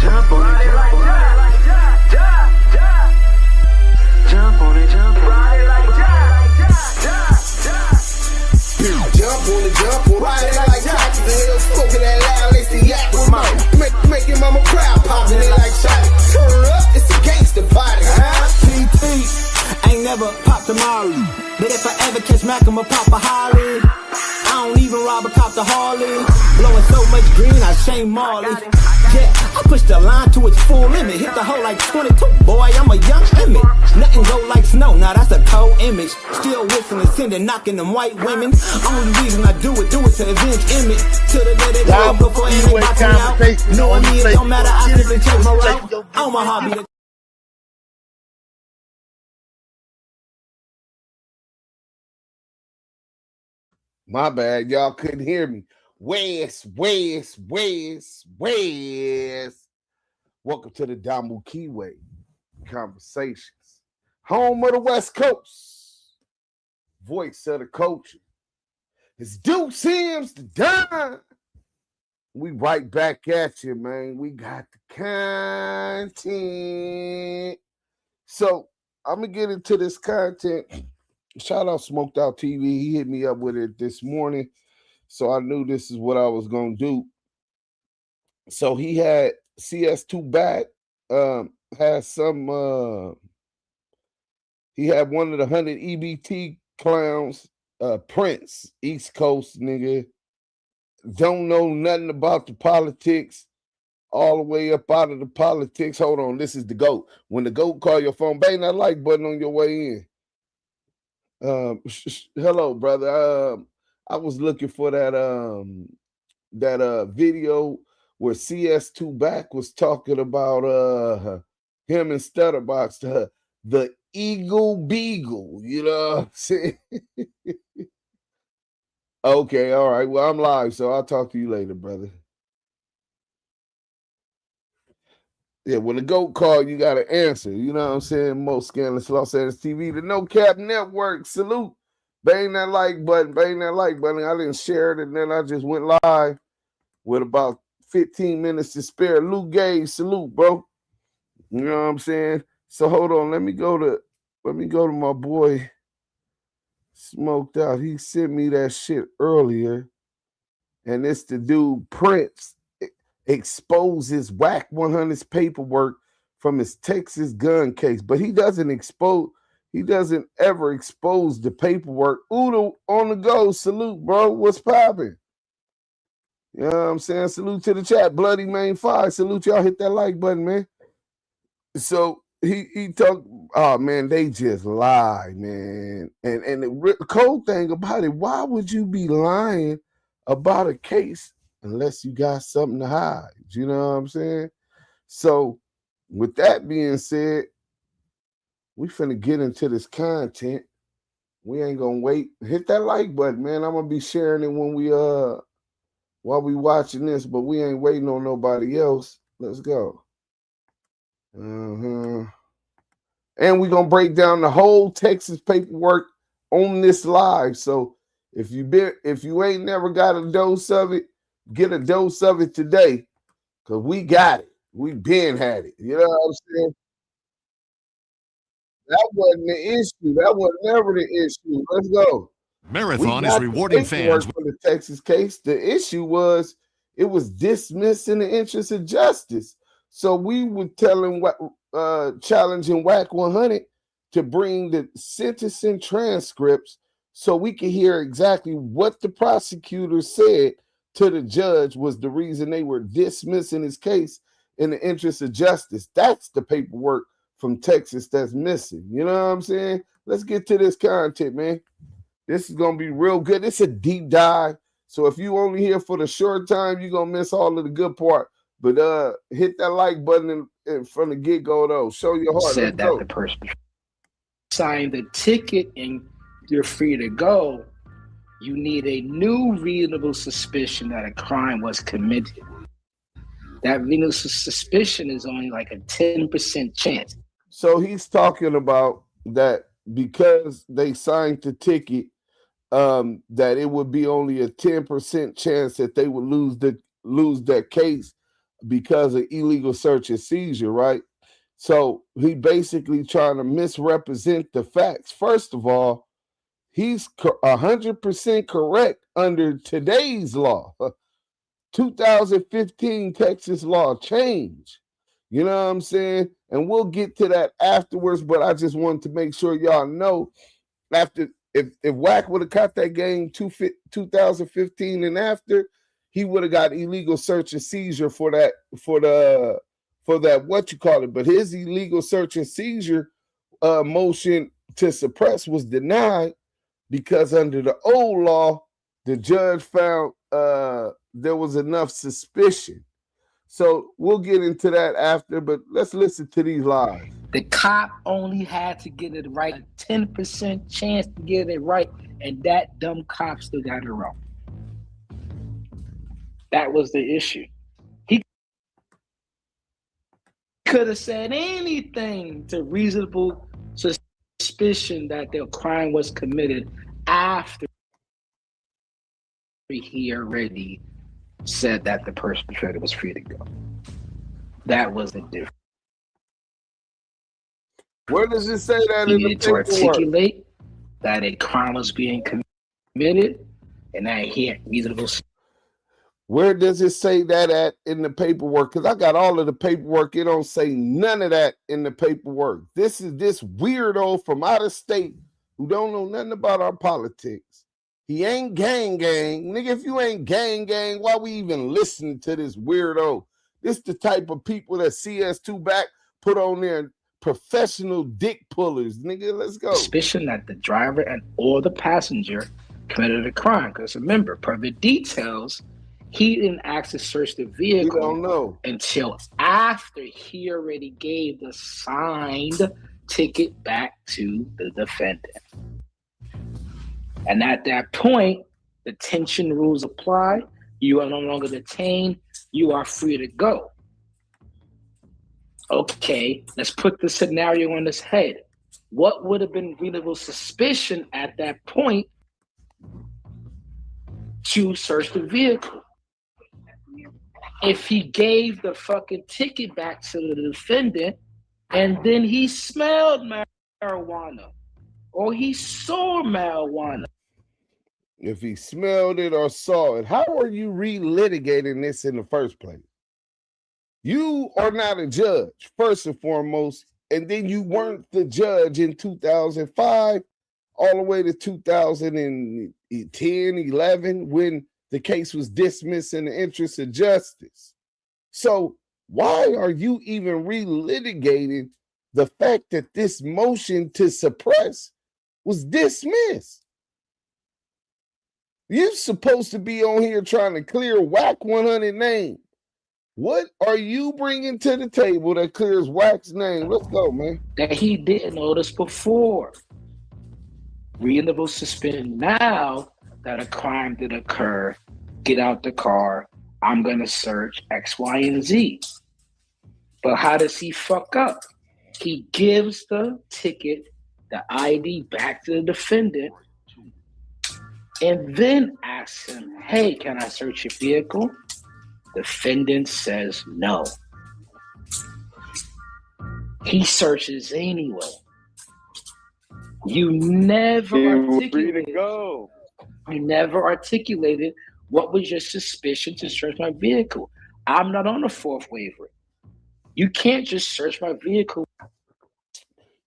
jump on it, jump on it. Jump on it, jump on it. Jump on it, ride it like taxes. The hell smoking that loud, they see yak with mama. Make your mama proud, popping it like shot. Turn up, it's a gangster party. PT, ain't never popped a Mari, but if I ever catch Mac, I'ma pop a Harley. I don't even rob a cop the Harley. Blowing so much green, I shame Marley. Yeah, I push the line to its full limit. Hit the hole like 22, boy, I'm a young Emmett. Nothing go like snow, now that's a cold image. Still whistling, sending, knocking them white women. Only reason I do it to avenge image. To the day they go before any box me out. Knowing me, it don't matter, I simply take my route. On my hobby. My bad, y'all couldn't hear me. West. Welcome to the Damu Kiwe Conversations. Home of the West Coast. Voice of the culture. It's Duse M's the dime. We right back at you, man. We got the content. So I'm going to get into this content. Shout out Smoked Out TV. He hit me up with it this morning. So I knew this is what I was going to do. So he had CS2 back. Had some, he had one of the 100 EBT clowns, Prince, East Coast nigga. Don't know nothing about the politics. All the way up out of the politics. Hold on, this is the GOAT. When the GOAT call your phone, bang that like button on your way in. Hello, brother. I was looking for that video where CS2 back was talking about him and Stutterbox, the Eagle Beagle, you know what I'm saying? Okay, all right. Well, I'm live, so I'll talk to you later, brother. Yeah, when the GOAT call, you got to answer. You know what I'm saying? Most scandalous Los Angeles TV, the No Cap Network. Salute. Bang that like button. Bang that like button. I didn't share it, and then I just went live with about 15 minutes to spare. Luke Gage, salute, bro. You know what I'm saying? So hold on. Let me go to my boy Smoked Out. He sent me that shit earlier, and it's the dude Prince. Exposes WACK100's paperwork from his Texas gun case, but he doesn't ever expose the paperwork. Udo on the go, salute, bro. What's popping? You know what I'm saying? Salute to the chat. Bloody Main 5. Salute y'all. Hit that like button, man. So he talked, oh man, they just lie, man. And the cold thing about it, why would you be lying about a case unless you got something to hide? You know what I'm saying? So with that being said, we finna get into this content. We ain't gonna wait. Hit that like button, man. I'm gonna be sharing it when we while we watching this, but we ain't waiting on nobody else. Let's go. And we're gonna break down the whole Texas paperwork on this live. So if you ain't never got a dose of it, get a dose of it today, because we got it. We been had it. You know what I'm saying? That wasn't the issue. That was never the issue. Let's go. Marathon is rewarding fans for the Texas case. The issue was it was dismissed in the interest of justice. So we were challenging WACK100 to bring the sentencing transcripts so we could hear exactly what the prosecutor said to the judge was the reason they were dismissing his case in the interest of justice. That's the paperwork from Texas that's missing. You know what I'm saying? Let's get to this content, man. This is going to be real good. It's a deep dive. So if you only here for the short time, you're going to miss all of the good part. But hit that like button from the get-go, though. Show your heart. Said that the person signed the ticket and you're free to go. You need a new reasonable suspicion that a crime was committed. That reasonable suspicion is only like a 10% chance. So he's talking about that because they signed the ticket, that it would be only a 10% chance that they would lose that case because of illegal search and seizure, right? So he basically trying to misrepresent the facts. First of all, he's 100% correct under today's law. 2015 Texas law change. You know what I'm saying? And we'll get to that afterwards, but I just wanted to make sure y'all know after if Wack would have caught that game 2015 and after, he would have got illegal search and seizure for that what you call it. But his illegal search and seizure motion to suppress was denied because under the old law, the judge found there was enough suspicion. So we'll get into that after, but let's listen to these lies. The cop only had to get it right, a 10% chance to get it right, and that dumb cop still got it wrong. That was the issue. He could have said anything to reasonable suspicion that the crime was committed after he already said that the perpetrator was free to go. That was the difference. Where does it say that He in the needed to paperwork? articulate that a crime was being committed and that he had reasonable. Where does it say that at in the paperwork? Because I got all of the paperwork. It don't say none of that in the paperwork. This is this weirdo from out of state who don't know nothing about our politics. He ain't gang. Nigga, if you ain't gang, why we even listening to this weirdo? This the type of people that CS2 back put on their professional dick pullers. Nigga, let's go. Suspicion that the driver and or the passenger committed a crime. Because remember, per the details, he didn't ask to search the vehicle You don't know. until after he already gave the signed ticket back to the defendant. And at that point, the detention rules apply. You are no longer detained. You are free to go. Okay, let's put the scenario on its head. What would have been reasonable suspicion at that point to search the vehicle? If he gave the fucking ticket back to the defendant and then he smelled marijuana or he saw marijuana. If he smelled it or saw it, how are you relitigating this in the first place? You are not a judge, first and foremost, and then you weren't the judge in 2005 all the way to 2010, 11, when the case was dismissed in the interest of justice. So why are you even relitigating the fact that this motion to suppress was dismissed? You're supposed to be on here trying to clear WACK100 name. What are you bringing to the table that clears Wack's name? Let's go, man. That he didn't notice before. Reasonable suspicion now that a crime did occur. Get out the car. I'm going to search X, Y, and Z. But how does he fuck up? He gives the ticket, the ID back to the defendant, and then asks him, hey, can I search your vehicle? Defendant says no. He searches anyway. You never articulated what was your suspicion to search my vehicle. I'm not on the fourth waiver. You can't just search my vehicle.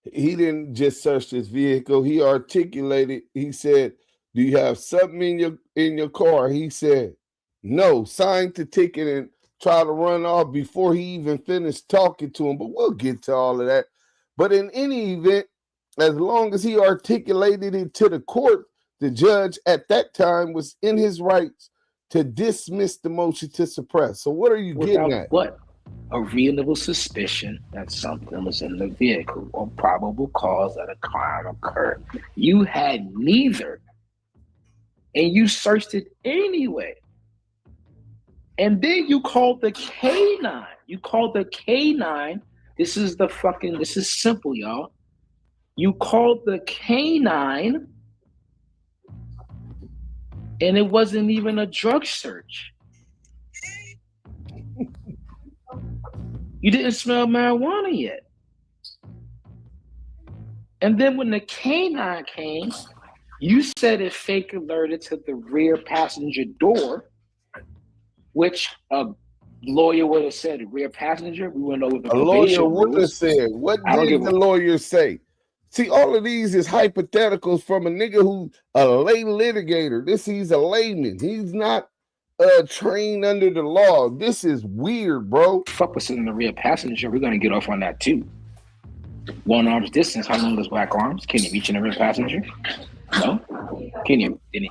He didn't just search his vehicle. He articulated. He said, do you have something in your car? He said, no. Signed the ticket and try to run off before he even finished talking to him. But we'll get to all of that. But in any event, as long as he articulated it to the court, the judge at that time was in his rights to dismiss the motion to suppress. So what are you getting at? What? A reasonable suspicion that something was in the vehicle or probable cause that a crime occurred. You had neither. And you searched it anyway. And then you called the K9. You called the K9. This is simple, y'all. You called the K9 and it wasn't even a drug search. You didn't smell marijuana yet. And then when the canine came, you said it fake alerted to the rear passenger door, which a lawyer would have said rear passenger. We wouldn't know what the A lawyer probation would have rules. said, what I don't did give the lawyer say? See, all of these is hypotheticals from a nigga who a lay litigator. He's a layman. He's not trained under the law. This is weird, bro. Fuck with sitting in the rear passenger. We're gonna get off on that too. 1 arm's distance. How long is WACK arms? Can you reach in the rear passenger? No. Can you? We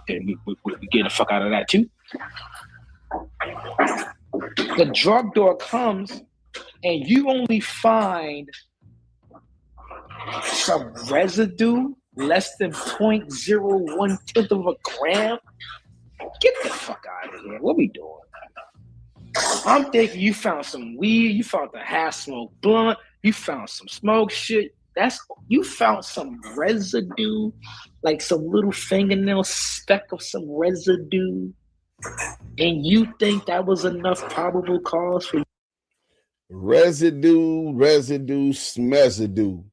get the fuck out of that too. The drug door comes, and you only find some residue, less than 0.01 of a gram. Get the fuck out of here. What we doing? I'm thinking you found some weed, you found the half smoke blunt, you found some smoke shit. You found some residue, like some little fingernail speck of some residue. And you think that was enough probable cause for residue, smesidue.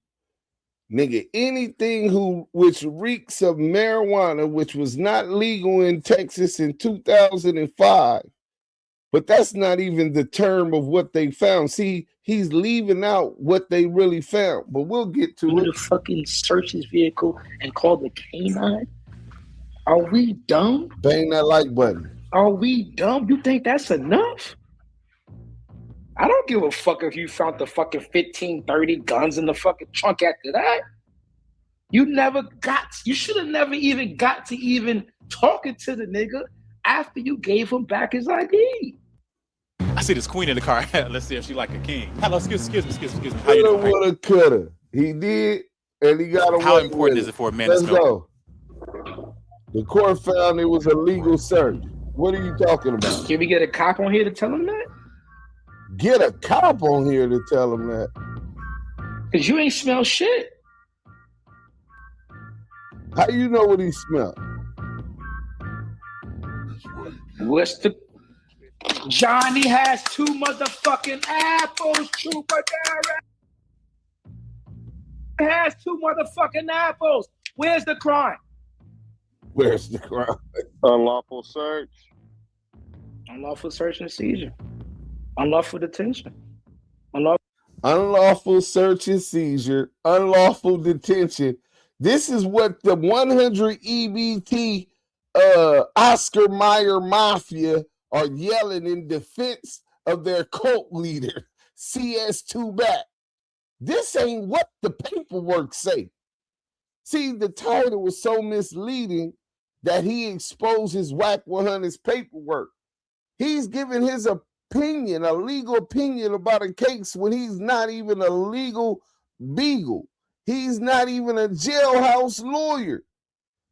Nigga, anything which reeks of marijuana, which was not legal in Texas in 2005, but that's not even the term of what they found. See, he's leaving out what they really found, but we'll get to it. To fucking search his vehicle and call the canine? Are we dumb? Bang that like button. Are we dumb? You think that's enough? I don't give a fuck if you found the fucking 15, 30 guns in the fucking trunk after that. You should have never even got to even talking to the nigga after you gave him back his ID. I see this queen in the car. Let's see if she like a king. Hello, excuse me. How you doing? Woulda, coulda. He did, and he got away. How important is it for a man Let's to smell? go. The court found it was a legal search. What are you talking about? Can we get a cop on here to tell him that? Get a cop on here to tell him that. Because you ain't smell shit. How you know what he smelled? What's the... Johnny has 2 motherfucking apples, Trooper Garrett. He has 2 motherfucking apples. Where's the crime? Where's the crime? Unlawful search. Unlawful search and seizure. Unlawful detention. Unlawful search and seizure. Unlawful detention. This is what the 100 EBT Oscar Mayer Mafia are yelling in defense of their cult leader, CS2 back. This ain't what the paperwork say. See, the title was so misleading that he exposes WACK100's paperwork. He's giving his opinion, a legal opinion about a case when he's not even a legal beagle. He's not even a jailhouse lawyer.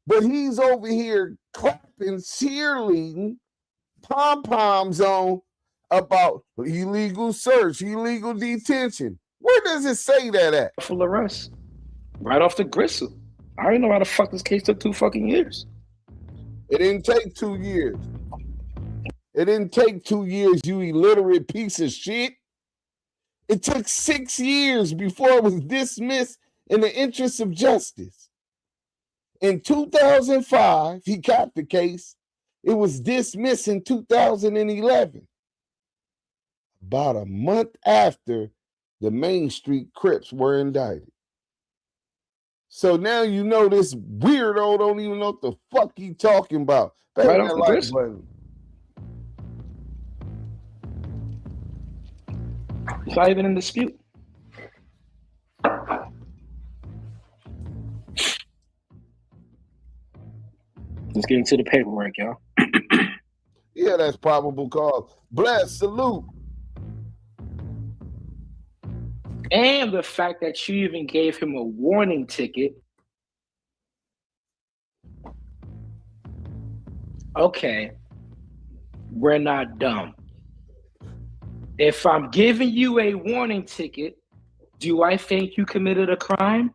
But he's over here clapping, cheerleading, pom-poms on about illegal search, illegal detention. Where does it say that at? Full arrest. Right off the gristle. I already know how the fuck this case took 2 fucking years. It didn't take 2 years. It didn't take 2 years, you illiterate piece of shit. It took 6 years before it was dismissed in the interest of justice. In 2005, he got the case. It was dismissed in 2011. About a month after the Main Street Crips were indicted. So now you know this weirdo don't even know what the fuck he talking about. Right off the like button. It's not even in dispute. Let's get into the paperwork, y'all. Yeah, that's probable cause. Bless, salute. And the fact that you even gave him a warning ticket. Okay, we're not dumb. If I'm giving you a warning ticket, do I think you committed a crime?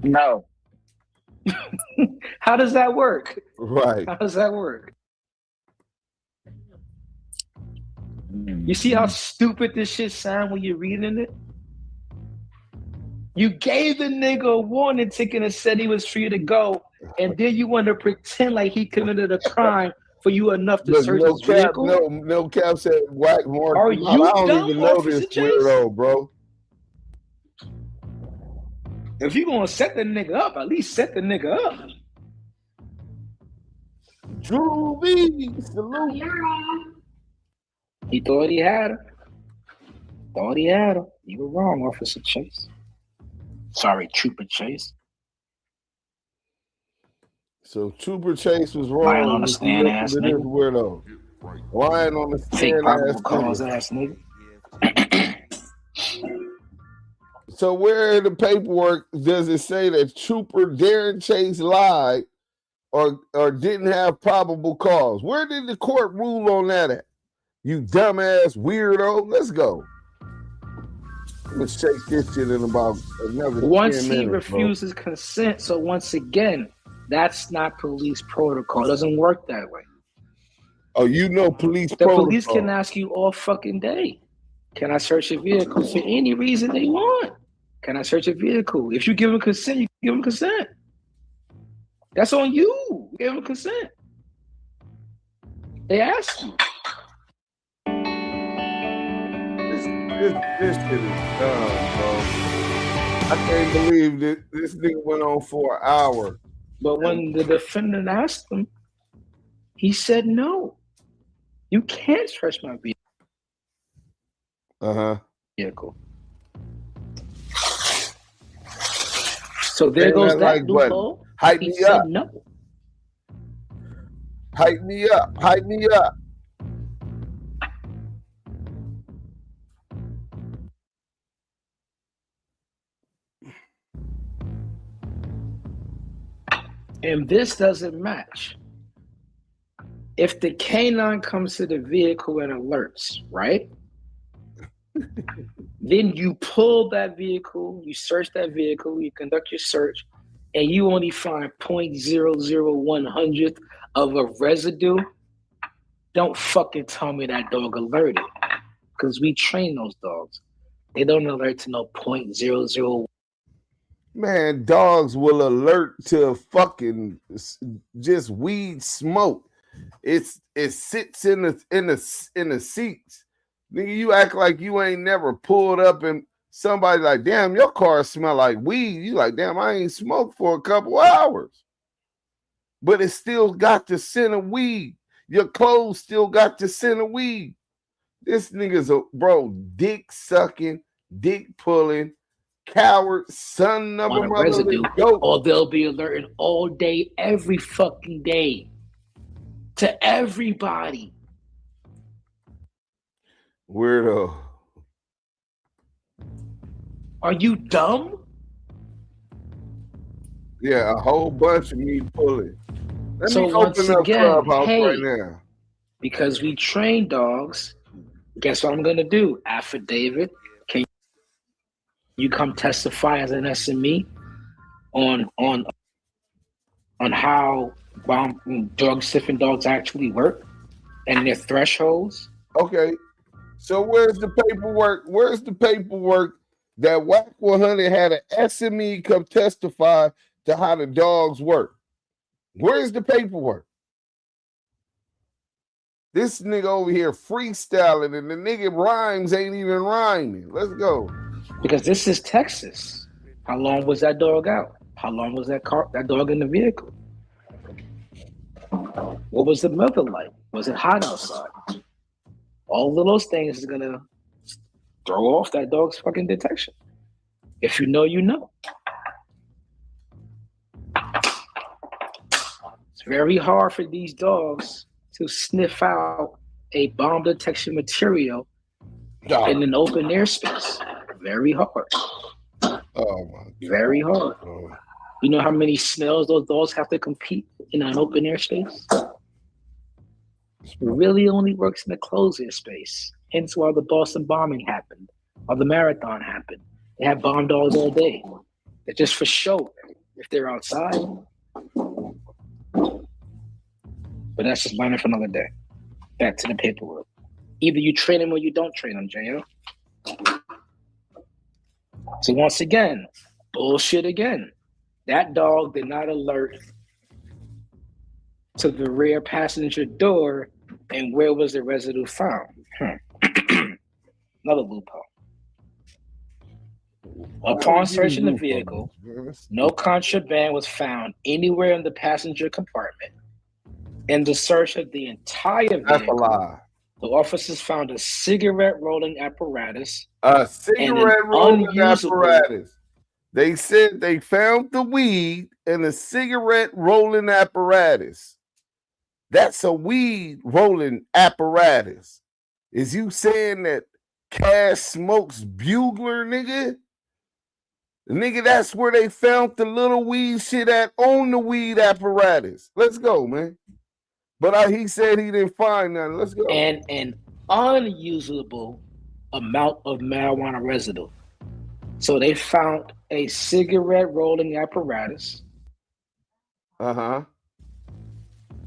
No. How does that work? Right. How does that work? You see how stupid this shit sound when you're reading it? You gave the nigga a warning ticket and said he was free to go, and then you want to pretend like he committed a crime for you enough to Look, search no his cap, vehicle? no cap said whack more. Are I you don't dumb, even know Officer this Chase? weirdo, bro. If you gonna set the nigga up, at least set the nigga up. Drew V, salute. He thought he had her. Thought he had her. You were wrong, Officer Chase. Sorry, Trooper Chase. So Trooper Chase was Lying wrong. on the stand ass This nigga. weirdo. Lying on the Fake stand probable ass cause nigga. ass nigga. So where in the paperwork does it say that Trooper Darren Chase lied or didn't have probable cause? Where did the court rule on that at? You dumbass weirdo. Let's go. Let's shake this shit in about another Once 10 he minutes, refuses consent, so once again, that's not police protocol. It doesn't work that way. Oh, you know police The protocol. police can ask you all fucking day. Can I search your vehicle for any reason they want? Can I search your vehicle? If you give them consent, you give them consent. That's on you. Give them consent. They ask you. This shit is dumb, bro. I can't believe that this nigga went on for an hour. But when the defendant asked him, he said no. You can't search my vehicle. So there goes that like loophole. Hype He me said up. no. Hype me up. Hype me up. And this doesn't match. If the canine comes to the vehicle and alerts, right? Then you pull that vehicle, you search that vehicle, you conduct your search, and you only find 0.00100th of a residue. Don't fucking tell me that dog alerted. Because we train those dogs. They don't alert to no 0.00. Man, dogs will alert to fucking just weed smoke. It sits in the seats. Nigga, you act like you ain't never pulled up and somebody like, damn, your car smell like weed. You like, damn, I ain't smoked for a couple hours. But it still got the scent of weed. Your clothes still got the scent of weed. This nigga's a dick sucking, dick pulling, coward, son of a residue, goat. Or they'll be alerting all day, every fucking day, to everybody. Weirdo. Are you dumb? Yeah, a whole bunch of me pulling. Let So me once open up again, Clubhouse hey, right now. Because we train dogs, guess what I'm gonna do? Affidavit. Can you come testify as an SME on how dog sniffing dogs actually work and their thresholds? Okay. So where's the paperwork? Where's the paperwork that WACK100 had an SME come testify to how the dogs work? Where's the paperwork? This nigga over here freestyling and the nigga rhymes ain't even rhyming. Let's go. Because this is Texas. How long was that dog out? How long was that dog in the vehicle? What was the weather like? Was it hot outside? All of those things is gonna throw off that dog's fucking detection. If you know, you know. It's very hard for these dogs to sniff out a bomb detection material in an open air space. Very hard. Oh my God. Very hard. Oh. You know how many smells those dogs have to compete in an open air space? It really only works in a closed air space. Hence why the Boston bombing happened, or the marathon happened. They have bomb dogs all day. They're just for show if they're outside. But that's just minor for another day. Back to the paperwork. Either you train them or you don't train them, JL. So once again, bullshit again. That dog did not alert to the rear passenger door, and where was the residue found? Another loophole. Upon searching the vehicle, no contraband was found anywhere in the passenger compartment. In the search of the entire vehicle, that's a lie. The officers found a cigarette rolling apparatus. A cigarette rolling apparatus. They said they found the weed and a cigarette rolling apparatus. That's a weed rolling apparatus. Is you saying that Cash smokes bugler, nigga? Nigga, that's where they found the little weed shit at on the weed apparatus. Let's go, man. But he said he didn't find none. Let's go. And an unusable amount of marijuana residue. So they found a cigarette rolling apparatus. And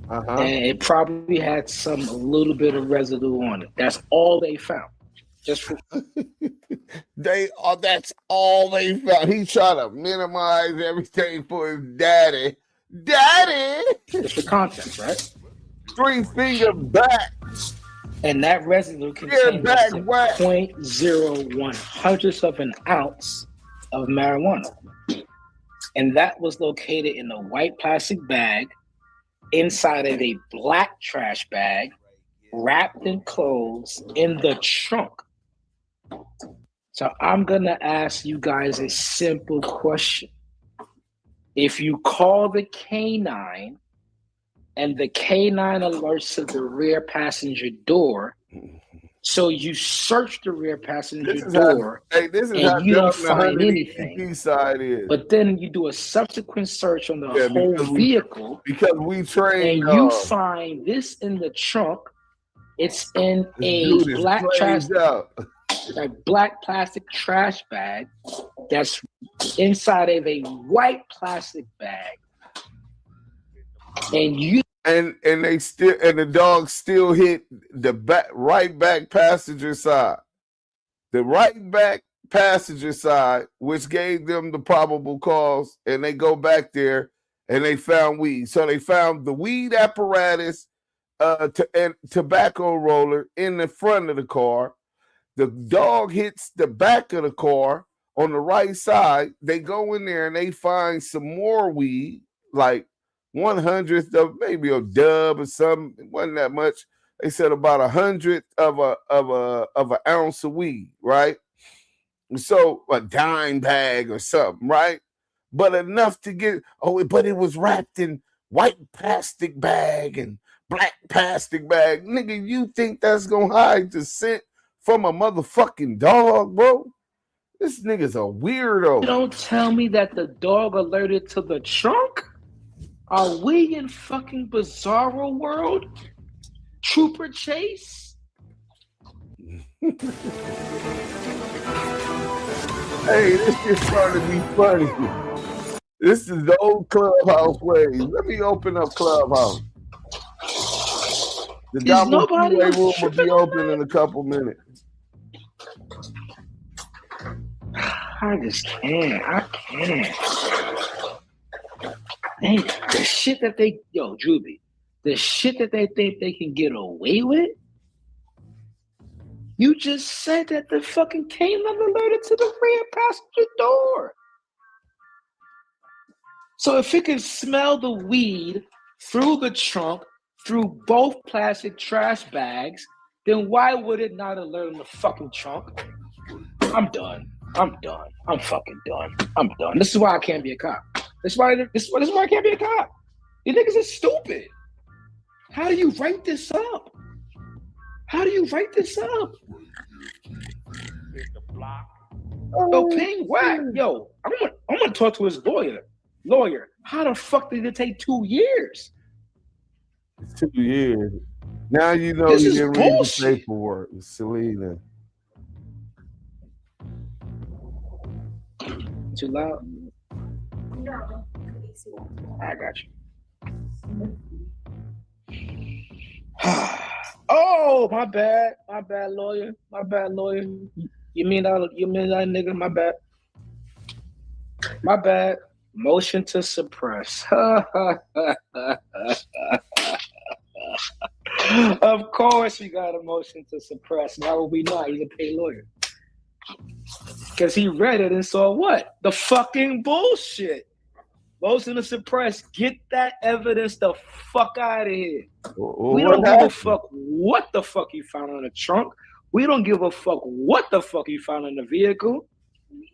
it probably had a little bit of residue on it. That's all they found. Just for that's all they found. He tried to minimize everything for his daddy. Just for context, right? 3 finger back. And that residue contained 0.01 hundredths of an ounce of marijuana. And that was located in a white plastic bag inside of a black trash bag, wrapped in clothes in the trunk. So I'm going to ask you guys a simple question. If you call the K9 and the K9 alerts to the rear passenger door, so you search the rear passenger door and you don't find anything, but then you do a subsequent search on the whole vehicle because we trained, and you find this in the trunk. It's in a black plastic trash bag that's inside of a white plastic bag, and the dog still hit the right back passenger side. The right back passenger side, which gave them the probable cause, and they go back there and they found weed. So they found the weed apparatus and tobacco roller in the front of the car. The dog hits the back of the car on the right side. They go in there and they find some more weed, like 1/100th of maybe a dub or something. It wasn't that much. They said about 100th of an ounce of weed, right? So a dime bag or something, right? But enough to get. But it was wrapped in white plastic bag and black plastic bag. Nigga, you think that's gonna hide the scent from a motherfucking dog, bro? This nigga's a weirdo. You don't tell me that the dog alerted to the trunk? Are we in fucking bizarro world? Trooper chase? Hey, this shit starting to be funny. This is the old Clubhouse way. Let me open up Clubhouse. The Damu Kiwe room will be open in a couple minutes. I just can't. I can't. Hey, the shit that Drewby, the shit that they think they can get away with? You just said that the fucking K9 alerted to the rear passenger door. So if it can smell the weed through the trunk, through both plastic trash bags, then why would it not alert on the fucking trunk? I'm done. I'm fucking done. I'm done. This is why I can't be a cop. This is why I can't be a cop. You niggas are stupid. How do you write this up? Yo, Ping Wack. Yo, I'm gonna talk to his lawyer. How the fuck did it take 2 years? 2 years. Now you know This you is didn't read the bullshit. paperwork, Selena. Too loud? I got you. Oh, my bad, lawyer. You mean that nigga? My bad. Motion to suppress. Of course, you got a motion to suppress. Why would we not? He's a paid lawyer. Because he read it and saw what? The fucking bullshit. Motion to suppress. Get that evidence the fuck out of here. We don't give a fuck what the fuck you found on the trunk. We don't give a fuck what the fuck you found in the vehicle.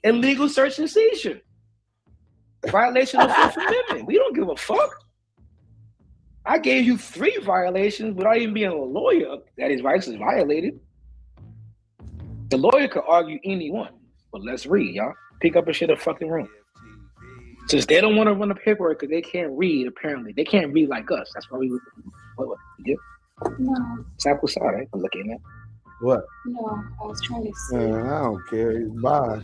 Illegal search and seizure. Violation of the Fourth Amendment. We don't give a fuck. I gave you 3 violations without even being a lawyer that his rights is violated. The lawyer could argue any one. But let's read, y'all. Pick up a shit in the fucking room. Since they don't want to run the paperwork because they can't read, apparently. They can't read like us. That's why we what you did? No. Sample sorry, I'm looking at. What? No, I was trying to see. Man, I don't care. Bye.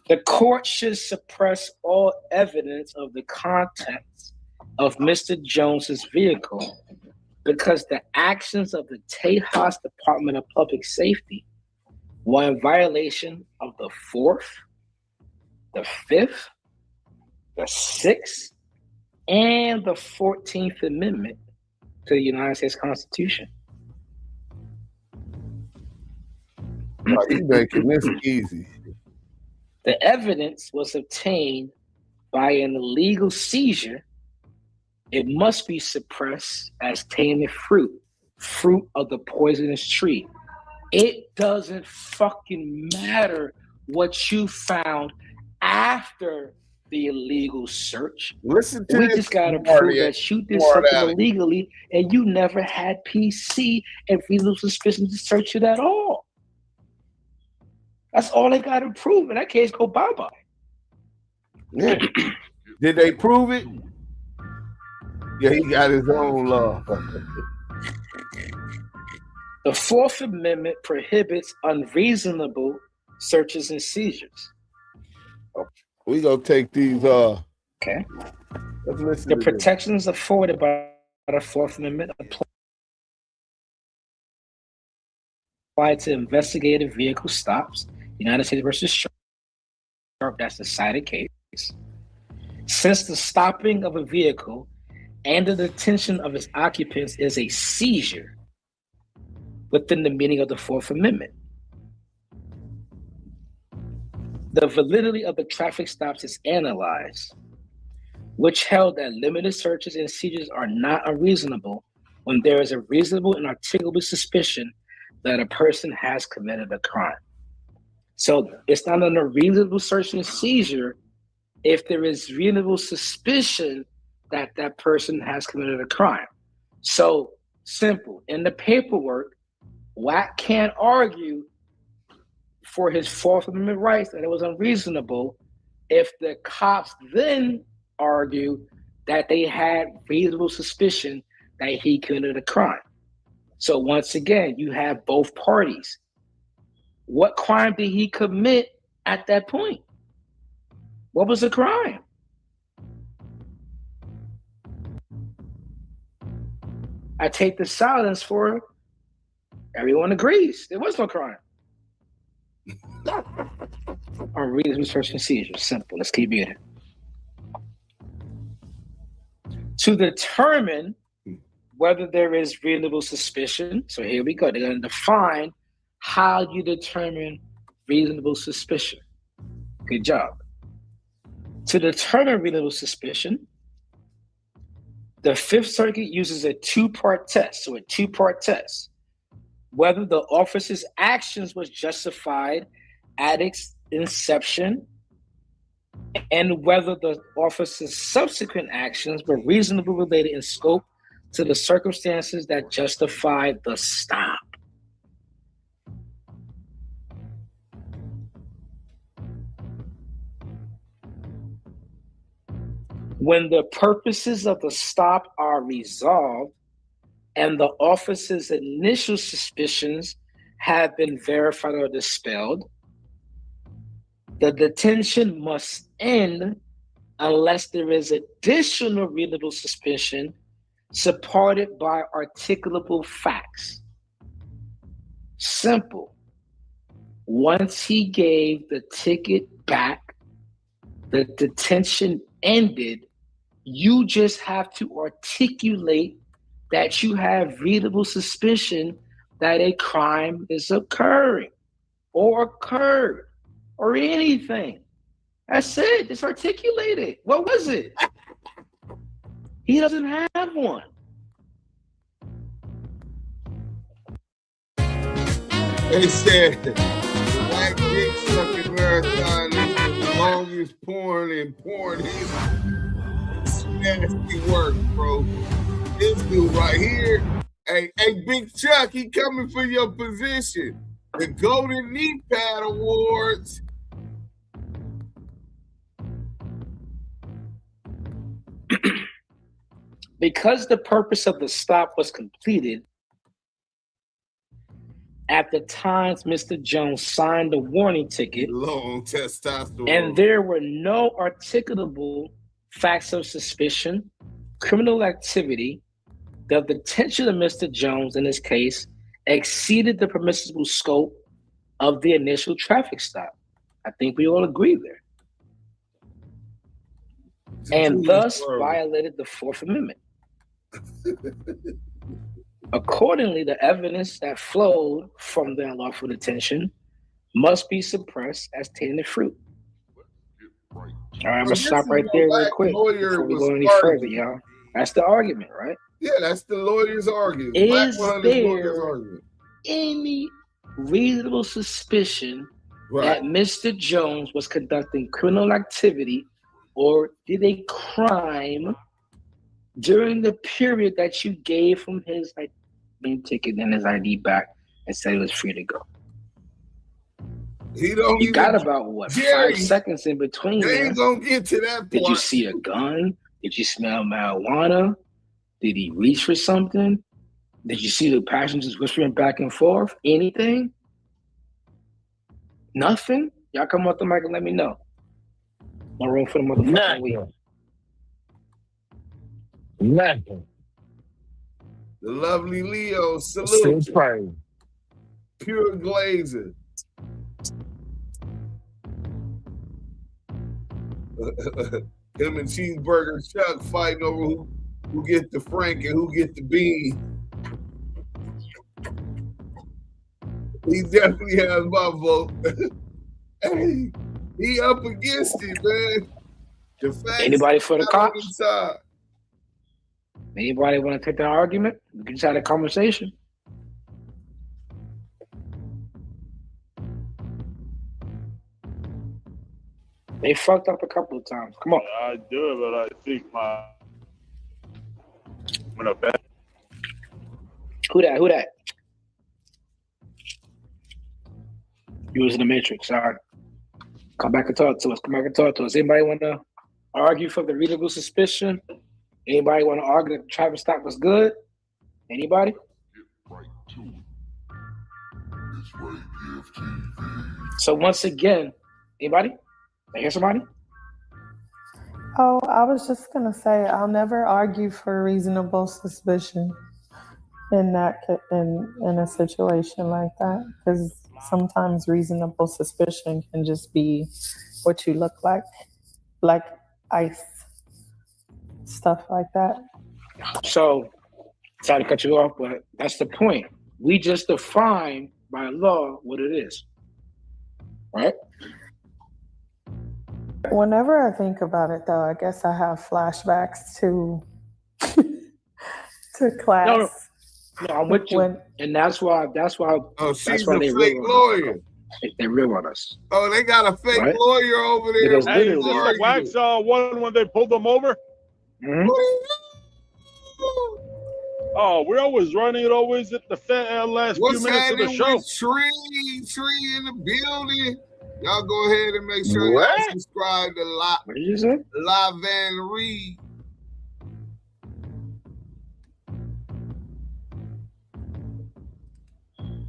The court should suppress all evidence of the contents of Mr. Jones's vehicle because the actions of the Tejas Department of Public Safety were in violation of the 4th, the 5th, the 6th, and the 14th Amendment to the United States Constitution. You making this easy. The evidence was obtained by an illegal seizure. It must be suppressed as tainted fruit of the poisonous tree. It doesn't fucking matter what you found after the illegal search. Listen to We this, just gotta prove that you did something Alex. illegally and you never had PC and reasonable suspicion to search it at all. That's all they gotta prove. In that case, go bye-bye. Yeah. Did they prove it? Yeah, he got his own law. The Fourth Amendment prohibits unreasonable searches and seizures. We gonna take these. Okay. Let's listen The to protections afforded by the Fourth Amendment apply to investigative vehicle stops. United States versus Sharp, that's the cited case. Since the stopping of a vehicle and the detention of its occupants is a seizure within the meaning of the Fourth Amendment. The validity of the traffic stops is analyzed, which held that limited searches and seizures are not unreasonable when there is a reasonable and articulable suspicion that a person has committed a crime. So it's not an unreasonable search and seizure if there is reasonable suspicion that that person has committed a crime. So simple. In the paperwork, Wack can't argue for his Fourth Amendment rights that it was unreasonable if the cops then argue that they had reasonable suspicion that he committed a crime. So once again, you have both parties. What crime did he commit at that point? What was the crime? I take the silence for everyone agrees. There was no crime. Unreasonable search and seizure. Simple. Let's keep reading. To determine whether there is reasonable suspicion. So here we go. They're going to define how you determine reasonable suspicion. Good job. To determine reasonable suspicion, the Fifth Circuit uses a two-part test. So a two-part test. Whether the officer's actions was justified at its inception and whether the officer's subsequent actions were reasonably related in scope to the circumstances that justified the stop. When the purposes of the stop are resolved and the officer's initial suspicions have been verified or dispelled, the detention must end unless there is additional reasonable suspicion supported by articulable facts. Simple. Once he gave the ticket back, the detention ended. You just have to articulate that you have reasonable suspicion that a crime is occurring or occurred or anything. That's it. Just articulate it. What was it? He doesn't have one. They said the Black Dick Sucking Marathon is the longest porn in porn history. It's nasty work, bro. This dude right here, hey, Big Chuck, he coming for your position. The Golden Knee Pad Awards. Because the purpose of the stop was completed, at the time Mr. Jones signed the warning ticket, Long testosterone. and there were no articulable facts of suspicion, criminal activity, the detention of Mr. Jones in this case exceeded the permissible scope of the initial traffic stop. I think we all agree there. And thus violated the Fourth Amendment. Accordingly, the evidence that flowed from the unlawful detention must be suppressed as tainted fruit. All right, I'm gonna stop right there real quick before we go any further, y'all. That's the argument, right? Yeah, that's the lawyer's argument. Is WACK100's there lawyer's argument. any reasonable suspicion that Mr. Jones was conducting criminal activity or did a crime during the period that you gave him his ticket and his ID back and said he was free to go? He don't. You got about what, Jerry, 5 seconds in between? They ain't gonna get to that point. Did you see a gun? Did you smell marijuana? Did he reach for something? Did you see the passengers whispering back and forth? Anything? Nothing? Y'all come off the mic and let me know. No room for the motherfucking week. Nothing. The lovely Leo, salute. Pure Glazer. Him and Cheeseburger Chuck fighting over who get the Frank and who get the bean. He definitely has my vote. Hey, he up against it, man. The facts. Anybody for the cops? Inside. Anybody want to take that argument? We can just have a conversation. They fucked up a couple of times. Come on. I do, but I think Who that? You was in the Matrix. Sorry. Come back and talk to us. Anybody want to argue for the reasonable suspicion? Anybody want to argue that the traffic stop was good? Anybody? So once again, anybody? I hear somebody? Oh, I was just gonna say I'll never argue for reasonable suspicion in a situation like that, because sometimes reasonable suspicion can just be what you look like ice, stuff like that. So, sorry to cut you off, but that's the point. We just define by law what it is, right? Whenever I think about it, though, I guess I have flashbacks to class. No, I'm with you, and that's why. Oh, she's why a they fake lawyer. They real on us. Oh, they got a fake lawyer over there. Because hey, is this the Wax one when they pulled them over? Mm-hmm. Oh, we're always running it always at the last few minutes of the show. Tree in the building. Y'all go ahead and make sure y'all subscribe to What did you say? La Van Reed.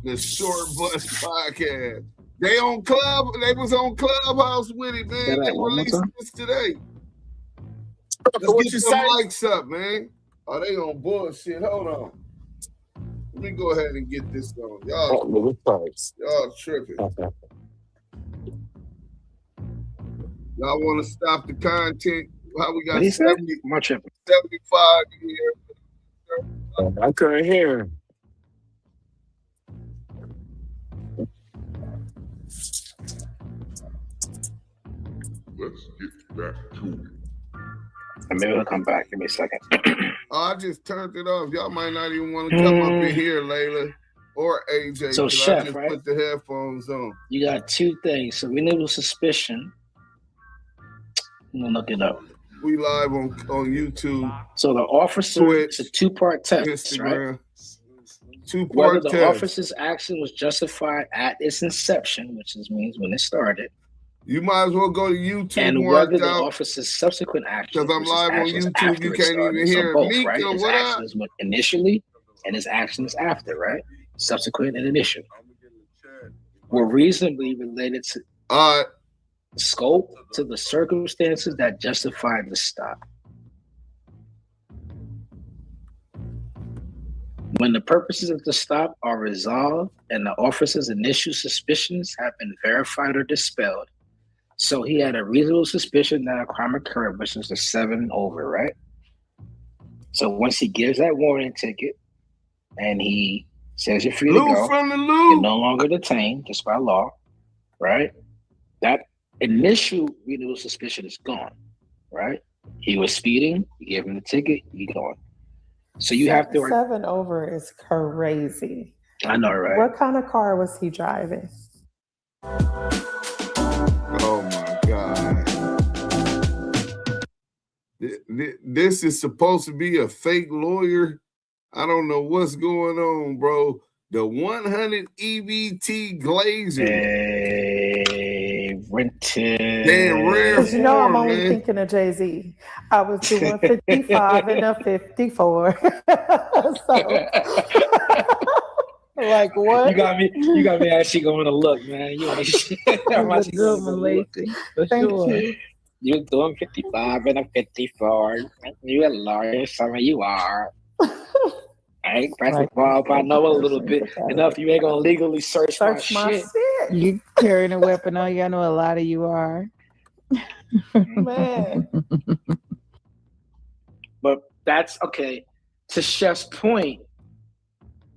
The Short Bus Podcast. They was on Clubhouse with it, man. They released this today. Let's get some mics up, man. Oh, they on bullshit. Hold on. Let me go ahead and get this on. Oh, Y'all, price. y'all tripping. Y'all want to stop the content? How we got What he said? 70, My tripping. 75 here. I couldn't hear him. Let's get back to it. And maybe he'll come back. Give me a second. Oh, I just turned it off. Y'all might not even want to come up in here, Layla or AJ. So, 'cause Chef, I just right? put the headphones on. You got two things. So reasonable suspicion. I'm gonna look it up. We live on YouTube, So the officer, Twitch, it's a two-part test, right? Instagram. Whether Two-part the test. officer's action was justified at its inception, which means when it started, You might as well go to YouTube and marked whether the out. officer's subsequent actions, Because I'm which is live on actions YouTube, after you it can't started. even So hear both, Mika. right? His What up? actions went initially, and his actions after, right? Subsequent and initial were reasonably related to All right. scope to the circumstances that justified the stop. When the purposes of the stop are resolved and the officer's initial suspicions have been verified or dispelled, so he had a reasonable suspicion that a crime occurred, which is the 7 over, right? So once he gives that warning ticket and he says you're free to Lou go, from the you're Lou. no longer detained just by law, right? That initial reasonable suspicion is gone, right? He was speeding, you gave him the ticket, you gone. So you have to. 7 over is crazy. I know, right? What kind of car was he driving? Oh my God. This is supposed to be a fake lawyer. I don't know what's going on, bro. The 100 EBT Glazer. They rented. Damn rare Because you know I'm form, only man. thinking of Jay-Z. I was doing 55 and a 54. So, like what? You got me actually going to look, man. You ain't shit. I'm actually going to look. Thank you. You're doing 55 and a 54. You're a lawyer, some of you are. I ain't pressing ball, but I know a little bit enough. You ain't gonna legally search my shit. You carrying a weapon on you. I know a lot of you are. Man. But that's okay. To Chef's point,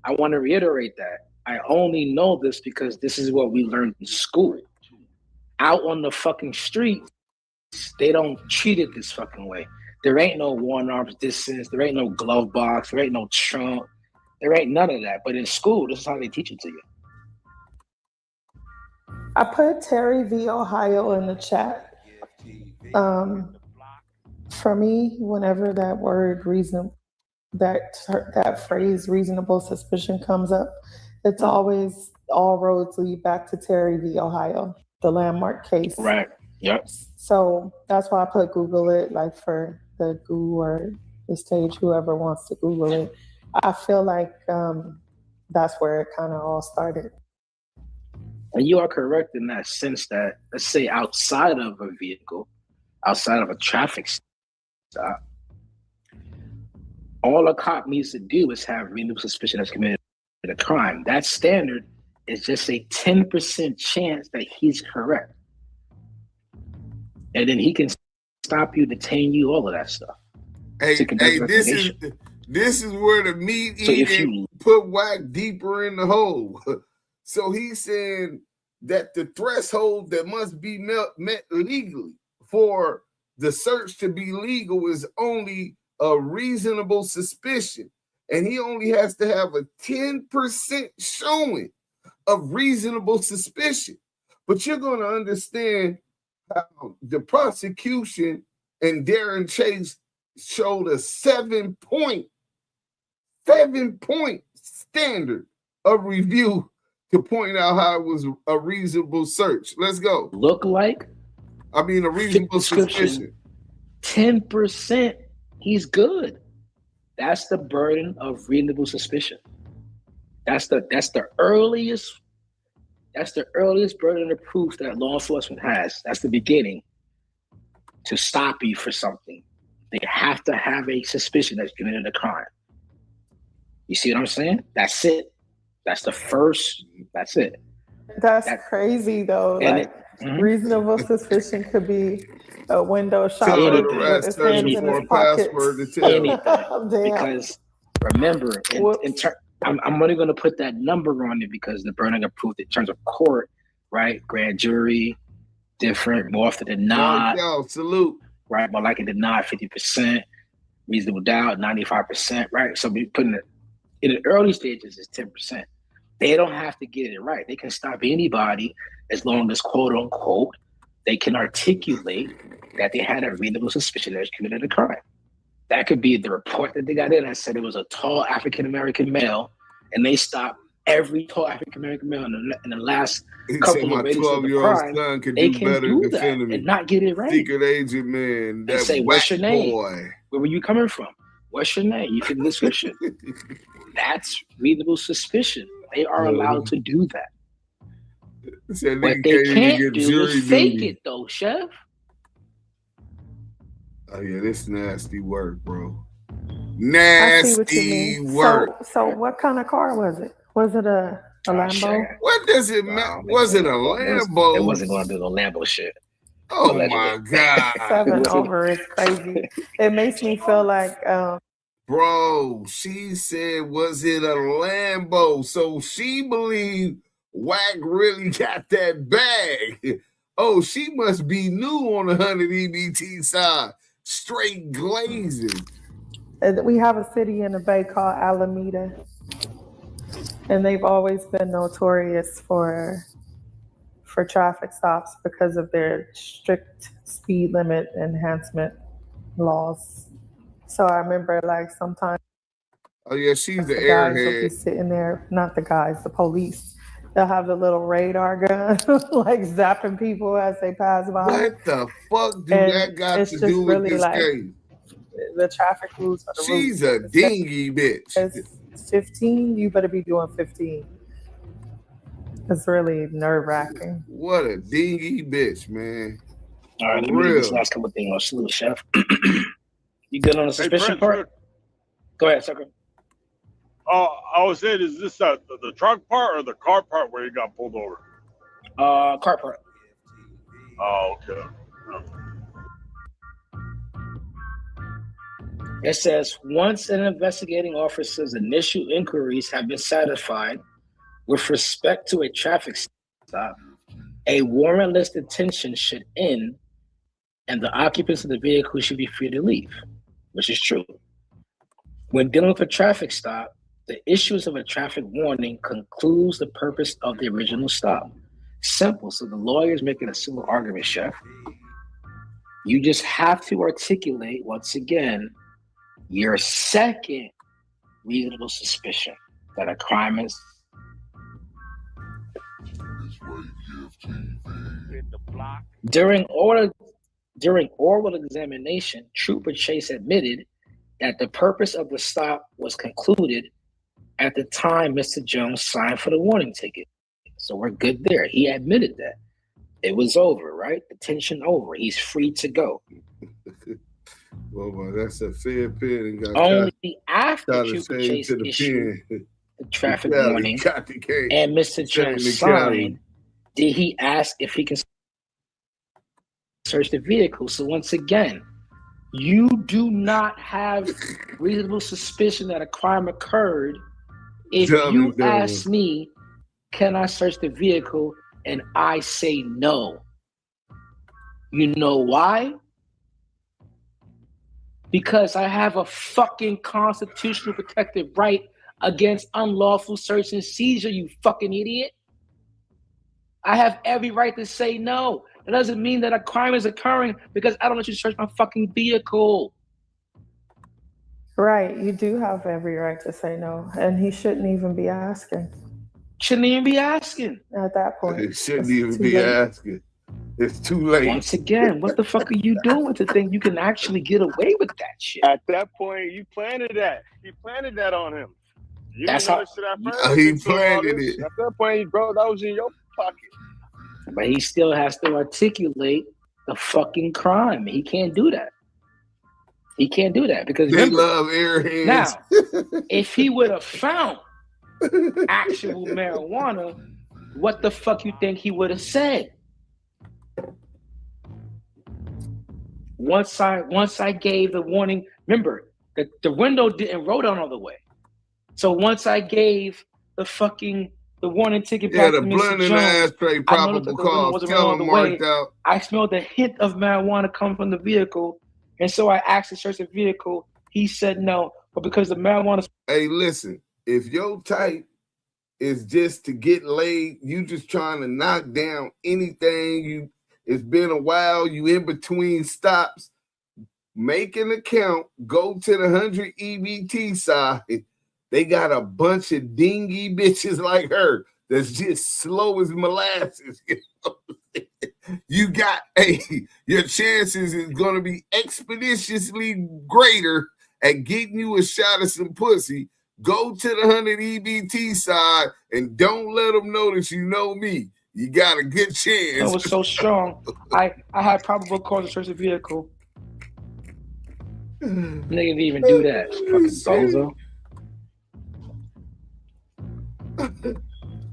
I want to reiterate that. I only know this because this is what we learned in school. Out on the fucking street, they don't treat it this fucking way. There ain't no one arms distance. There ain't no glove box. There ain't no trunk. There ain't none of that. But in school, this is how they teach it to you. I put Terry v. Ohio in the chat. For me, whenever that word that phrase reasonable suspicion comes up, it's always all roads lead back to Terry v. Ohio, the landmark case. Right. Yep. So that's why I put Google it, like for the Goo or the stage, whoever wants to Google it. I feel like that's where it kind of all started. And you are correct in that sense that, let's say, outside of a vehicle, outside of a traffic stop, all a cop needs to do is have reasonable suspicion that's committed a crime. That standard is just a 10% chance that he's correct. And then he can stop you, detain you, all of that stuff. Hey, this is where the meat eating put Wack deeper in the hole. So he's saying that the threshold that must be met legally for the search to be legal is only a reasonable suspicion. And he only has to have a 10% showing of reasonable suspicion. But you're going to understand how the prosecution and Darren Chase showed a 7-point standard of review to point out how it was a reasonable search. Let's go. Look like? I mean, a reasonable suspicion. 10%, he's good. That's the burden of reasonable suspicion. That's the earliest burden of proof that law enforcement has. That's the beginning to stop you for something. They have to have a suspicion that's committed a crime. You see what I'm saying? That's it. That's the first. That's it. That's crazy though. And Like reasonable suspicion could be a window Tell her shopper the with rest his searching hands in for his a password pockets. to tell. Anything. Damn. Because remember, I'm only going to put that number on it because the burden of proof in terms of court, right? Grand jury, different, more often than not. Yo, salute. Right, more likely than not, 50%. Reasonable doubt, 95%. Right, so we putting it in the early stages is 10%. They don't have to get it right. They can stop anybody as long as, quote unquote, they can articulate that they had a reasonable suspicion that they committed a crime. That could be the report that they got in that said it was a tall African-American male, and they stopped every tall African-American male in the last couple of ratings of the crime. Son can they do can better do that defending me. and not get it right. Secret agent man, that And say, what's your name? boy. Where were you coming from? What's your name? You fit the description. That's reasonable suspicion. They are allowed to do that. What they can't do is fake it, though, Chef. Oh yeah, this nasty work, bro. I see what you Nasty mean. work. So what kind of car was it? Was it a Lambo? What does it matter? Was it a Lambo? It wasn't going to do the Lambo shit. Oh my God. 7 over is crazy. It makes me feel like bro, she said, was it a Lambo? So she believed Wack really got that bag. Oh, she must be new on the 100 EBT side. Straight glazing. we have a city in the Bay called Alameda, and they've always been notorious for traffic stops because of their strict speed limit enhancement laws. So I remember like sometimes. Oh yeah, she's the guys will be airhead. sitting there, not the guys, the police. They'll have the little radar gun, like zapping people as they pass by. What the fuck do that got to do with this case? The traffic rules for the She's a dingy bitch. It's 15, you better be doing 15. It's really nerve-wracking. What a dingy bitch, man. All right, let me do this last couple of things on Salute, Chef. You good on the suspicion part? Go ahead, sucker. I was saying, is this the truck part or the car part where he got pulled over? Car part. Oh, okay. It says, once an investigating officer's initial inquiries have been satisfied with respect to a traffic stop, a warrantless detention should end and the occupants of the vehicle should be free to leave, which is true. When dealing with a traffic stop, the issuance of a traffic warning concludes the purpose of the original stop. Simple. So the lawyer is making a simple argument, Chef. You just have to articulate, once again, your second reasonable suspicion that a crime is. During oral examination, Trooper Chase admitted that the purpose of the stop was concluded at the time Mr. Jones signed for the warning ticket. So we're good there. He admitted that. It was over, right? Detention over. He's free to go. Well, that's a fair pin. Only after Trooper Chase issued the traffic warning and Mr. Jones signed, did he ask if he can search the vehicle. So once again, you do not have reasonable suspicion that a crime occurred if you ask me, can I search the vehicle? And I say no. You know why? Because I have a fucking constitutional protected right against unlawful search and seizure, you fucking idiot. I have every right to say no. It doesn't mean that a crime is occurring because I don't let you search my fucking vehicle. Right, you do have every right to say no, and he shouldn't even be asking. Shouldn't even be asking. At that point. It shouldn't even be asking. It's too late. Once again, what the fuck are you doing to think you can actually get away with that shit? At that point, you planted that. You planted that on him. You That's didn't how notice it at first. He planted it. At that point, bro, that was in your pocket. But he still has to articulate the fucking crime. He can't do that. He can't do that because They remember, love airheads. now, if he would have found actual marijuana, what the fuck you think he would have said? Once I gave the warning, remember, the window didn't roll down all the way. So once I gave the warning ticket back Yeah, to the Mr. blunt in the Jones, ashtray, I noticed probable that the window cause. wasn't Tell rolling all him the way. marked out. I smelled the hint of marijuana coming from the vehicle, and so I asked to search the vehicle. He said no, but because the marijuana. Hey, listen, if your type is just to get laid, you just trying to knock down anything. It's been a while. You in between stops. Make an account. Go to the 100 EBT side. They got a bunch of dingy bitches like her that's just slow as molasses. You got, your chances is going to be expeditiously greater at getting you a shot of some pussy. Go to the 100 EBT side and don't let them know that you know me. You got a good chance. That was so strong. I had probable cause to search the vehicle. Nigga didn't even do that. Fucking bozo.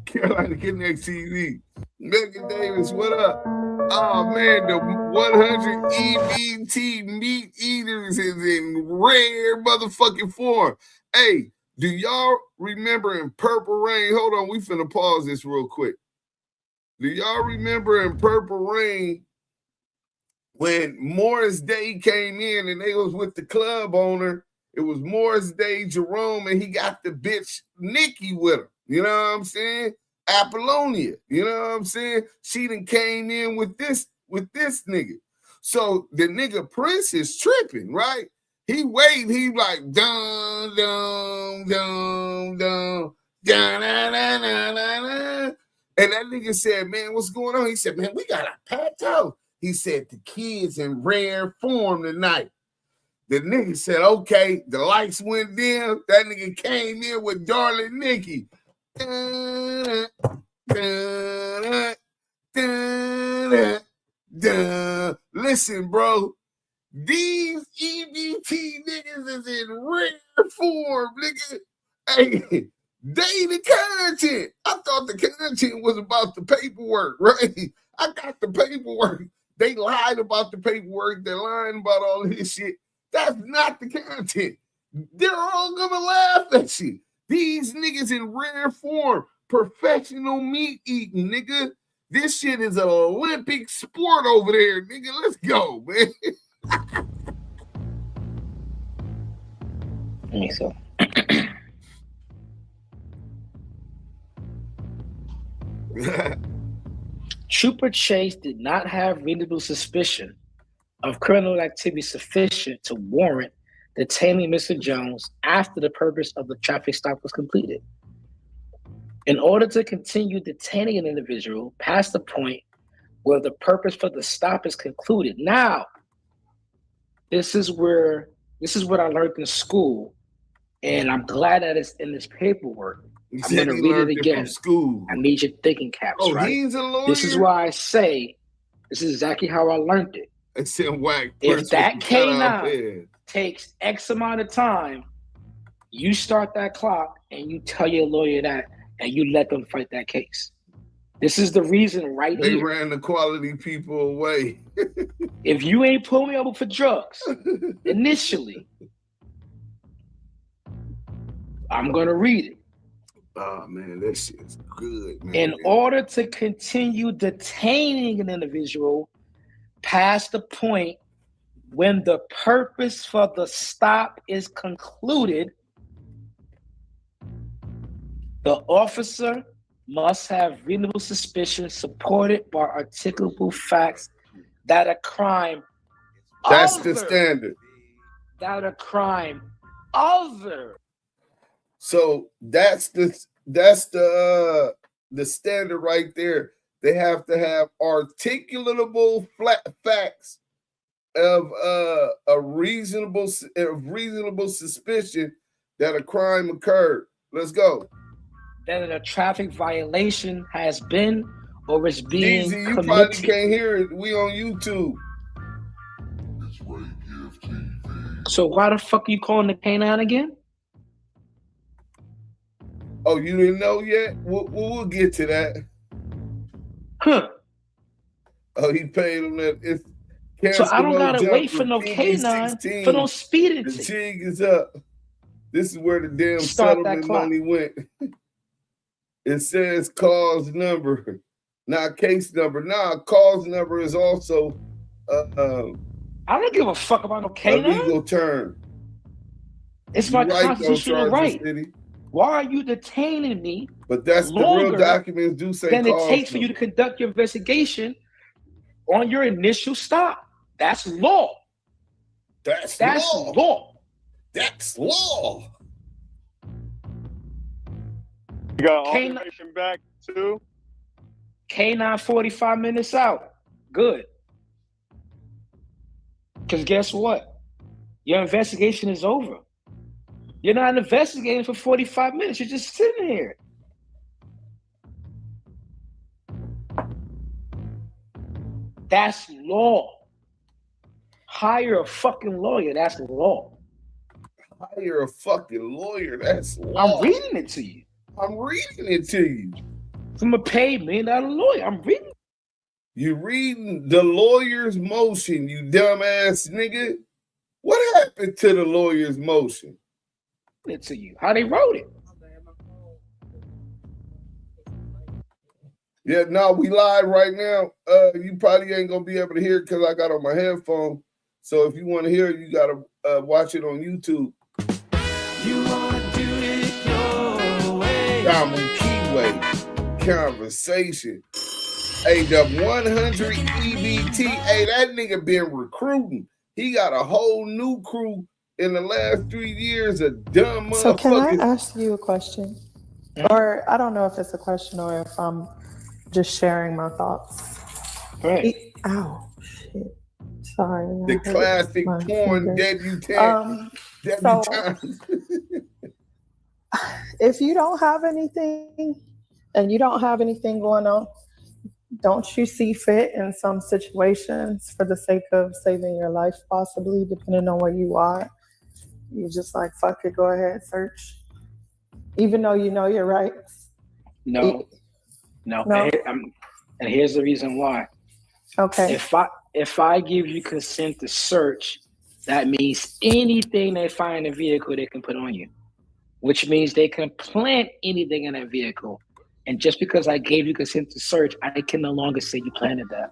Carolina Connect TV. Megan Davis, what up? Oh man, the 100 EBT meat eaters is in rare motherfucking form. Hey, do y'all remember in Purple Rain? Hold on, we finna pause this real quick. Do y'all remember in Purple Rain when Morris Day came in and they was with the club owner? It was Morris Day, Jerome, and he got the bitch Nikki with him. You know what I'm saying? Apollonia. You know what I'm saying? She done came in with this nigga. So the nigga Prince is tripping, right? He waiting. He like dun dun dun dun dun dun dun dun dun. And that nigga said, man, what's going on? He said, man, we got a packed house. He said, the kids in rare form tonight. The nigga said, okay. The lights went dim. That nigga came in with Darling Nikki. Dun, dun, dun, dun. Listen, bro. These EBT niggas is in rare form, nigga. Hey, they the content. I thought the content was about the paperwork, right? I got the paperwork. They lied about the paperwork. They're lying about all this shit. That's not the content. They're all gonna laugh at you. These niggas in rare form, professional meat eating, nigga. This shit is an Olympic sport over there, nigga. Let's go, man. I think so. Trooper Chase did not have reasonable suspicion of criminal activity sufficient to warrant detaining Mr. Jones after the purpose of the traffic stop was completed. In order to continue detaining an individual past the point where the purpose for the stop is concluded. Now, this is what I learned in school, and I'm glad that it's in this paperwork. I'm going to read it again. School. I need your thinking caps, right? He's a lawyer. This is why I say this is exactly how I learned it. It's in Wack If that K9 takes X amount of time, you start that clock and you tell your lawyer that, and you let them fight that case. This is the reason right they here. They ran the quality people away. If you ain't pull me over for drugs initially, I'm going to read it. Oh, man, that shit's good, man. In order to continue detaining an individual past the point when the purpose for the stop is concluded, the officer must have reasonable suspicion supported by articulable facts that a crime That's the standard. That a crime other. So that's the standard right there. They have to have articulatable facts of a reasonable suspicion that a crime occurred. Let's go. That a traffic violation has been or is being Easy, you committed. probably can't hear it. We on YouTube. So why the fuck are you calling the canine again? Oh, you didn't know yet? We'll get to that. Huh. Oh, he paid him that. It's So I don't gotta jumper, wait for no canine for no speeding. The jig is up. This is where the damn Start that settlement clock. money went. It says cause number, not case number. Nah, cause number is also I don't give a fuck about no a canine. legal term. It's my You right, though, constitutional Sergeant right. City. Why are you detaining me? But that's the longer real documents do say than cause it takes for you to number. conduct your investigation on your initial stop? That's law. That's law. That's law. You got all Canine- information back too? Canine 45 minutes out. Good. Because guess what? Your investigation is over. You're not investigating for 45 minutes. You're just sitting here. That's law. Hire a fucking lawyer. That's law. Hire a fucking lawyer. That's law. I'm reading it to you. I'm reading it to you. I'm a paid $1 million lawyer. I'm reading. You reading the lawyer's motion, you dumbass nigga. What happened to the lawyer's motion? It to you. How they wrote it. Yeah, no, we live right now. You probably ain't gonna be able to hear it because I got on my headphone. So if you want to hear it, you gotta watch it on YouTube. You wanna do it your way. Damu Kiwe conversation. Hey, the 100 EBT. Hey, that nigga been recruiting. He got a whole new crew in the last 3 years of dumb motherfuckers. So can I ask you a question? Or I don't know if it's a question or if I'm just sharing my thoughts. Right. Ow, shit. Sorry. The I hurt classic my porn finger. debutante. So if you don't have anything and you don't have anything going on, don't you see fit in some situations for the sake of saving your life, possibly, depending on where you are? You just like, fuck it, go ahead, search. Even though you know your rights. No. And here's the reason why. Okay. If I give you consent to search, that means anything they find in the vehicle they can put on you, which means they can plant anything in that vehicle. And just because I gave you consent to search, I can no longer say you planted that.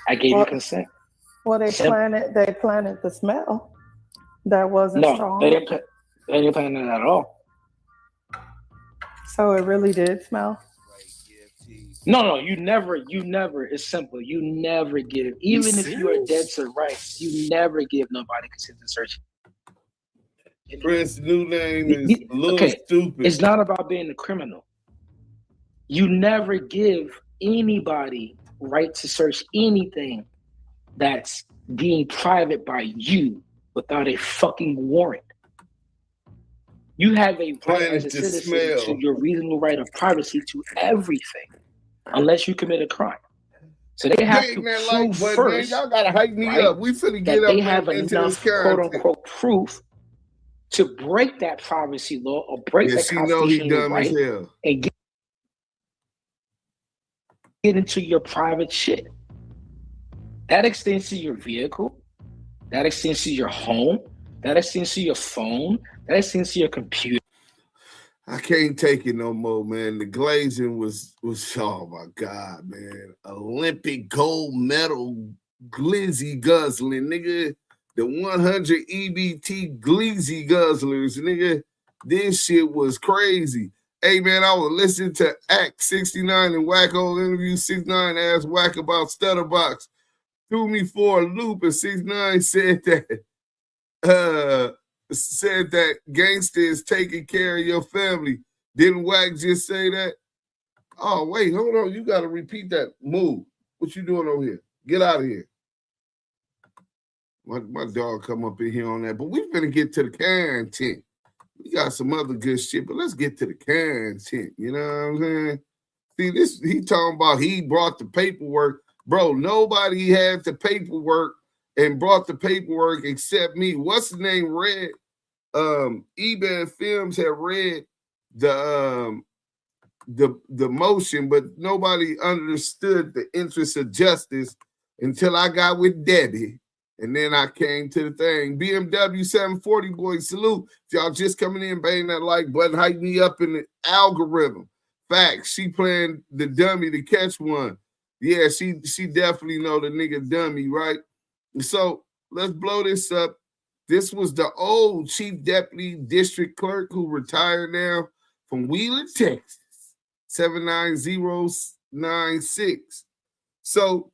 I gave you consent. Well, they planted the smell that wasn't strong. They didn't plant it at all. So it really did smell? No, you never, it's simple. You never give, even if you are dead to rights, you never give nobody consent to search. Prince's new name is Little Stupid. It's not about being a criminal. You never give anybody right to search anything that's being private by you without a fucking warrant. You have a right as a citizen to your reasonable right of privacy to everything, unless you commit a crime. So they have to prove first. Y'all gotta hype me up. We finna get up they have into enough this quote unquote proof to break that privacy law or break that constitutional right and get into your private shit. That extends to your vehicle. That extends to your home. That extends to your phone. That extends to your computer. I can't take it no more, man. The glazing was oh my God, man. Olympic gold medal glizzy guzzling, nigga. The 100 EBT glizzy guzzlers, nigga. This shit was crazy. Hey, man, I was listening to Act 69 and Wacko interview. 69 asked Wack about Stutterbox. Threw me for a loop, and 69 said that gangster is taking care of your family. Didn't Wack just say that? Oh, wait, hold on. You got to repeat that move. What you doing over here? Get out of here. My dog come up in here on that. But we're going to get to the content. We got some other good shit, but let's get to the content. You know what I'm saying? See, he talking about he brought the paperwork. Bro, nobody had the paperwork and brought the paperwork except me. What's the name read? eBay Films had read the motion, but nobody understood the interest of justice until I got with Debbie. And then I came to the thing. BMW 740 boys, salute. If y'all just coming in, bang that like button, hype me up in the algorithm. Facts. She playing the dummy to catch one. Yeah, she definitely know the nigga dummy, right? So let's blow this up. This was the old chief deputy district clerk who retired now from Wheeler, Texas, 79096. So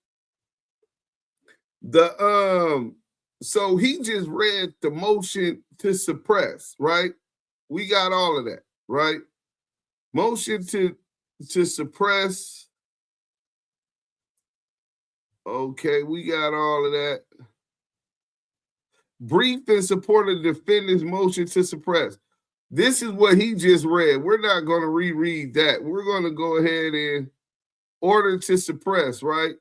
so he just read the motion to suppress, right? We got all of that, right? Motion to suppress. Okay, we got all of that. Brief in support of defendant's motion to suppress. This is what he just read. We're not going to reread that. We're going to go ahead and order to suppress, right?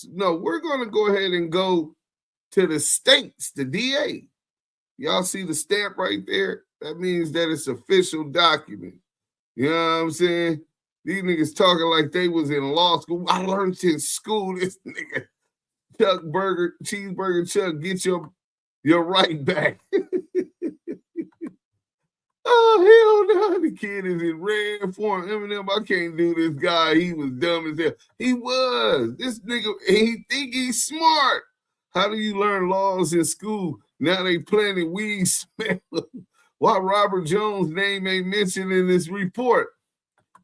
No, we're going to go ahead and go to the states, the DA. Y'all see the stamp right there? That means that it's official document. You know what I'm saying? These niggas talking like they was in law school. I learned in school, this nigga. Cheeseburger Chuck, get your right back. Oh, hell no. The kid is in red form. Eminem, I can't do this guy. He was dumb as hell. He was. This nigga, he think he's smart. How do you learn laws in school? Now they planting weed smell. Why Robert Jones' name ain't mentioned in this report?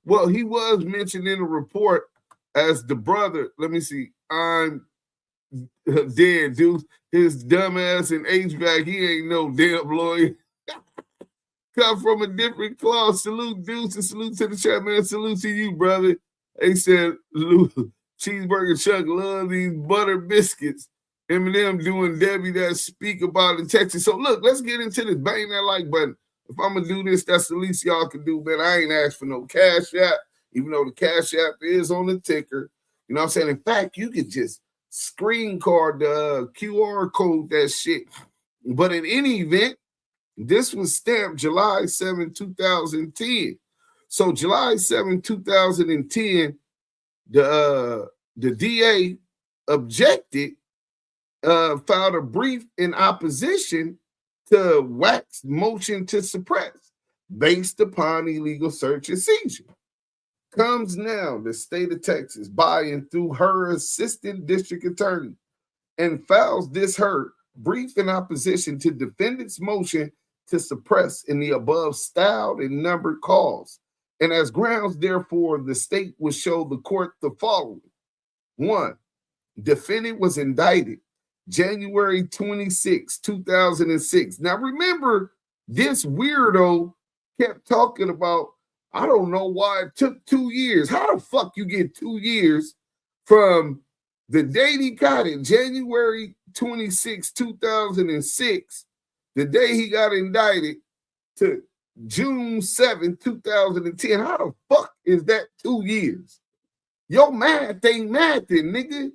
Well, he was mentioned in the report as the brother. Let me see. I'm dead, dude. His dumb ass in HVAC, he ain't no damn lawyer. Come from a different cloth. Salute, Duse, and salute to the chat, man. Salute to you, brother. They said, Cheeseburger Chuck love these butter biscuits. Eminem doing Debbie that speak about in Texas. So look, let's get into this. Bang that like button. If I'm gonna do this, that's the least y'all can do, man. I ain't asked for no cash app, even though the cash app is on the ticker. You know what I'm saying? In fact, you could just screen card the QR code that shit. But in any event, this was stamped July 7, 2010. So July 7, 2010, the DA objected, filed a brief in opposition to WAC's motion to suppress based upon illegal search and seizure. Comes now the state of Texas by and through her assistant district attorney and files this her brief in opposition to defendant's motion to suppress in the above styled and numbered cause. And as grounds, therefore, the state will show the court the following. 1, defendant was indicted January 26, 2006. Now, remember, this weirdo kept talking about, I don't know why it took 2 years. How the fuck you get 2 years from the date he got it, January 26, 2006, the day he got indicted, to June 7, 2010. How the fuck is that 2 years? Your math ain't mathing, nigga.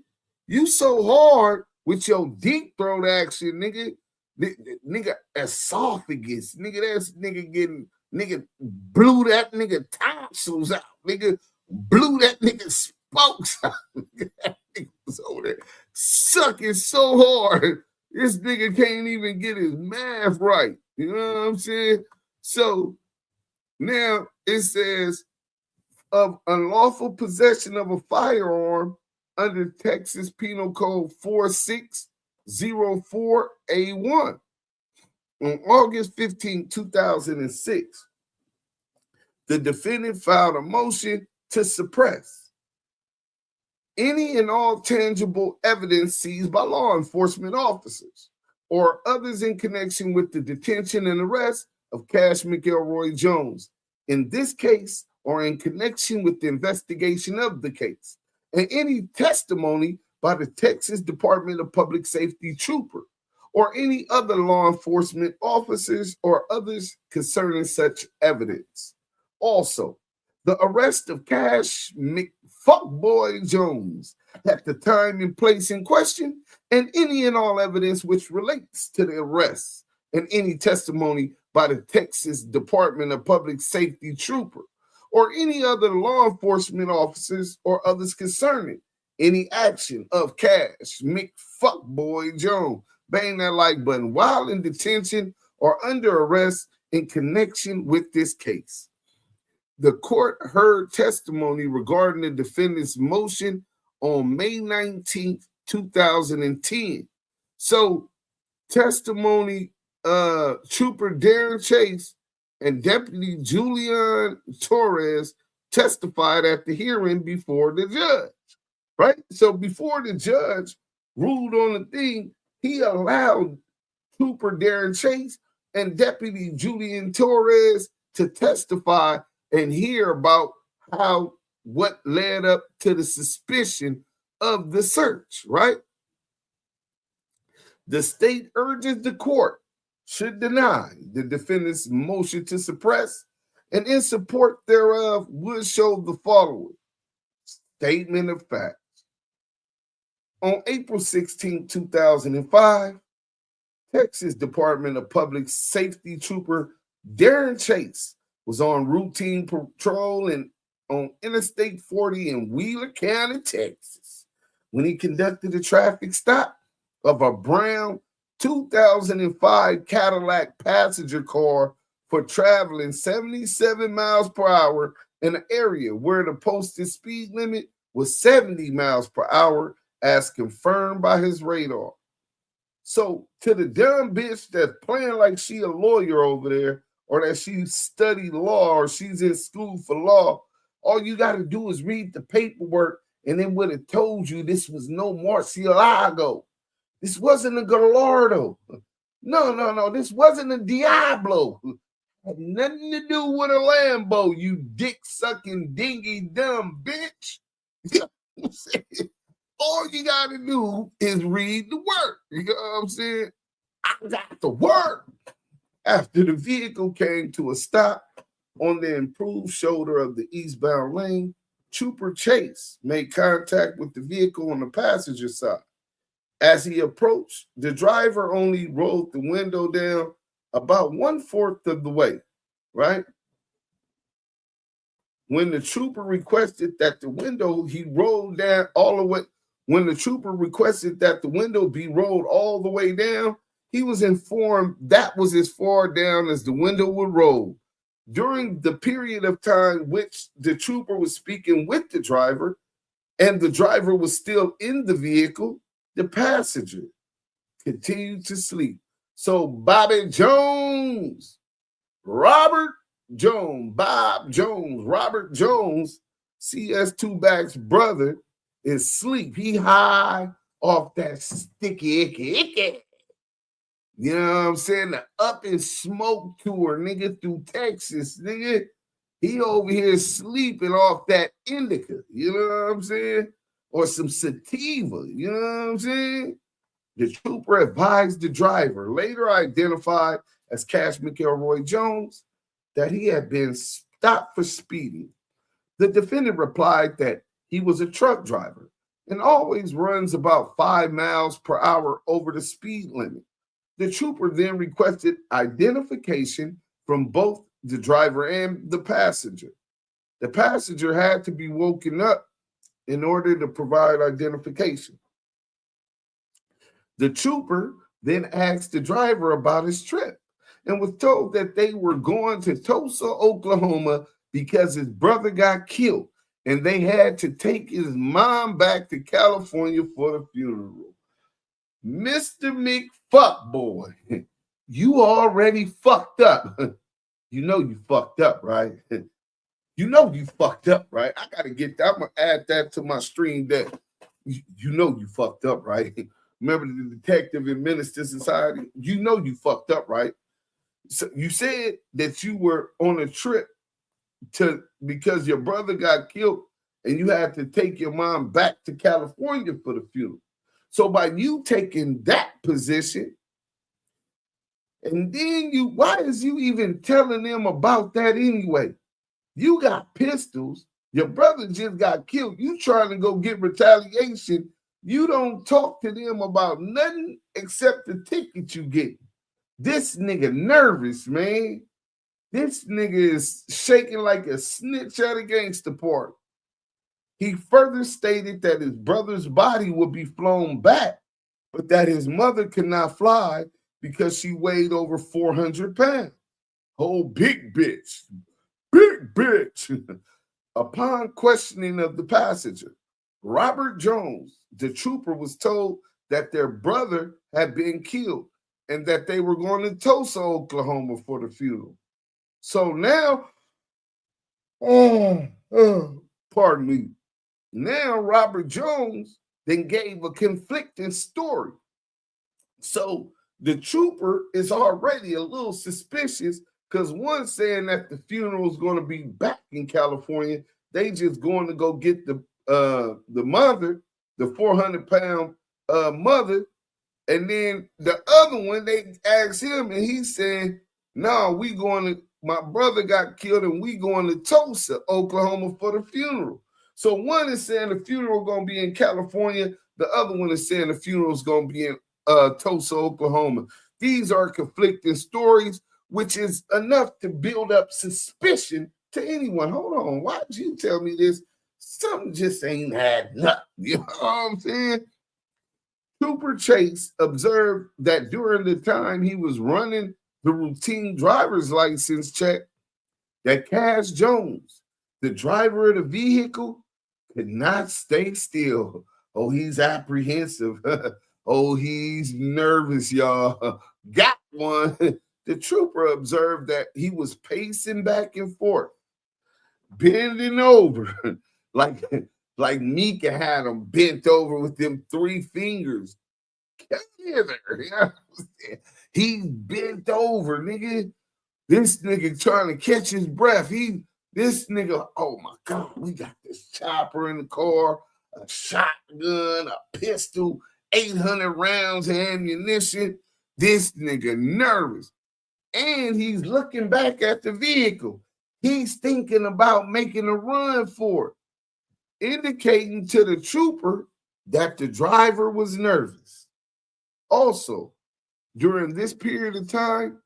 You so hard with your deep throat action, nigga. Nigga esophagus. Nigga, that's nigga getting, nigga blew that nigga tonsils out. Nigga blew that nigga spokes out. Nigga, that nigga was over there sucking so hard. This nigga can't even get his math right. You know what I'm saying? So now it says of unlawful possession of a firearm under Texas Penal Code 4604A1 on August 15, 2006. The defendant filed a motion to suppress any and all tangible evidence seized by law enforcement officers or others in connection with the detention and arrest of Cash McElroy Jones, in this case, or in connection with the investigation of the case, and any testimony by the Texas Department of Public Safety trooper or any other law enforcement officers or others concerning such evidence. Also, the arrest of Cash Fuckboy Jones at the time and place in question, and any and all evidence which relates to the arrest and any testimony by the Texas Department of Public Safety trooper or any other law enforcement officers or others concerning any action of Cash McFuckboy Jones. Bang that like button while in detention or under arrest in connection with this case. The court heard testimony regarding the defendant's motion on May 19th, 2010. So testimony, Trooper Darren Chase and Deputy Julian Torres testified at the hearing before the judge, right? So before the judge ruled on the thing, he allowed Trooper Darren Chase and Deputy Julian Torres to testify and hear about what led up to the suspicion of the search, right? The state urges the court should deny the defendant's motion to suppress, and in support thereof would show the following statement of facts. On April 16, 2005, Texas Department of Public Safety Trooper Darren Chase was on routine patrol on Interstate 40 in Wheeler County, Texas, when he conducted a traffic stop of a brown 2005 Cadillac passenger car for traveling 77 miles per hour in an area where the posted speed limit was 70 miles per hour as confirmed by his radar. So to the dumb bitch that's playing like she a lawyer over there, or that she studied law, or she's in school for law, all you got to do is read the paperwork, and it would have told you this was no Murcielago. This wasn't a Gallardo. No. This wasn't a Diablo. Had nothing to do with a Lambo, you dick-sucking, dingy, dumb bitch. You know what I'm saying? All you got to do is read the work. You know what I'm saying? I got the work. After the vehicle came to a stop on the improved shoulder of the eastbound lane, Trooper Chase made contact with the vehicle on the passenger side. As he approached, the driver only rolled the window down about 1/4 of the way, right? When the trooper requested that the window he rolled down all the way, when the trooper requested that the window be rolled all the way down, he was informed that was as far down as the window would roll. During the period of time which the trooper was speaking with the driver and the driver was still in the vehicle, the passenger continued to sleep. So Bobby Jones, Robert Jones, Bob Jones, Robert Jones, CS2 Back's brother, is asleep. He high off that sticky icky. You know what I'm saying? The Up and Smoke tour, nigga, through Texas, nigga. He over here sleeping off that indica. You know what I'm saying? Or some sativa. You know what I'm saying? The trooper advised the driver, later identified as Cash McElroy Jones, that he had been stopped for speeding. The defendant replied that he was a truck driver and always runs about 5 miles per hour over the speed limit. The trooper then requested identification from both the driver and the passenger. The passenger had to be woken up in order to provide identification. The trooper then asked the driver about his trip and was told that they were going to Tulsa, Oklahoma because his brother got killed and they had to take his mom back to California for the funeral. Mr. McFuckboy, you already fucked up. You know you fucked up, right? You know you fucked up, right? I got to get that. I'm going to add that to my stream deck. You know you fucked up, right? Remember the detective in Minister Society? You know you fucked up, right? So you said that you were on a trip because your brother got killed and you had to take your mom back to California for the funeral. So by you taking that position, and then why is you even telling them about that anyway? You got pistols Your brother just got killed. You trying to go get retaliation. You don't talk to them about nothing except the ticket you get. This nigga nervous, man. This nigga is shaking like a snitch at a gangster party. He further stated that his brother's body would be flown back, but that his mother could not fly because she weighed over 400 pounds. Oh, big bitch. Big bitch. Upon questioning of the passenger, Robert Jones, the trooper, was told that their brother had been killed and that they were going to Tulsa, Oklahoma for the funeral. So now, pardon me, now Robert Jones then gave a conflicting story. So the trooper is already a little suspicious because one saying that the funeral is going to be back in California. They just going to go get the mother, the 400-pound mother. And then the other one, they asked him and he said, no, my brother got killed and we going to Tulsa, Oklahoma for the funeral. So one is saying the funeral going to be in California. The other one is saying the funeral is going to be in Tulsa, Oklahoma. These are conflicting stories, which is enough to build up suspicion to anyone. Hold on, why'd you tell me this? Something just ain't adding up. You know what I'm saying? Trooper Chase observed that during the time he was running the routine driver's license check, that Cash Jones, the driver of the vehicle, could not stay still. Oh, he's apprehensive. Oh, he's nervous, y'all. Got one. The trooper observed that he was pacing back and forth, bending over, like Mika had him bent over with them 3 fingers. He's bent over, nigga. This nigga trying to catch his breath. This nigga, oh my God, we got this chopper in the car, a shotgun, a pistol, 800 rounds of ammunition. This nigga nervous. And he's looking back at the vehicle. He's thinking about making a run for it, indicating to the trooper that the driver was nervous. Also, during this period of time,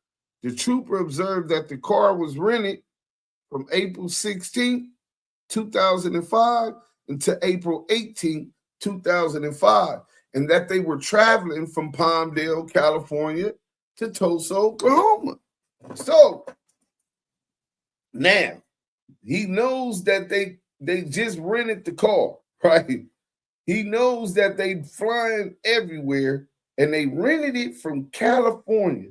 the trooper observed that the car was rented from April 16, 2005 until April 18, 2005, and that they were traveling from Palmdale, California to Tulsa, Oklahoma. So now he knows that they just rented the car, right? He knows that they flying everywhere and they rented it from California.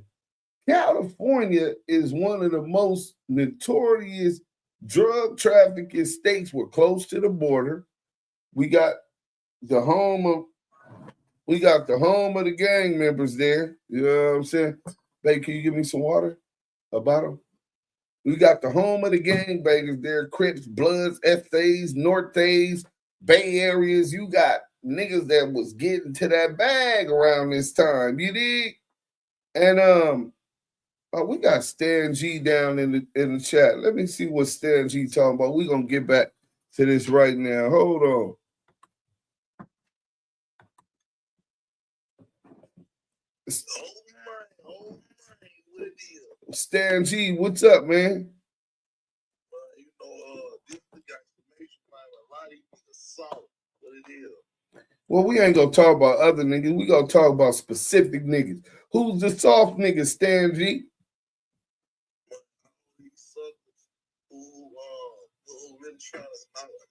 California is one of the most notorious drug trafficking states. We're close to the border. We got the home of the gang members there. You know what I'm saying? Babe, can you give me some water? A bottle? We got the home of the gangbangers there, Crips, Bloods, FAs, Norths, Bay Areas. You got niggas that was getting to that bag around this time. You dig? And we got Stan G down in the chat. Let me see what Stan G talking about. We're gonna get back to this right now. Hold on. Stan G, what's up, man? Well, we ain't gonna talk about other niggas. We gonna talk about specific niggas. Who's the soft nigga, Stan G? Who really trying to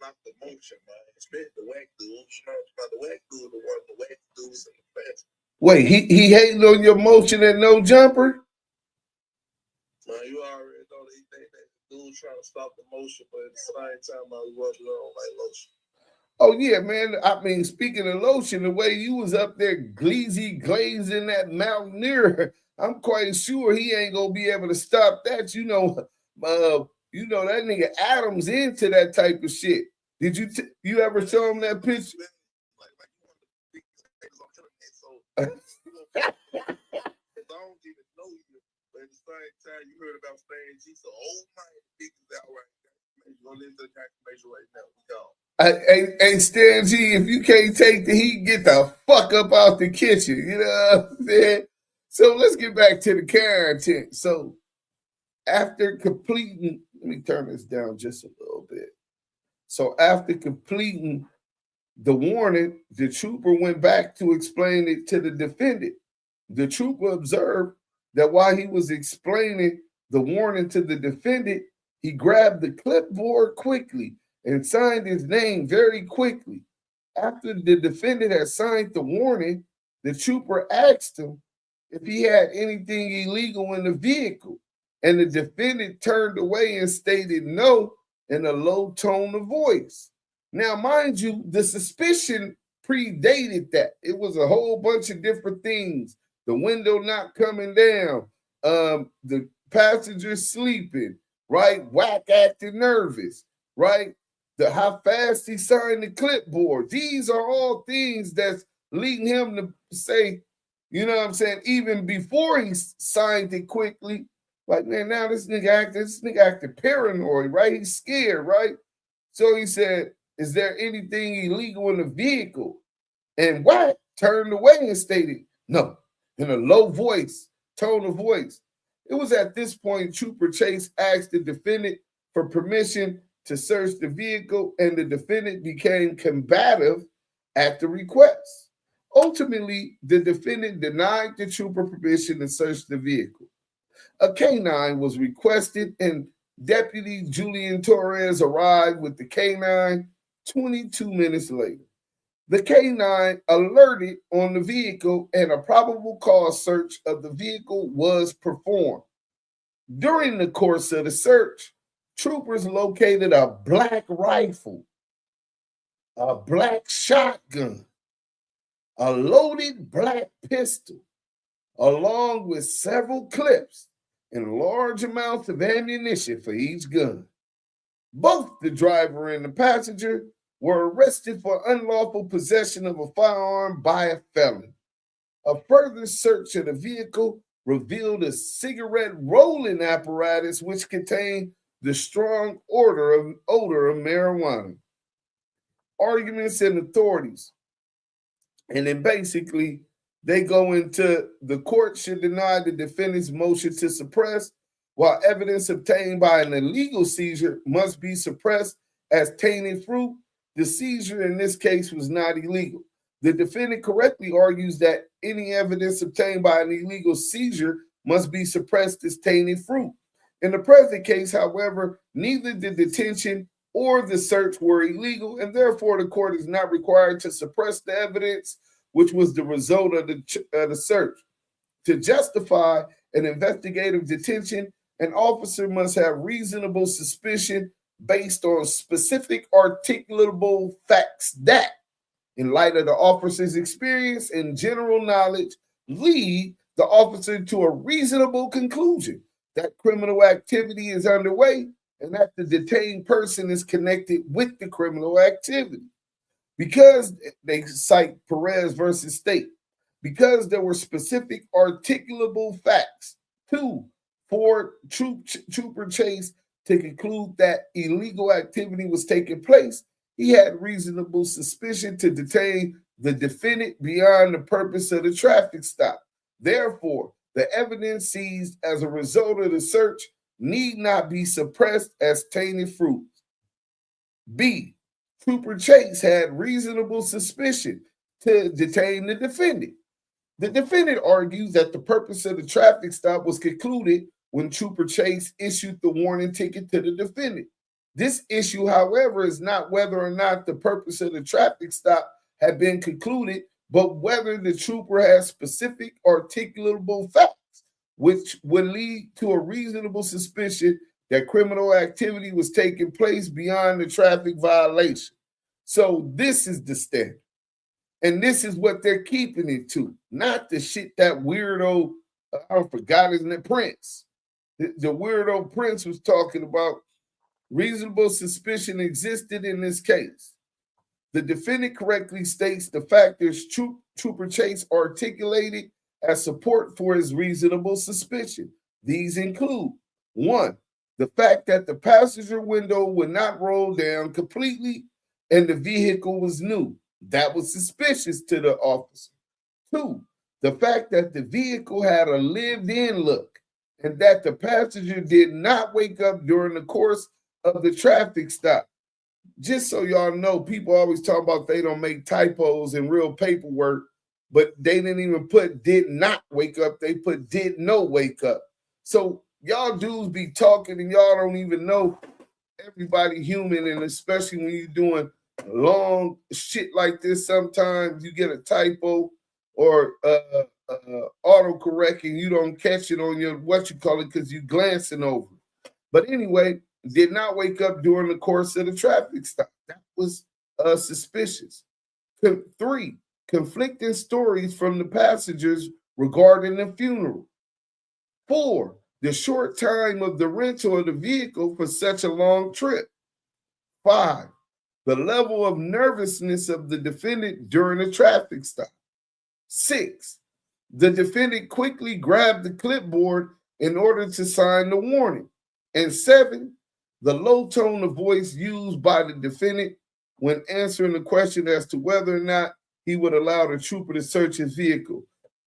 knock the motion, man. Especially the WACK dude. You know about the WACK dude, the one of the WACK dudes in the fence. Wait, he hating on your motion and no jumper? Man, you already know that he think that the dude trying to stop the motion, but at the same time, I was on like lotion. Oh, yeah, man. I mean, speaking of lotion, the way you was up there glazing that Mountaineer, I'm quite sure he ain't going to be able to stop that. You know that nigga Adams into that type of shit. Did you ever show him that picture? I don't even know you, but at the same time, you heard about Stan G, so oh my niggas out right Hey, Stan G, if you can't take the heat, get the fuck up out the kitchen. You know what I'm saying? So let's get back to the content. So after completing, let me turn this down just a little bit. So after completing the warning, the trooper went back to explain it to the defendant. The trooper observed that while he was explaining the warning to the defendant, he grabbed the clipboard quickly and signed his name very quickly. After the defendant had signed the warning, the trooper asked him if he had anything illegal in the vehicle, and the defendant turned away and stated no in a low tone of voice. Now, mind you, the suspicion predated that. It was a whole bunch of different things. The window not coming down, the passenger sleeping, right? Wack acting nervous, right? How fast he signed the clipboard. These are all things that's leading him to say, you know what I'm saying, even before he signed it quickly, like, man, now this nigga acted paranoid, right? He's scared, right? So he said, is there anything illegal in the vehicle? And Wack turned away and stated, no, in a low tone of voice. It was at this point Trooper Chase asked the defendant for permission to search the vehicle, and the defendant became combative at the request. Ultimately, the defendant denied the trooper permission to search the vehicle. A canine was requested, and Deputy Julian Torres arrived with the canine 22 minutes later. The canine alerted on the vehicle, and a probable cause search of the vehicle was performed. During the course of the search, troopers located a black rifle, a black shotgun, a loaded black pistol, along with several clips and large amounts of ammunition for each gun. Both the driver and the passenger were arrested for unlawful possession of a firearm by a felon. A further search of the vehicle revealed a cigarette rolling apparatus which contained the strong odor of marijuana. Arguments and authorities. And then basically, they go into the court should deny the defendant's motion to suppress, while evidence obtained by an illegal seizure must be suppressed as tainted fruit. The seizure in this case was not illegal. The defendant correctly argues that any evidence obtained by an illegal seizure must be suppressed as tainted fruit. In the present case, however, neither the detention or the search were illegal, and therefore the court is not required to suppress the evidence which was the result of the search. To justify an investigative detention, an officer must have reasonable suspicion based on specific articulable facts that, in light of the officer's experience and general knowledge, lead the officer to a reasonable conclusion that criminal activity is underway and that the detained person is connected with the criminal activity. Because they cite Perez versus State, because there were specific articulable facts, for Trooper Chase to conclude that illegal activity was taking place, he had reasonable suspicion to detain the defendant beyond the purpose of the traffic stop. Therefore, the evidence seized as a result of the search need not be suppressed as tainted fruit. B, Trooper Chase had reasonable suspicion to detain the defendant. The defendant argues that the purpose of the traffic stop was concluded when Trooper Chase issued the warning ticket to the defendant. This issue, however, is not whether or not the purpose of the traffic stop had been concluded, but whether the trooper has specific articulable facts which would lead to a reasonable suspicion that criminal activity was taking place beyond the traffic violation. So this is the standard. And this is what they're keeping it to, not the shit that weirdo, I forgot his name, Prince. The weirdo Prince was talking about. Reasonable suspicion existed in this case. The defendant correctly states the factors Trooper Chase articulated as support for his reasonable suspicion. These include, 1, The fact that the passenger window would not roll down completely and the vehicle was new. That was suspicious to the officer. 2, the fact that the vehicle had a lived-in look and that the passenger did not wake up during the course of the traffic stop. Just so y'all know, people always talk about they don't make typos in real paperwork, but they didn't even put did not wake up. They put did no wake up. So y'all dudes be talking and y'all don't even know everybody human, and especially when you're doing long shit like this, sometimes you get a typo or autocorrect and you don't catch it on your what you call it because you glancing over. But anyway, did not wake up during the course of the traffic stop. That was suspicious. 3, conflicting stories from the passengers regarding the funeral. 4, the short time of the rental of the vehicle for such a long trip. 5, the level of nervousness of the defendant during a traffic stop. 6, the defendant quickly grabbed the clipboard in order to sign the warning. And 7, the low tone of voice used by the defendant when answering the question as to whether or not he would allow the trooper to search his vehicle.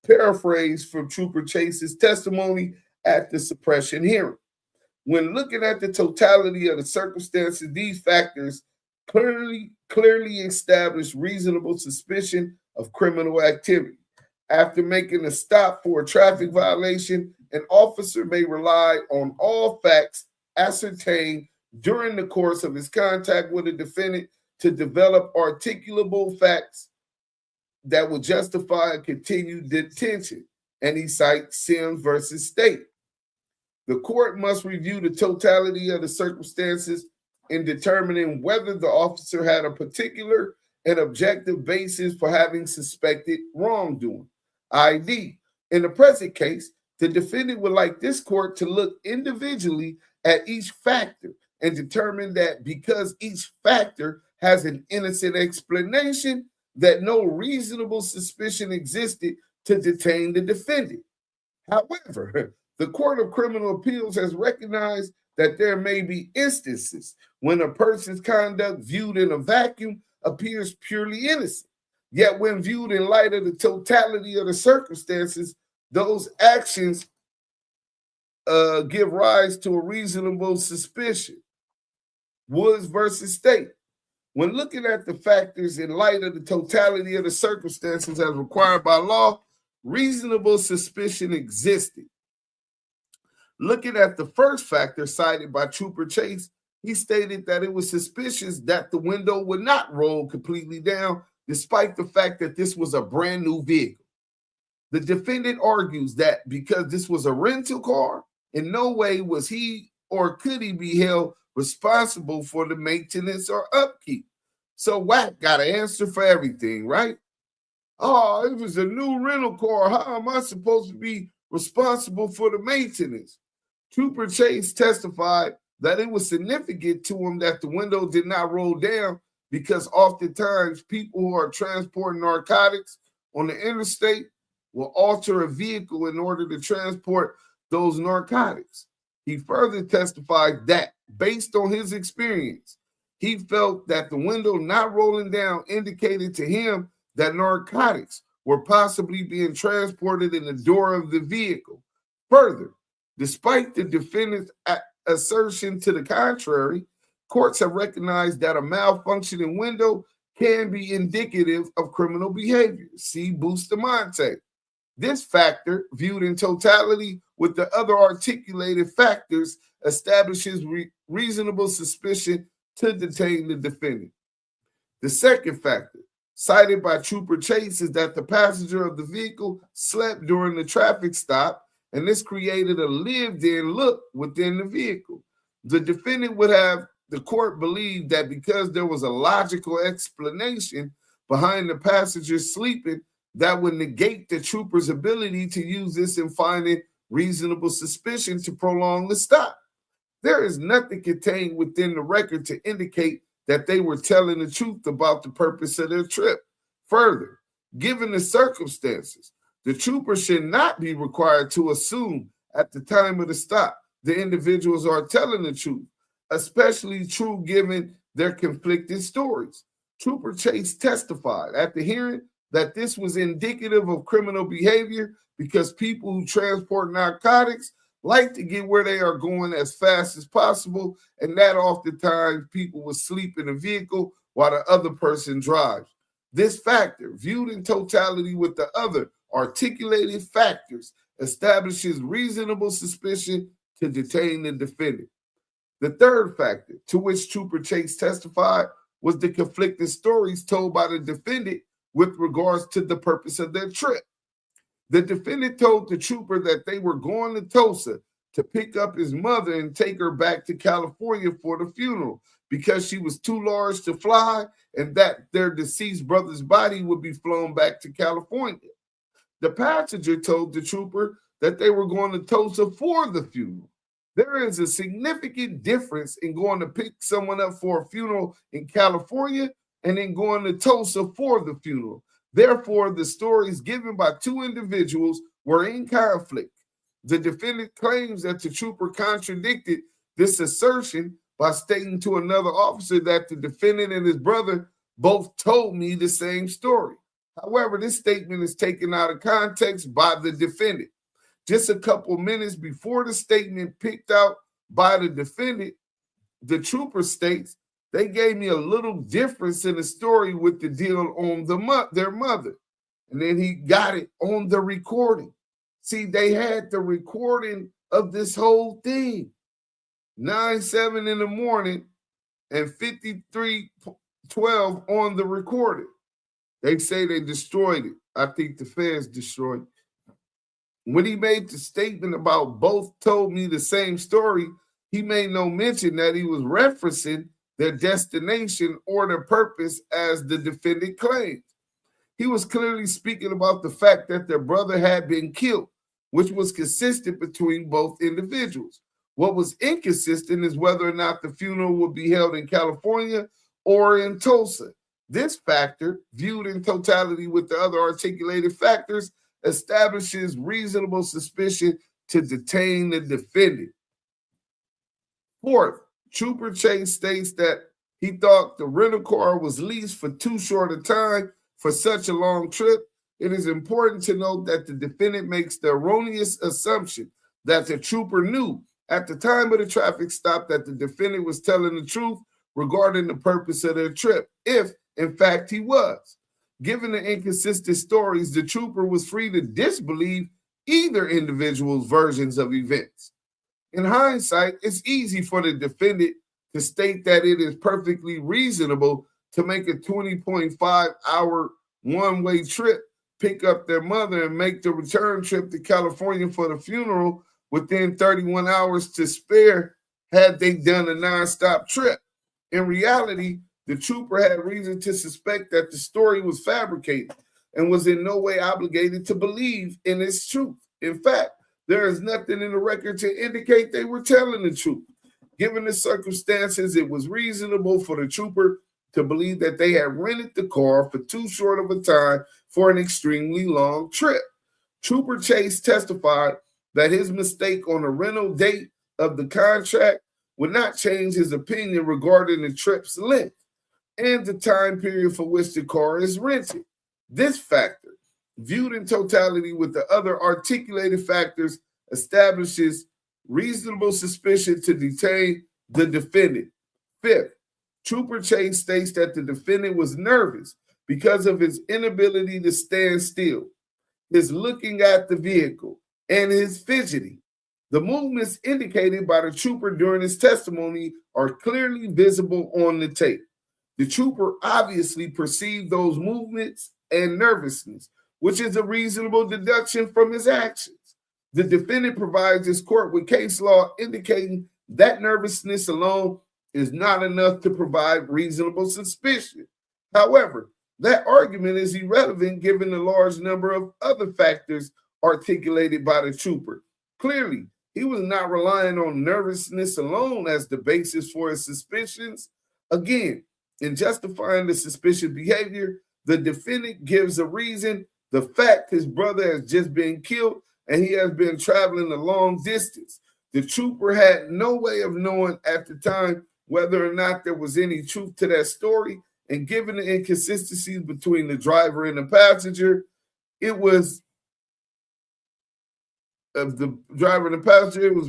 Paraphrase from Trooper Chase's testimony at the suppression hearing. When looking at the totality of the circumstances, these factors clearly establish reasonable suspicion of criminal activity. After making a stop for a traffic violation, an officer may rely on all facts ascertained during the course of his contact with a defendant to develop articulable facts that will justify a continued detention. And he cites Sims versus State. The court must review the totality of the circumstances in determining whether the officer had a particular and objective basis for having suspected wrongdoing. ID. In the present case, the defendant would like this court to look individually at each factor and determine that because each factor has an innocent explanation, that no reasonable suspicion existed to detain the defendant. However, the Court of Criminal Appeals has recognized that there may be instances when a person's conduct viewed in a vacuum appears purely innocent. Yet when viewed in light of the totality of the circumstances, those actions give rise to a reasonable suspicion. Woods versus State. When looking at the factors in light of the totality of the circumstances as required by law, reasonable suspicion existed. Looking at the first factor cited by Trooper Chase, he stated that it was suspicious that the window would not roll completely down, despite the fact that this was a brand new vehicle. The defendant argues that because this was a rental car, in no way was he or could he be held responsible for the maintenance or upkeep. So Wack got an answer for everything, right? Oh, it was a new rental car. How am I supposed to be responsible for the maintenance? Trooper Chase testified that it was significant to him that the window did not roll down because oftentimes people who are transporting narcotics on the interstate will alter a vehicle in order to transport those narcotics. He further testified that, based on his experience, he felt that the window not rolling down indicated to him that narcotics were possibly being transported in the door of the vehicle. Further, despite the defendant's assertion to the contrary, courts have recognized that a malfunctioning window can be indicative of criminal behavior. See Bustamante. This factor, viewed in totality with the other articulated factors, establishes reasonable suspicion to detain the defendant. The second factor, cited by Trooper Chase, is that the passenger of the vehicle slept during the traffic stop, and this created a lived-in look within the vehicle. The defendant would have the court believe that because there was a logical explanation behind the passenger sleeping, that would negate the trooper's ability to use this in finding reasonable suspicion to prolong the stop. There is nothing contained within the record to indicate that they were telling the truth about the purpose of their trip. Further, given the circumstances, the trooper should not be required to assume at the time of the stop the individuals are telling the truth, especially true given their conflicting stories. Trooper Chase testified at the hearing that this was indicative of criminal behavior because people who transport narcotics like to get where they are going as fast as possible, and that oftentimes people will sleep in a vehicle while the other person drives. This factor, viewed in totality with the other articulated factors, establishes reasonable suspicion to detain the defendant. The third factor, to which Trooper Chase testified, was the conflicting stories told by the defendant with regards to the purpose of their trip. The defendant told the trooper that they were going to Tulsa to pick up his mother and take her back to California for the funeral because she was too large to fly and that their deceased brother's body would be flown back to California. The passenger told the trooper that they were going to Tulsa for the funeral. There is a significant difference in going to pick someone up for a funeral in California and then going to Tulsa for the funeral. Therefore, the stories given by two individuals were in conflict. The defendant claims that the trooper contradicted this assertion by stating to another officer that the defendant and his brother both told me the same story. However, this statement is taken out of context by the defendant. Just a couple minutes before the statement picked out by the defendant, the trooper states, they gave me a little difference in the story with the deal on their mother. And then he got it on the recording. See, they had the recording of this whole thing. 9:07 in the morning and 53:12 on the recording. They say they destroyed it. I think the feds destroyed it. When he made the statement about both told me the same story, he made no mention that he was referencing their destination or their purpose as the defendant claimed. He was clearly speaking about the fact that their brother had been killed, which was consistent between both individuals. What was inconsistent is whether or not the funeral would be held in California or in Tulsa. This factor, viewed in totality with the other articulated factors, establishes reasonable suspicion to detain the defendant. Fourth, Trooper Chase states that he thought the rental car was leased for too short a time for such a long trip. It is important to note that the defendant makes the erroneous assumption that the trooper knew at the time of the traffic stop that the defendant was telling the truth regarding the purpose of their trip, if in fact he was. Given the inconsistent stories, the trooper was free to disbelieve either individual's versions of events. In hindsight, it's easy for the defendant to state that it is perfectly reasonable to make a 20.5-hour one-way trip, pick up their mother, and make the return trip to California for the funeral within 31 hours to spare had they done a nonstop trip. In reality, the trooper had reason to suspect that the story was fabricated and was in no way obligated to believe in its truth. In fact, there is nothing in the record to indicate they were telling the truth. Given the circumstances, it was reasonable for the trooper to believe that they had rented the car for too short of a time for an extremely long trip. Trooper Chase testified that his mistake on the rental date of the contract would not change his opinion regarding the trip's length and the time period for which the car is rented. This factor, viewed in totality with the other articulated factors, establishes reasonable suspicion to detain the defendant. Fifth, Trooper Chase states that the defendant was nervous because of his inability to stand still, his looking at the vehicle, and his fidgeting. The movements indicated by the trooper during his testimony are clearly visible on the tape. The trooper obviously perceived those movements and nervousness, which is a reasonable deduction from his actions. The defendant provides his court with case law indicating that nervousness alone is not enough to provide reasonable suspicion. However, that argument is irrelevant given the large number of other factors articulated by the trooper. Clearly, he was not relying on nervousness alone as the basis for his suspicions. Again, in justifying the suspicious behavior, the defendant gives a reason: the fact his brother has just been killed and he has been traveling a long distance. The trooper had no way of knowing at the time whether or not there was any truth to that story, and given the inconsistencies between the driver and the passenger, it was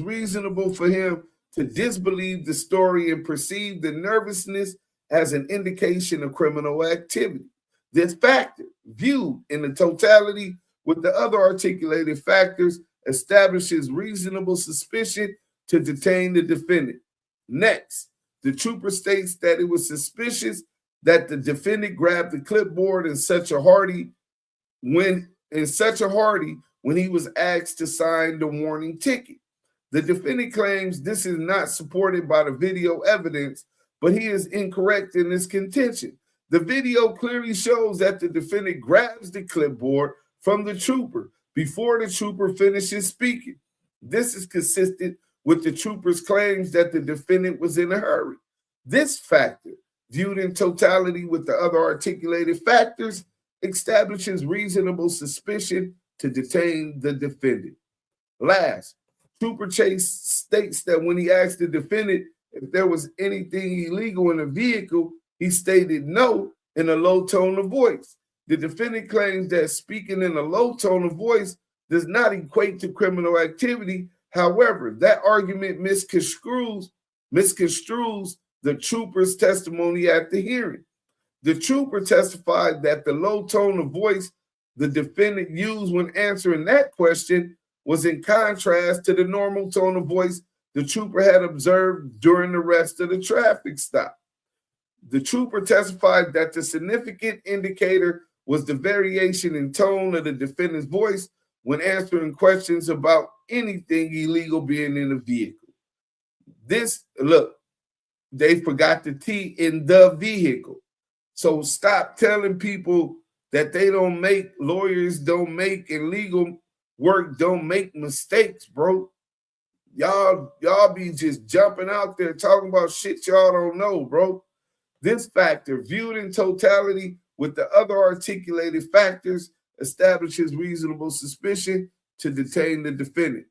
reasonable for him to disbelieve the story and perceive the nervousness as an indication of criminal activity. This factor, viewed in the totality with the other articulated factors, establishes reasonable suspicion to detain the defendant. Next, the trooper states that it was suspicious that the defendant grabbed the clipboard in such a hurry when he was asked to sign the warning ticket. The defendant claims this is not supported by the video evidence, but he is incorrect in his contention. The video clearly shows that the defendant grabs the clipboard from the trooper before the trooper finishes speaking. This is consistent with the trooper's claims that the defendant was in a hurry. This factor, viewed in totality with the other articulated factors, establishes reasonable suspicion to detain the defendant. Last, Trooper Chase states that when he asked the defendant if there was anything illegal in the vehicle, he stated no in a low tone of voice. The defendant claims that speaking in a low tone of voice does not equate to criminal activity. However, that argument misconstrues the trooper's testimony at the hearing. The trooper testified that the low tone of voice the defendant used when answering that question was in contrast to the normal tone of voice the trooper had observed during the rest of the traffic stop. The trooper testified that the significant indicator was the variation in tone of the defendant's voice when answering questions about anything illegal being in the vehicle. They forgot the T in the vehicle. So stop telling people that lawyers don't make, and legal work don't make mistakes, bro. Y'all be just jumping out there talking about shit y'all don't know, bro. This factor, viewed in totality with the other articulated factors, establishes reasonable suspicion to detain the defendant.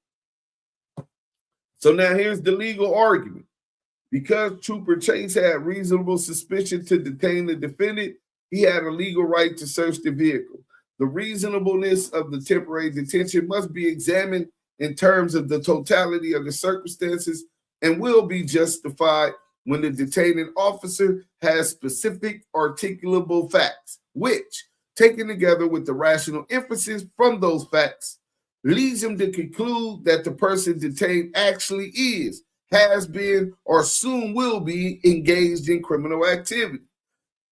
So now here's the legal argument. Because Trooper Chase had reasonable suspicion to detain the defendant, he had a legal right to search the vehicle. The reasonableness of the temporary detention must be examined in terms of the totality of the circumstances and will be justified when the detaining officer has specific articulable facts, which, taken together with the rational inferences from those facts, leads him to conclude that the person detained actually is, has been, or soon will be engaged in criminal activity.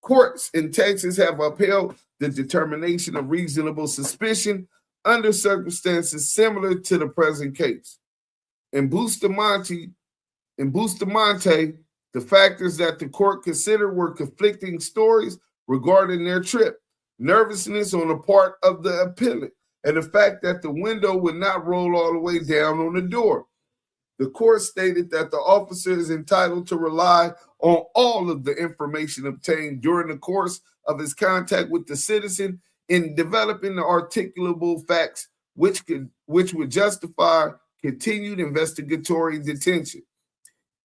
Courts in Texas have upheld the determination of reasonable suspicion under circumstances similar to the present case. In Bustamante, the factors that the court considered were conflicting stories regarding their trip, nervousness on the part of the appellant, and the fact that the window would not roll all the way down on the door. The court stated that the officer is entitled to rely on all of the information obtained during the course of his contact with the citizen in developing the articulable facts which would justify continued investigatory detention.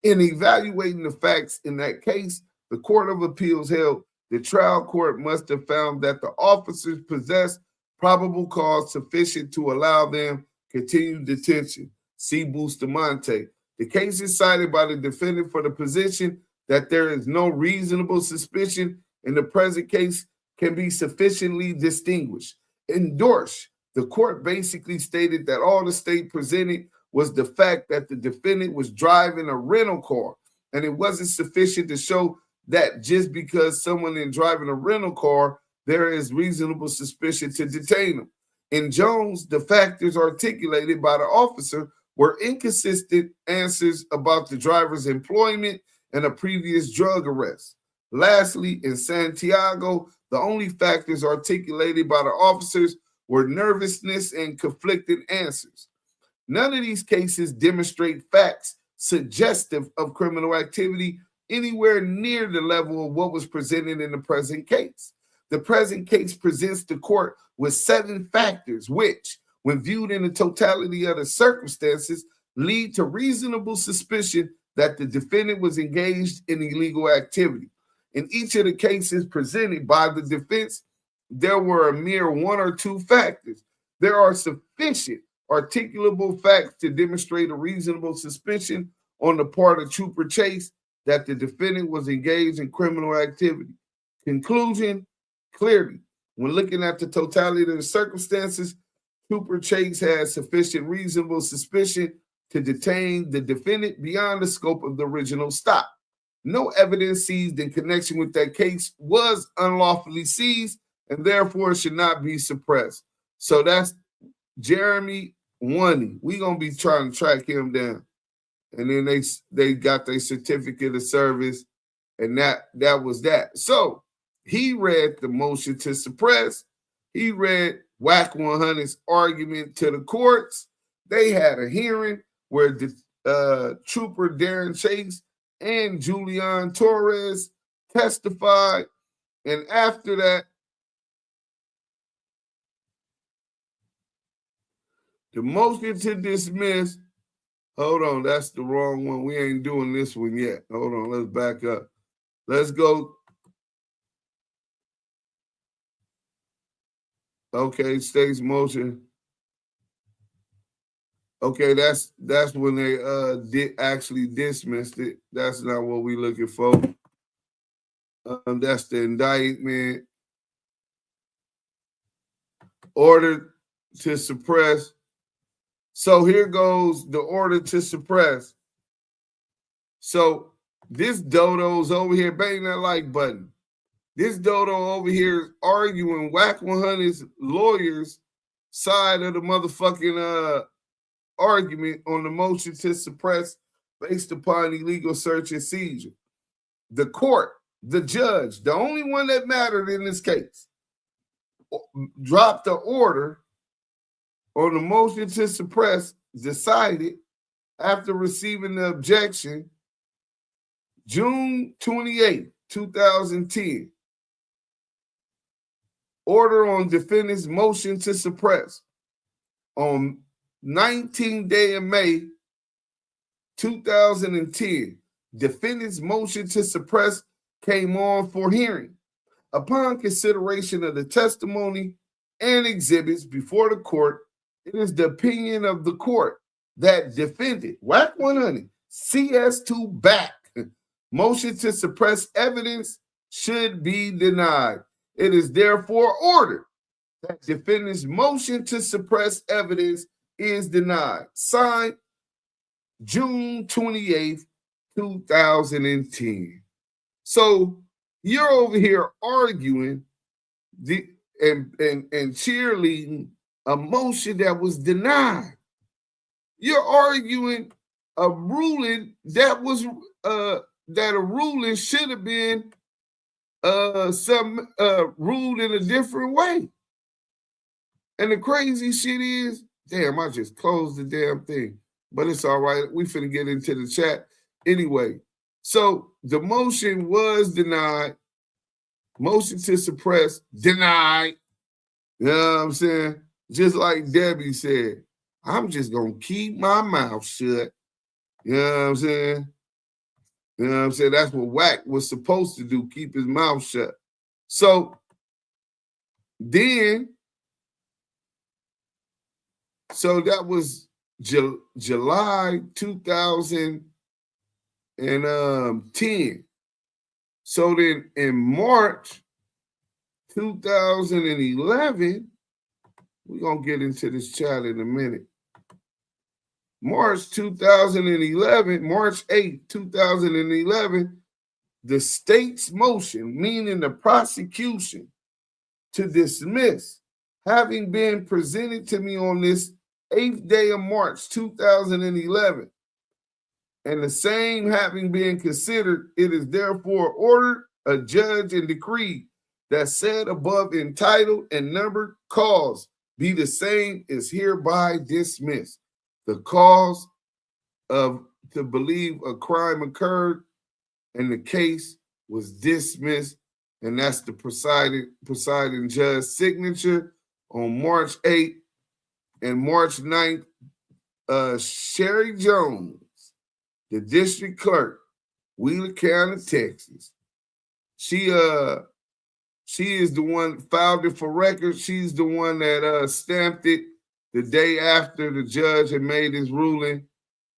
In evaluating the facts in that case, the Court of Appeals held the trial court must have found that the officers possessed probable cause sufficient to allow them continued detention. See Bustamante. The case is cited by the defendant for the position that there is no reasonable suspicion in the present case can be sufficiently distinguished. In Dorsch, the court basically stated that all the state presented was the fact that the defendant was driving a rental car, and it wasn't sufficient to show that just because someone is driving a rental car, there is reasonable suspicion to detain them. In Jones, the factors articulated by the officer were inconsistent answers about the driver's employment and a previous drug arrest. Lastly, in Santiago, the only factors articulated by the officers were nervousness and conflicting answers. None of these cases demonstrate facts suggestive of criminal activity anywhere near the level of what was presented in the present case. The present case presents the court with 7 factors which, when viewed in the totality of the circumstances, lead to reasonable suspicion that the defendant was engaged in illegal activity. In each of the cases presented by the defense, there were a mere one or two factors. There are sufficient articulable facts to demonstrate a reasonable suspicion on the part of Trooper Chase that the defendant was engaged in criminal activity. Conclusion, clearly, when looking at the totality of the circumstances, Trooper Chase has sufficient reasonable suspicion to detain the defendant beyond the scope of the original stop. No evidence seized in connection with that case was unlawfully seized and therefore should not be suppressed. So that's Jeremy Woney. We're going to be trying to track him down. And then they got their certificate of service, and that was that. So he read the motion to suppress. He read WACK100's argument to the courts. They had a hearing where the Trooper Darren Chase and Julian Torres testified. And after that, the motion to dismiss, hold on, that's the wrong one. We ain't doing this one yet. Hold on, let's back up. Let's go. Okay, state's motion. Okay, that's when they actually dismissed it. That's not what we're looking for. That's the indictment. Order to suppress. So here goes the order to suppress. So this dodo's over here banging that like button. This dodo over here is arguing WACK100's lawyers' side of the motherfucking argument on the motion to suppress based upon illegal search and seizure. The court, the judge, the only one that mattered in this case, dropped the order on the motion to suppress, decided after receiving the objection June 28, 2010. Order on defendant's motion to suppress on 19th day of May 2010. Defendant's motion to suppress came on for hearing. Upon consideration of the testimony and exhibits before the court, it is the opinion of the court that defendant WACK100 CS2 back motion to suppress evidence should be denied. It is therefore ordered that defendant's motion to suppress evidence is denied. Signed, June 28th, 2010. So you're over here arguing and cheerleading a motion that was denied. You're arguing a ruling that was that a ruling should have been ruled in a different way. And the crazy shit is, damn, I just closed the damn thing. But it's all right. We finna get into the chat anyway. So the motion was denied. Motion to suppress, denied. You know what I'm saying? Just like Debbie said, I'm just going to keep my mouth shut. You know what I'm saying? You know what I'm saying? That's what Wack was supposed to do, keep his mouth shut. So then, so that was July 2010. So then in March 2011, we're going to get into this chat in a minute. March 2011, March 8, 2011, the state's motion, meaning the prosecution, to dismiss, having been presented to me on this 8th day of March 2011, and the same having been considered, it is therefore ordered, adjudged, and decreed that said above entitled and numbered cause be the same is hereby dismissed. The cause of to believe a crime occurred and the case was dismissed, and that's the presiding judge's signature on March 8th and March 9th, Sherry Jones, the district clerk, Wheeler County, Texas. She is the one filed it for record. She's the one that stamped it the day after the judge had made his ruling,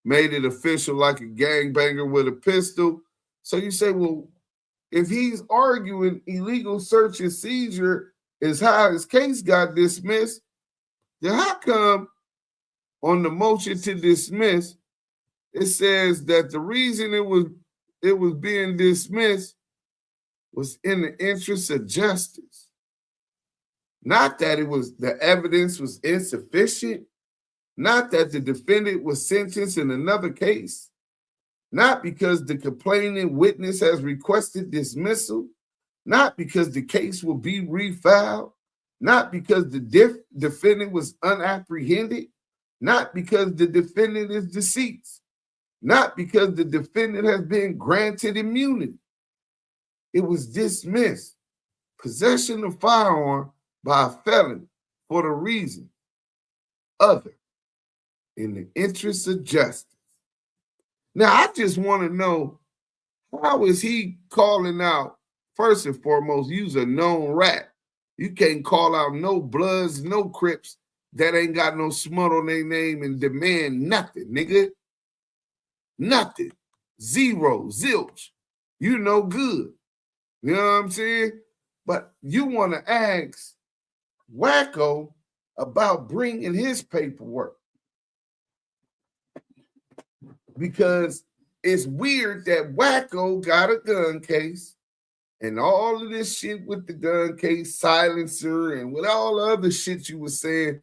made it official like a gangbanger with a pistol. So you say, well, if he's arguing illegal search and seizure is how his case got dismissed, then how come on the motion to dismiss, it says that the reason it was being dismissed was in the interest of justice. Not that the evidence was insufficient, not that the defendant was sentenced in another case, not because the complaining witness has requested dismissal, not because the case will be refiled, not because the defendant was unapprehended, not because the defendant is deceased, not because the defendant has been granted immunity. It was dismissed. Possession of firearm by a felon for the reason other in the interest of justice. Now, I just want to know, how is he calling out, first and foremost, you's a known rat. You can't call out no Bloods, no Crips that ain't got no smut on their name and demand nothing, nigga. Nothing. Zero. Zilch. You no good. You know what I'm saying? But you want to ask Wacko about bringing his paperwork. Because it's weird that Wacko got a gun case and all of this shit with the gun case, silencer, and with all the other shit you were saying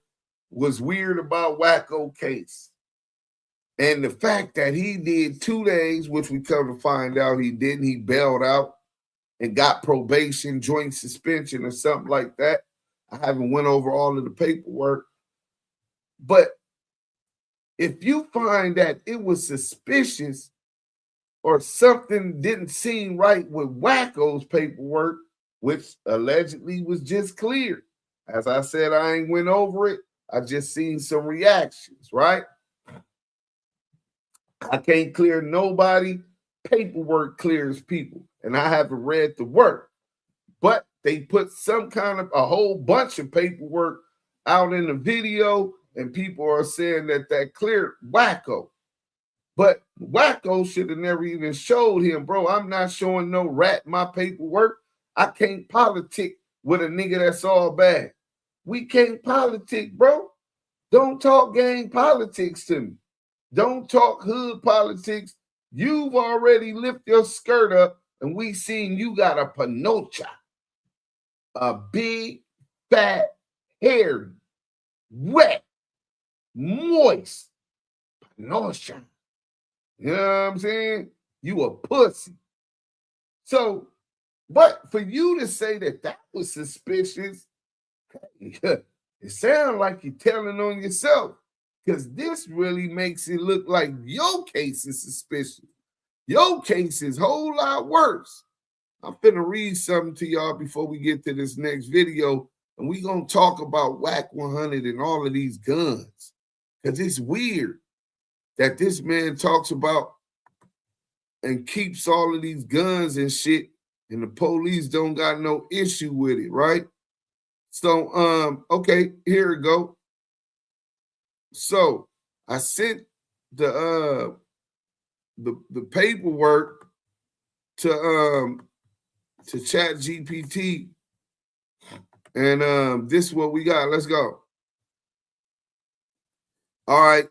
was weird about Wacko case. And the fact that he did 2 days, which we come to find out he didn't, he bailed out and got probation, joint suspension, or something like that. I haven't went over all of the paperwork. But if you find that it was suspicious or something didn't seem right with Wacko's paperwork, which allegedly was just cleared. As I said, I ain't went over it. I just seen some reactions, right? I can't clear nobody. Paperwork clears people. And I haven't read the work. But they put some kind of a whole bunch of paperwork out in the video, and people are saying that cleared Wacko. But Wacko should have never even showed him, bro. I'm not showing no rat my paperwork. I can't politic with a nigga that's all bad. We can't politic, bro. Don't talk gang politics to me. Don't talk hood politics. You've already lifted your skirt up, and we seen you got a panocha. A big, fat, hairy, wet, moist panocha. You know what I'm saying? You a pussy. So, but for you to say that was suspicious, it sounds like you're telling on yourself, because this really makes it look like your case is suspicious. Your case is a whole lot worse. I'm finna read something to y'all before we get to this next video, and we're going to talk about WACK100 and all of these guns, because it's weird that this man talks about and keeps all of these guns and shit, and the police don't got no issue with it, right? So, okay, here we go. So I sent the paperwork to ChatGPT, and this is what we got. Let's go. All right.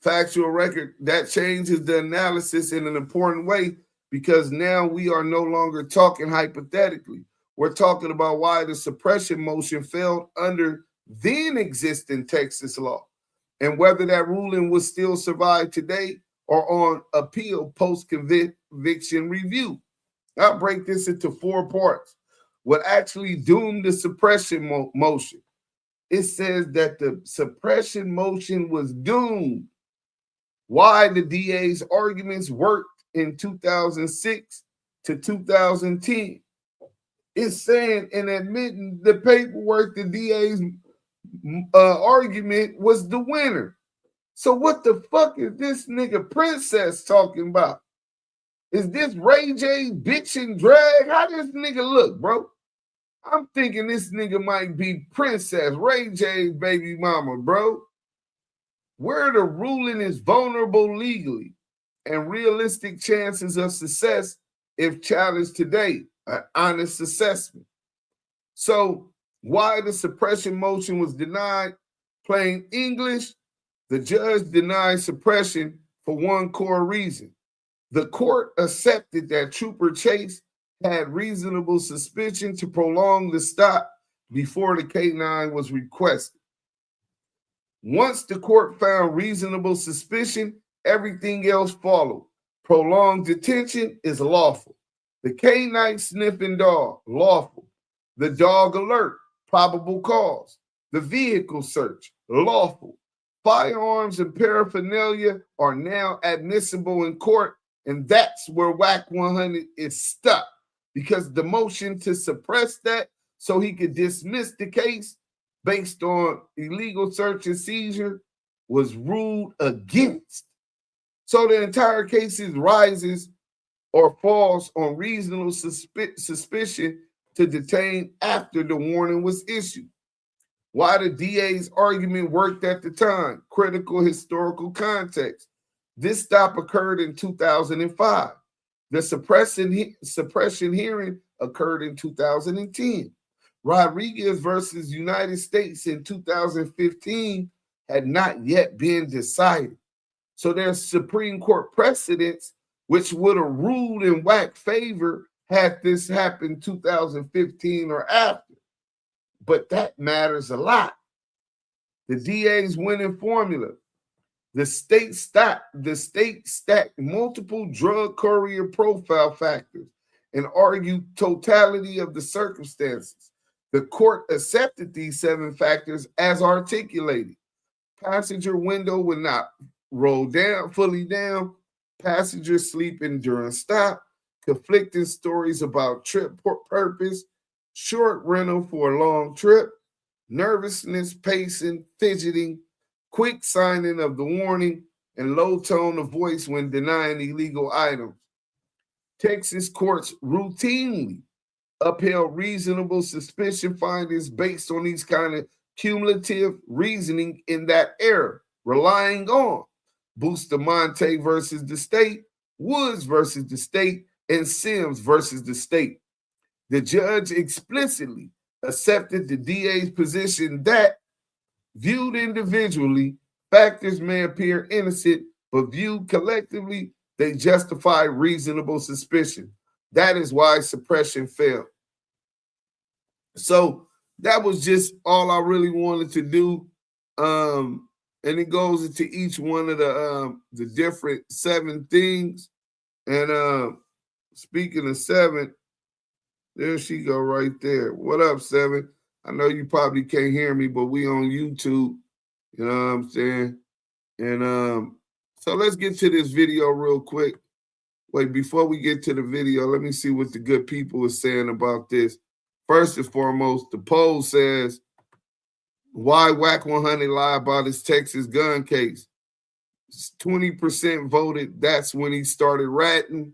Factual record, that changes the analysis in an important way, because now we are no longer talking hypothetically. We're talking about why the suppression motion failed under then existing Texas law, and whether that ruling will still survive today or on appeal post-conviction review. I'll break this into 4 parts. What actually doomed the suppression motion? It says that the suppression motion was doomed. Why the DA's arguments worked in 2006 to 2010. It's saying and admitting the paperwork, the DA's argument was the winner. So what the fuck is this nigga Princess talking about? Is this Ray J bitch and drag? How does this nigga look, bro? I'm thinking this nigga might be Princess, Ray J's baby mama, bro. Where the ruling is vulnerable legally and realistic chances of success if challenged today, an honest assessment. So why the suppression motion was denied? Plain English, the judge denied suppression for one core reason. The court accepted that Trooper Chase had reasonable suspicion to prolong the stop before the K9 was requested. Once the court found reasonable suspicion, everything else followed. Prolonged detention is lawful. The K9 sniffing dog, lawful. The dog alert, probable cause. The vehicle search, lawful. Firearms and paraphernalia are now admissible in court, and that's where WACK100 is stuck, because the motion to suppress that so he could dismiss the case based on illegal search and seizure was ruled against. So the entire case rises or falls on reasonable suspicion to detain after the warning was issued. Why the DA's argument worked at the time? Critical historical context. This stop occurred in 2005. The suppression hearing occurred in 2010. Rodriguez versus United States in 2015 had not yet been decided. So there's Supreme Court precedents which would have ruled in WACK favor had this happened 2015 or after. But that matters a lot. The DA's winning formula. The state stacked multiple drug courier profile factors and argued totality of the circumstances. The court accepted these 7 factors as articulated. Passenger window would not roll down fully down. Passengers sleeping during stop. Conflicting stories about trip purpose. Short rental for a long trip. Nervousness, pacing, fidgeting. Quick signing of the warning, and low tone of voice when denying illegal items. Texas courts routinely upheld reasonable suspicion findings based on these kind of cumulative reasoning in that era, relying on Bustamante versus the state, Woods versus the state, and Sims versus the state. The judge explicitly accepted the DA's position that viewed individually, factors may appear innocent, but viewed collectively, they justify reasonable suspicion. That is why suppression failed. So that was just all I really wanted to do. And it goes into each one of the different 7 things. And speaking of 7, there she go right there. What up, 7? I know you probably can't hear me, but we on YouTube. You know what I'm saying? And so let's get to this video real quick. Wait, before we get to the video, let me see what the good people are saying about this. First and foremost, the poll says, why WACK100 lie about his Texas gun case? 20% voted that's when he started ratting.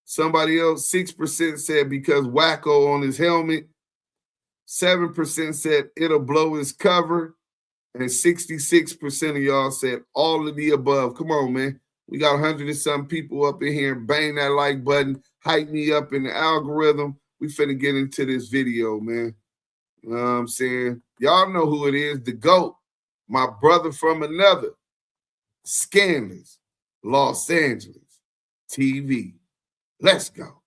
Somebody else, 6% said because Wacko on his helmet. 7% said it'll blow his cover. And 66% of y'all said all of the above. Come on, man. We got 100 and some people up in here. Bang that like button. Hype me up in the algorithm. We finna get into this video, man. You know what I'm saying? Y'all know who it is. The GOAT. My brother from another. Scandalous. Los Angeles. TV. Let's go.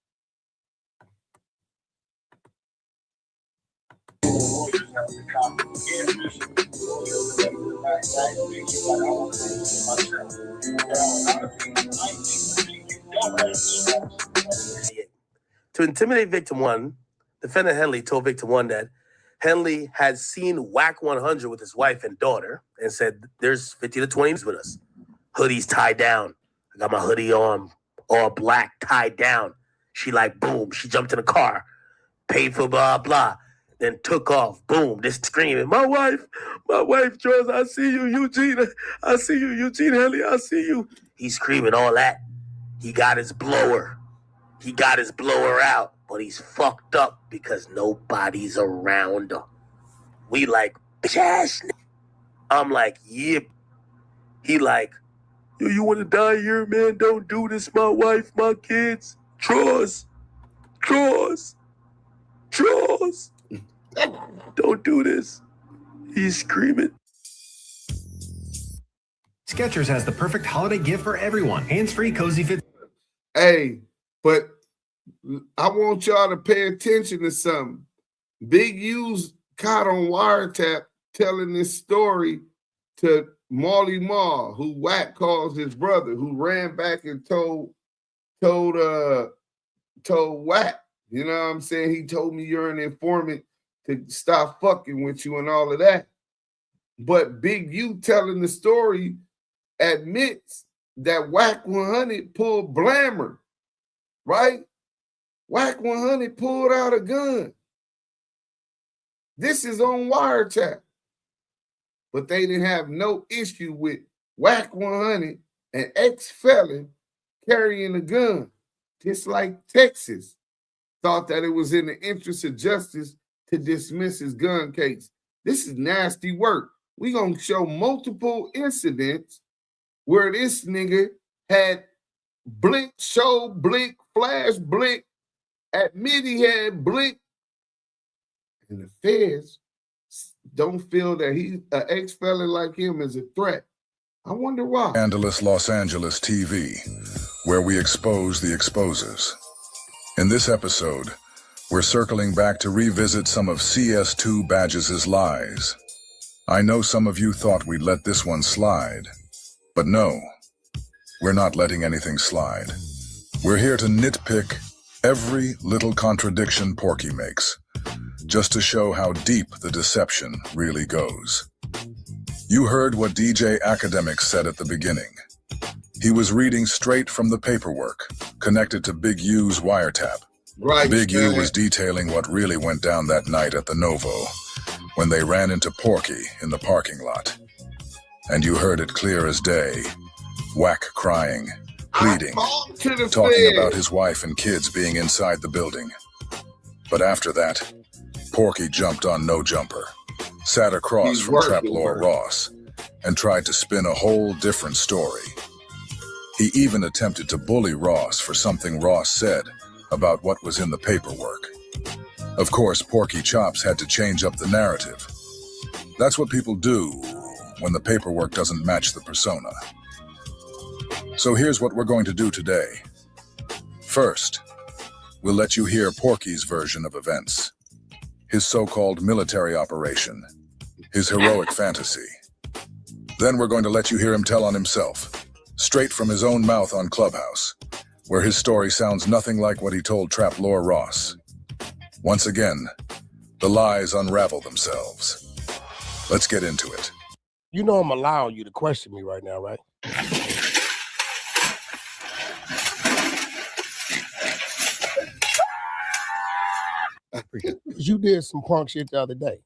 To intimidate victim 1, defendant Henley told victim 1 that Henley had seen WACK100 with his wife and daughter and said, there's 50 to 20s with us. Hoodies tied down. I got my hoodie on, all black, tied down. She like, boom, she jumped in the car, paid for blah, blah. then took off. Boom, just screaming, my wife, Charles, I see you, Eugene. I see you, Eugene Henley, I see you. He's screaming all that. He got his blower. He got his blower out, but he's fucked up because nobody's around him. We like, bitch ass. I'm like, yeah. He like, yo, you want to die here, man? Don't do this. My wife, my kids. Charles. Don't do this. He's screaming. Skechers has the perfect holiday gift for everyone. Hands-free, cozy fit. Hey, but I want y'all to pay attention to something. Big U's caught on wiretap telling this story to Marley Marl, who Wack calls his brother, who ran back and told Wack. You know what I'm saying? He told me you're an informant to stop fucking with you and all of that. But Big U telling the story admits that WACK100 pulled Blammer, right? WACK100 pulled out a gun. This is on wiretap. But they didn't have no issue with WACK100, an ex-felon, carrying a gun, just like Texas thought that it was in the interest of justice to dismiss his gun case. This is nasty work. We're going to show multiple incidents where this nigga had blink, show, blink, flash, blink, admit he had blink, and the feds don't feel that he's an ex-felon like him is a threat. I wonder why. Los Angeles TV, where we expose the exposers. In this episode, we're circling back to revisit some of CS2 Badges' lies. I know some of you thought we'd let this one slide, but no, we're not letting anything slide. We're here to nitpick every little contradiction Porky makes, just to show how deep the deception really goes. You heard what DJ Academic said at the beginning. He was reading straight from the paperwork, connected to Big U's wiretap. Right, Big U was detailing what really went down that night at the Novo, when they ran into Porky in the parking lot. And you heard it clear as day. Wack crying, pleading, talking about his wife and kids being inside the building. But after that, Porky jumped on No Jumper, sat across from Traplore Ross, and tried to spin a whole different story. He even attempted to bully Ross for something Ross said about what was in the paperwork. Of course, Porky Chops had to change up the narrative. That's what people do when the paperwork doesn't match the persona. So here's what we're going to do today. First, we'll let you hear Porky's version of events. His so-called military operation, his heroic fantasy. Then we're going to let you hear him tell on himself, straight from his own mouth on Clubhouse, where his story sounds nothing like what he told Traplore Ross. Once again, the lies unravel themselves. Let's get into it. You know I'm allowing you to question me right now, right? You did some punk shit the other day.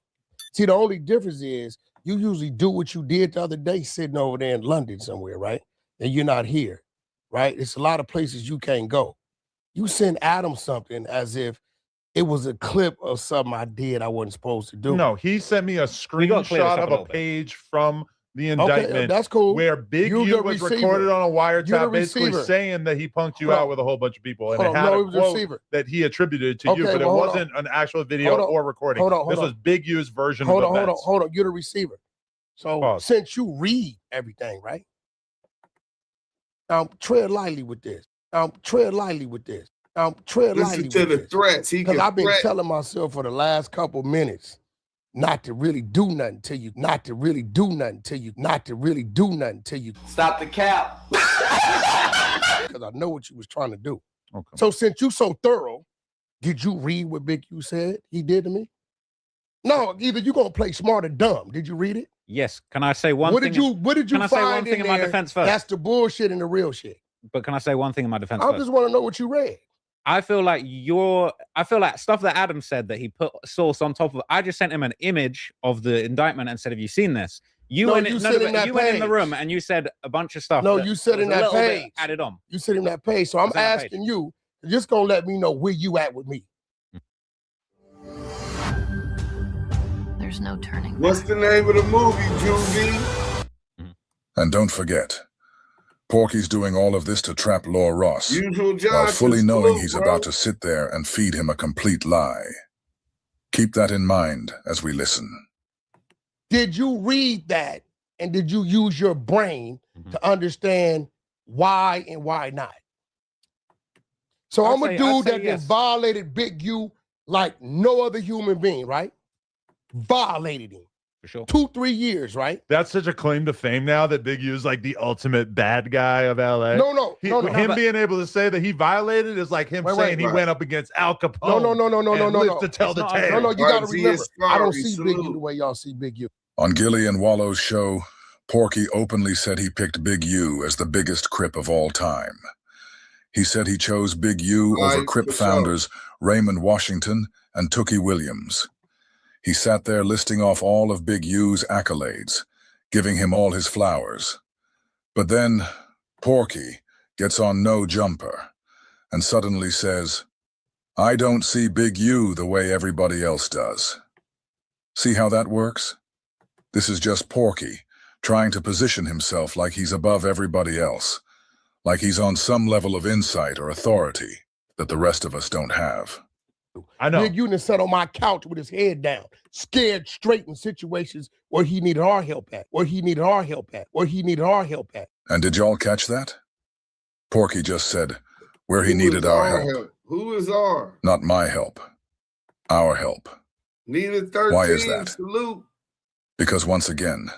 See, the only difference is you usually do what you did the other day sitting over there in London somewhere, right? And you're not here, right? It's a lot of places you can't go. You send Adam something as if it was a clip of something I did I wasn't supposed to do. No, he sent me a screenshot of a page from the indictment. Okay, that's cool. Where Big U was recorded on a wiretap, basically saying that he punked you out with a whole bunch of people, and it had a quote that he attributed to you, but it wasn't an actual video or recording. This was Big U's version of events. Hold on. You're the receiver. So since you read everything, right? Tread lightly with this. Tread lightly with this. Tread lightly with this. Listen to the threats. Because I've been telling myself for the last couple minutes not to really do nothing to you, not to really do nothing to you, not to really do nothing to you. Stop the cap. Because I know what you was trying to do. Okay. So since you so thorough, did you read what Big U said he did to me? No, either you gonna play smart or dumb. Did you read it? Yes. Can I say one thing? What did you can I say one thing in my defense first? That's the bullshit and the real shit. But can I say one thing in my defense I first? just want to know what you read. I feel like stuff that Adam said that he put source on top of. I just sent him an image of the indictment and said, "Have you seen this?" You went in the room and you said a bunch of stuff. No, you said in that page. Added on. You said in that page. So I'm asking you, you're just gonna let me know where you at with me. There's no turning back. What's the name of the movie, Juvie? And don't forget, Porky's doing all of this to trap Law Ross, Usual Johnson, while fully knowing he's bro. about to sit there and feed him a complete lie. Keep that in mind as we listen. Did you read that and did you use your brain to understand why and why not? So I'm a dude that just violated Big U like no other human being, right? Violated him. For sure. 2-3 years, right? That's such a claim to fame now that Big U is like the ultimate bad guy of LA. No. Him being able to say that he violated is like him saying he went up against Al Capone. No. To tell the tale. No, you gotta remember. I don't see Big U the way y'all see Big U. On Gilly and Wallow's show, Porky openly said he picked Big U as the biggest Crip of all time. He said he chose Big U over Crip founders Raymond Washington and Tookie Williams. He sat there listing off all of Big U's accolades, giving him all his flowers. But then Porky gets on No Jumper and suddenly says, "I don't see Big U the way everybody else does." See how that works? This is just Porky trying to position himself like he's above everybody else, like he's on some level of insight or authority that the rest of us don't have. I know. Big U sat on my couch with his head down, scared straight in situations where he needed our help at, And did y'all catch that? Porky just said, where he needed our help. Who is our? Not my help. Our help. Needed 13. Why is that? Salute. Because once again,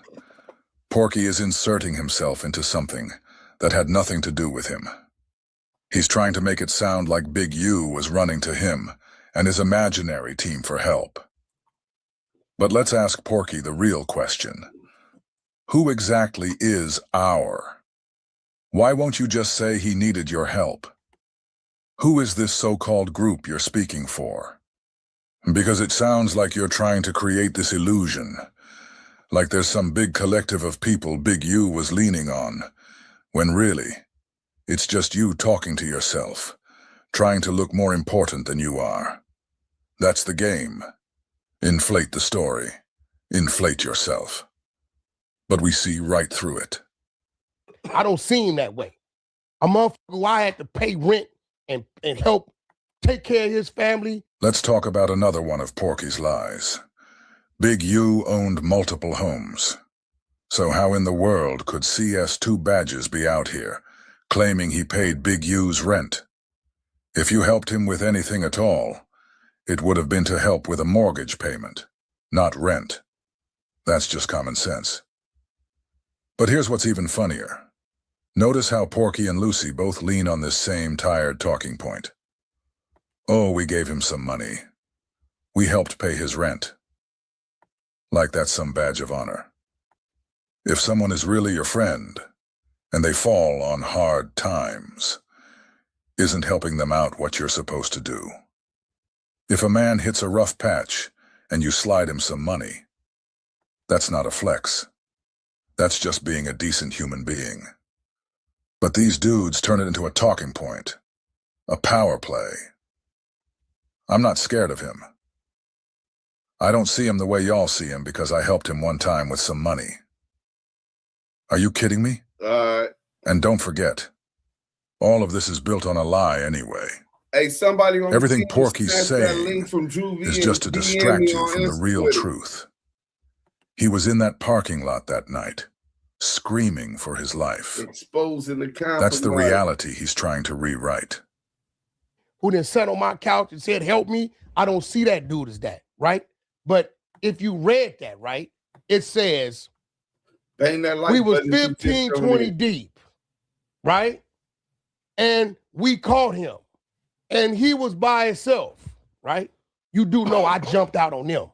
Porky is inserting himself into something that had nothing to do with him. He's trying to make it sound like Big U was running to him and his imaginary team for help. But let's ask Porky the real question. Who exactly is our? Why won't you just say he needed your help? Who is this so-called group you're speaking for? Because it sounds like you're trying to create this illusion, like there's some big collective of people Big U was leaning on, when really, it's just you talking to yourself, trying to look more important than you are. That's the game. Inflate the story. Inflate yourself. But we see right through it. I don't see him that way. A motherfucker who I had to pay rent and help take care of his family. Let's talk about another one of Porky's lies. Big U owned multiple homes. So how in the world could CS2 Badges be out here claiming he paid Big U's rent? If you helped him with anything at all, it would have been to help with a mortgage payment, not rent. That's just common sense. But here's what's even funnier. Notice how Porky and Lucy both lean on this same tired talking point. Oh, we gave him some money. We helped pay his rent. Like that's some badge of honor. If someone is really your friend, and they fall on hard times, isn't helping them out what you're supposed to do? If a man hits a rough patch and you slide him some money, that's not a flex. That's just being a decent human being. But these dudes turn it into a talking point, a power play. I'm not scared of him. I don't see him the way y'all see him because I helped him one time with some money. Are you kidding me? And don't forget, all of this is built on a lie anyway. Hey, somebody on everything Porky's saying is just to distract you from the real truth. He was in that parking lot that night, screaming for his life. Exposing the compromise. That's the reality he's trying to rewrite. Who then sat on my couch and said, help me? I don't see that dude as that, right? But if you read that, right, it says, we was 15, 20 deep, right? And we caught him. And he was by himself, right? You do know I jumped out on them.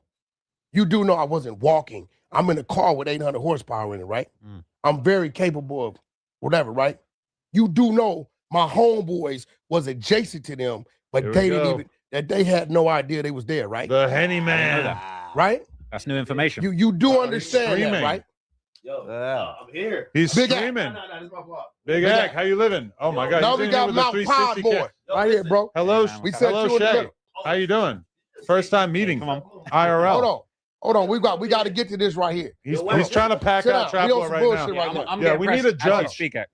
You do know I wasn't walking. I'm in a car with 800 horsepower in it, right? I'm very capable of whatever, right? You do know my homeboys was adjacent to them, but they had no idea they was there, right? The Henny Man, right? That's new information. You do understand that, right? Yo, I'm here. He's Big screaming. This is my vlog. Big Egg, how you living? Oh my God! Now he's we in got here with a Mount 360 Pod kick. Boy right here, bro. Hello, We set you in the Shay. middle. How you doing? First time meeting. Come on. IRL. Hold on. We got to get to this right here. He's trying to pack Sit out down. We on Trapper some right bullshit now. right now. I'm Yeah, getting we need pressed a as we judge. speak it.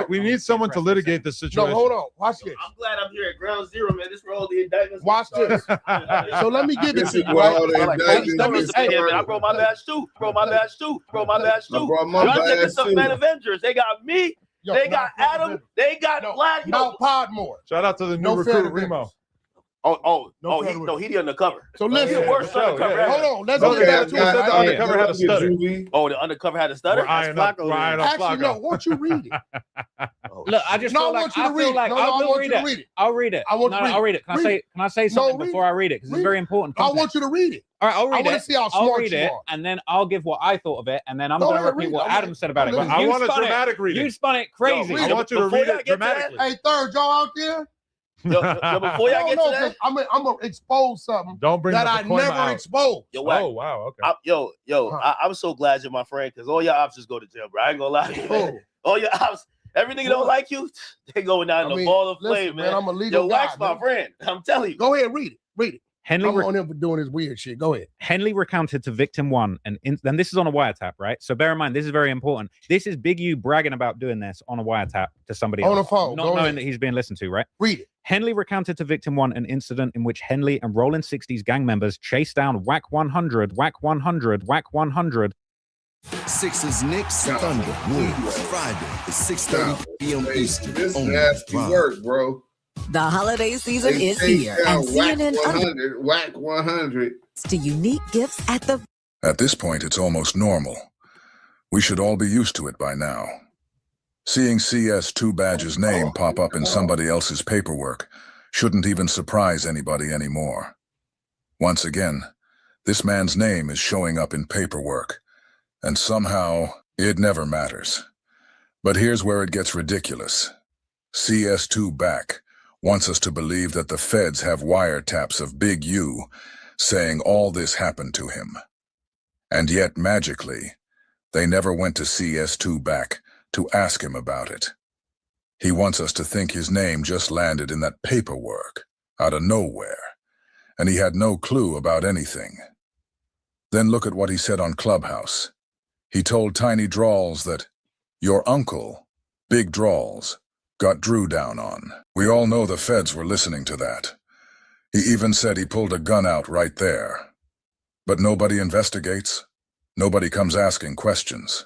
We need someone to litigate this situation. No, hold on. Watch this. I'm glad I'm here at ground zero, man. This is where all the indictments. Watch this. So let me give it This to is you. where Right? all the indictments Hey, man, I started. brought my badge too. Brought my badge too. I brought my Y'all check badge this up, too. man. Avengers. They got me. Yo, they got Mount Adam. Podmore. They got Black. Mount Podmore. Shout out to the new No recruit federal Remo. He the undercover. So listen. He the worst undercover. yeah. Hold on. Let's No, get back the to it. Right? undercover had a stutter. Oh, the undercover had a stutter. We're eyeing up Actually, no. Won't you read it? Look, I just No, feel I like want you to I read feel it. like No, I I will want read you to it. read it. I'll read it. I want you to read I'll it. read it. Can Read I say something read before I read it? Because it's Read very important. I context. want you to read it. All right, I'll read I want it. to see how I'll smart read you it, are. and then I'll give what I thought of it, and then I'm Go going to ahead, repeat read what it. Adam said about it. I because you want a spun dramatic reading. You spun it crazy. I want you to read it dramatically. Hey, third, y'all out there? Before y'all get to that, I'm gonna expose something Don't bring that the I Pacoima never out. exposed. Yo, Wack, Oh wow, okay. I'm so glad you're my friend because all your ops just go to jail, bro. I ain't gonna lie to you. Oh. All your ops, every nigga don't like you, they going down in the ball of flame, man. I'm a legal Yo, guy, Wack's my man. friend. I'm telling you. Go ahead, read it. Read it. Henley I'm on him for doing his weird shit. Go ahead. Henley recounted to victim one, and then this is on a wiretap, right? So bear in mind, this is very important. This is Big U bragging about doing this on a wiretap to somebody On else, the phone. not Go knowing ahead. that he's being listened to, right? Read it. Henley recounted to victim one an incident in which Henley and Rolling 60s gang members chased down WACK100, WACK100, WACK100. Sixers, Knicks, Thunder, Wolves, Friday, 6:30 p.m. Eastern. This on nasty Prime. work, bro. The holiday season They is take here, down and CNN WACK 100. to unique gifts at the At this point, it's almost normal. We should all be used to it by now. Seeing CS2 Badge's name pop up in somebody else's paperwork shouldn't even surprise anybody anymore. Once again, this man's name is showing up in paperwork, and somehow it never matters. But here's where it gets ridiculous. CS2 Back wants us to believe that the feds have wiretaps of Big U saying all this happened to him. And yet, magically, they never went to CS2 Back to ask him about it. He wants us to think his name just landed in that paperwork, out of nowhere, and he had no clue about anything. Then look at what he said on Clubhouse. He told Tiny Drawls that, "Your uncle, Big Drawls, got Drew down on." We all know the feds were listening to that. He even said he pulled a gun out right there. But nobody investigates. Nobody comes asking questions.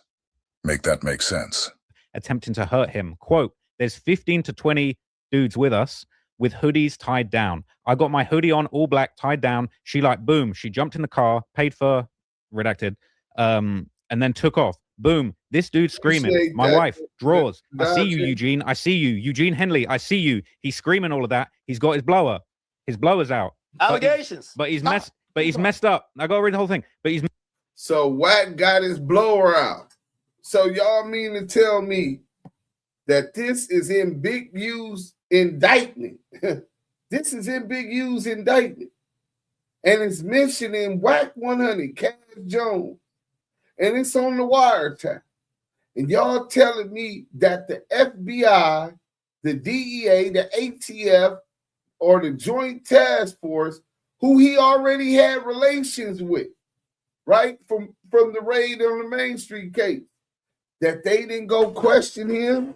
Make that make sense. Attempting to hurt him. Quote, "There's 15 to 20 dudes with us with hoodies tied down. I got my hoodie on, all black, tied down. She boom, she jumped in the car, paid for, redacted, and then took off. Boom, this dude screaming. My wife, Draws. I see you, Eugene. I see you. Eugene Henley, I see you. He's screaming all of that. He's got his blower. His blower's out. Allegations. But he's messed up. I gotta read the whole thing. But he's So Wack got his blower out. So y'all mean to tell me that this is in Big U's indictment? This is in Big U's indictment. And it's mentioned in WACK 100, Cash Jones. And it's on the wiretap. And y'all telling me that the FBI, the DEA, the ATF, or the Joint Task Force, who he already had relations with, right? From the raid on the Main Street case, that they didn't go question him,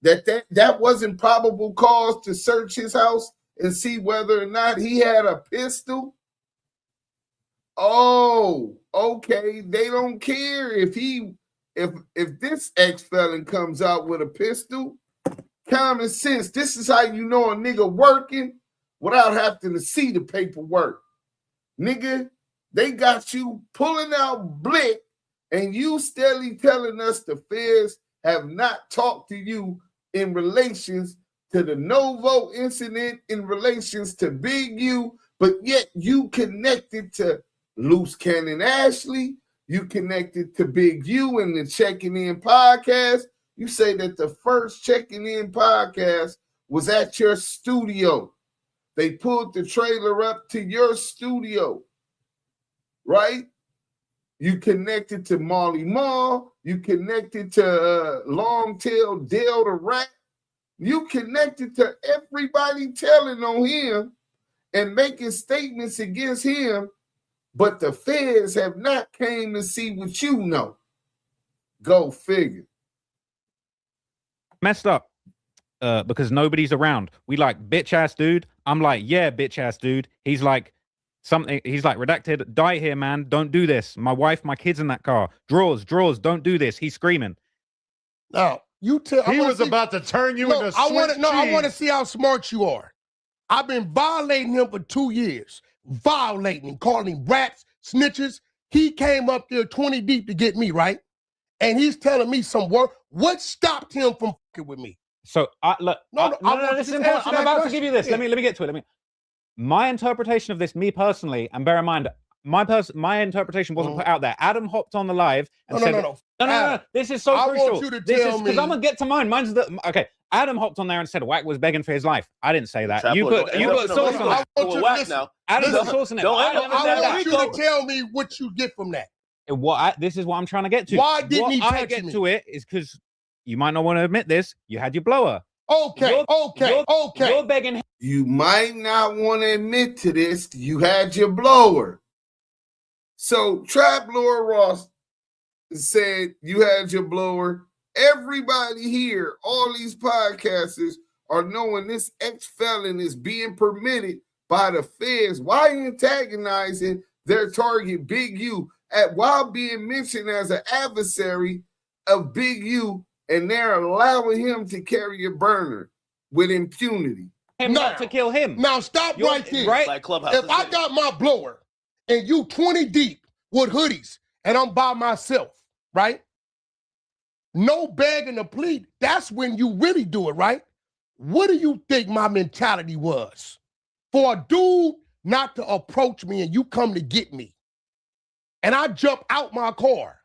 that wasn't probable cause to search his house and see whether or not he had a pistol. Oh, okay. They don't care if this ex-felon comes out with a pistol. Common sense. This is how you know a nigga working without having to see the paperwork. Nigga, they got you pulling out blick and you steadily telling us the feds have not talked to you in relations to the Novo incident, in relations to Big U, but yet you connected to Loose Cannon Ashley, you connected to Big U in the Checking In podcast. You say that the first Checking In podcast was at your studio. They pulled the trailer up to your studio, right? You connected to Molly Mall. You connected to Longtail Dale the Rat. You connected to everybody telling on him and making statements against him, but the feds have not came to see what you know. Go figure. Messed up because nobody's around. We like bitch ass dude. I'm like, yeah, bitch ass dude. He's like something. He's like redacted. Die here, man. Don't do this. My wife, my kids in that car. Drawers. Don't do this. He's screaming. Now you tell. He was about to turn you into. I want to see how smart you are. I've been violating him for 2 years. Violating him, calling him rats, snitches. He came up there 20 deep to get me, right? And he's telling me some word. What stopped him from fucking with me? So look, no, this is important. I'm about to give you this. Let me get to it. My interpretation of this, me personally, and bear in mind, my interpretation wasn't put out there. Adam hopped on the live and said, no. This is so crucial. I want you to tell me, because I'm gonna get to mine. Mine's okay. Adam hopped on there and said Wack was begging for his life. I didn't say that. You put source on that. I want you to listen. Adam put source on it. I want you to tell me what you get from that. This is what I'm trying to get to. Why didn't he touch me? I get to it is because you might not want to admit this. You had your blower. Okay. You're begging him. You might not want to admit to this. You had your blower. So Trap Lord Ross said you had your blower. Everybody here, all these podcasters are knowing this ex-felon is being permitted by the feds. Why antagonizing their target, Big U, while being mentioned as an adversary of Big U, and they're allowing him to carry a burner with impunity. Not to kill him. Now stop right there. Right? Like Clubhouse. If I got my blower and you 20 deep with hoodies and I'm by myself, right? No begging to plead. That's when you really do it, right? What do you think my mentality was? For a dude not to approach me and you come to get me, and I jump out my car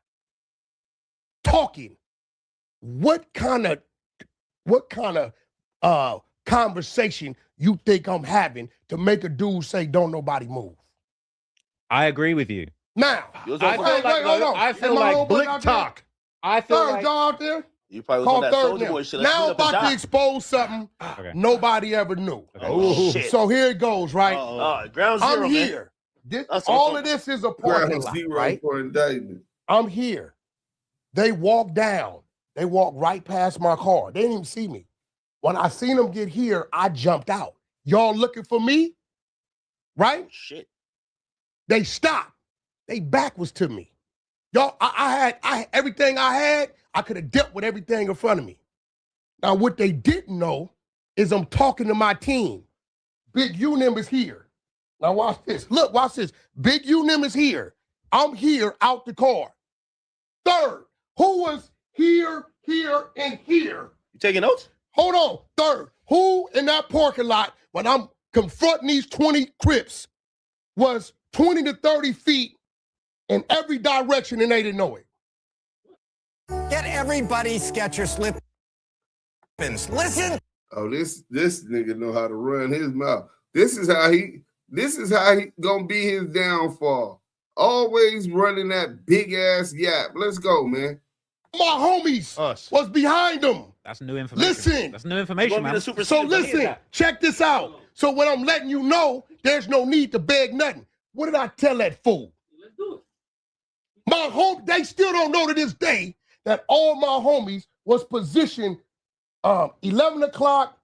talking, what kind of conversation you think I'm having to make a dude say, don't nobody move? I agree with you. Now, I feel like blick talk. I feel like y'all out there. You probably was on that Soulja Boy shit. Now I'm about to expose something nobody ever knew. Okay. So here it goes, right? Ground zero, I'm here. All of this is a parking lot, right? For indictment. I'm here. They walk down. They walk right past my car. They didn't even see me. When I seen them get here, I jumped out. Y'all looking for me? Right? Shit. They stopped. They back was to me. Y'all, I had everything I had. I could have dealt with everything in front of me. Now, what they didn't know is I'm talking to my team. Big Unim is here. Now, watch this. Look, watch this. Big Unim is here. I'm here out the car. Third, who was here, and here? You taking notes? Hold on. Third, who in that parking lot when I'm confronting these 20 Crips was 20 to 30 feet in every direction and they didn't know it? Get everybody Skechers slip-ins. Listen. Oh, this nigga know how to run his mouth. This is how he gonna be his downfall. Always running that big ass yap. Let's go, man. My homies was behind him. That's new information. Listen. That's new information, man. So listen, check this out. So when I'm letting you know, there's no need to beg nothing. What did I tell that fool? Let's do it. My home, they still don't know to this day that all my homies was positioned 11 o'clock,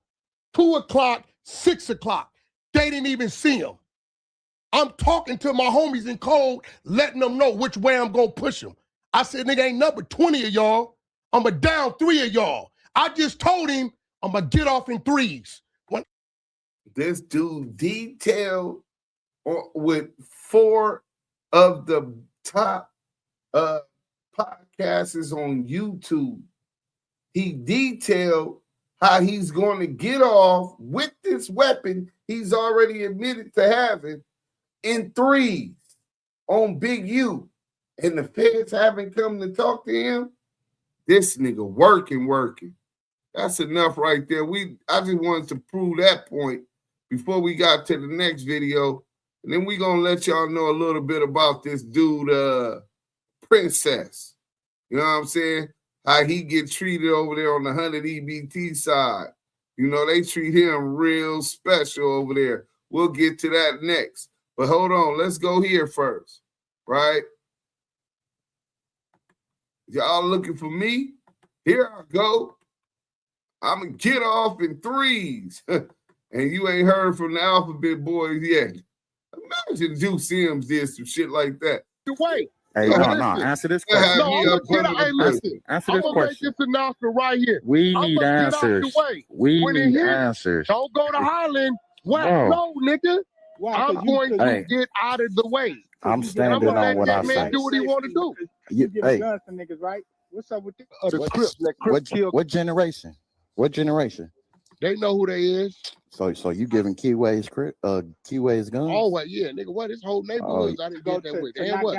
2 o'clock, 6 o'clock. They didn't even see them. I'm talking to my homies in code, letting them know which way I'm going to push them. I said, nigga, ain't number 20 of y'all. I'm going to down 3 of y'all. I just told him I'm going to get off in 3s. This dude detailed with 4 of the top podcasts on YouTube. He detailed how he's going to get off with this weapon he's already admitted to having in 3s on Big U. And the feds haven't come to talk to him. This nigga working. That's enough right there. I just wanted to prove that point before we got to the next video. And then we're going to let y'all know a little bit about this dude, Princess. You know what I'm saying? How he get treated over there on the 100 EBT side. You know, they treat him real special over there. We'll get to that next. But hold on, let's go here first, right? Y'all looking for me? Here I go. I'm going to get off in threes. And you ain't heard from the Alphabet Boys yet. Imagine Duse M did some shit like that. Wait. Hey, no, answer this question. Listen. Answer I'm this gonna question. make this announcement right here. We I'm need gonna answers. Get out the way. We when need here, answers. Don't go to Highland. No, nigga. I'm going to get out of the way. I'm standing on what I say. Man do what he want to do. You giving guns to niggas, right? What's up with this? What generation? What generation? They know who they is. So you giving Kiwe's guns? Oh, well, yeah, nigga. What? This whole neighborhood I didn't get that with. And what?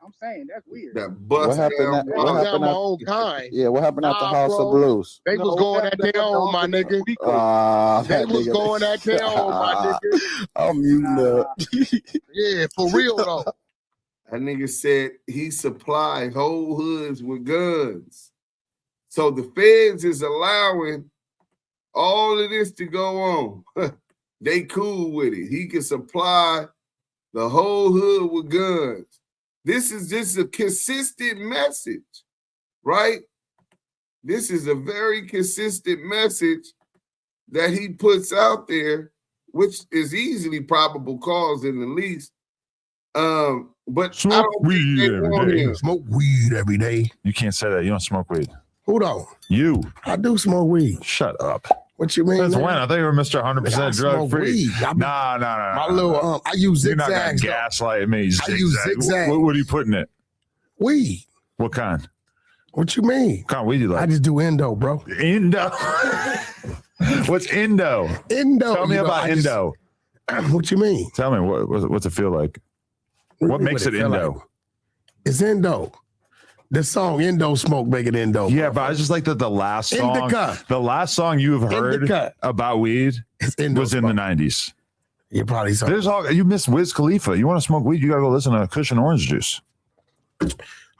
I'm saying that's weird. That bust what happened? What happened? My own kind. Yeah, what happened at the House of Blues? They was going at their own, my nigga. They was going at their own, my nigga. I'm muting up. Yeah, for real though. That nigga said he supplied whole hoods with guns. So the feds is allowing all of this to go on. They cool with it. He can supply the whole hood with guns. This is just a consistent message, right? This is a very consistent message that he puts out there, which is easily probable cause in the least. But smoke I don't weed every day. Smoke weed every day. You can't say that. You don't smoke weed. Who don't? You. I do smoke weed. Shut up. What you mean? Since man? when? I thought you were Mr. 100% drug free. Nah. My little I use zigzags. You're not gonna gaslight me. I use zigzags. What do you put in it? Weed. What kind? What you mean? What kind of weed you like? I just do endo, bro. Indo. What's Indo? Indo. Tell me about Indo. What you mean? Tell me what's it feel like? What makes it Indo? Like? It's Indo. The song Indo Smoke make it Indo. Yeah, but I just like that the last song. Indica. The last song you've heard about weed was in the 90s. You probably saw. There's all you missed Wiz Khalifa. You want to smoke weed, you gotta go listen to Cushion Orange Juice.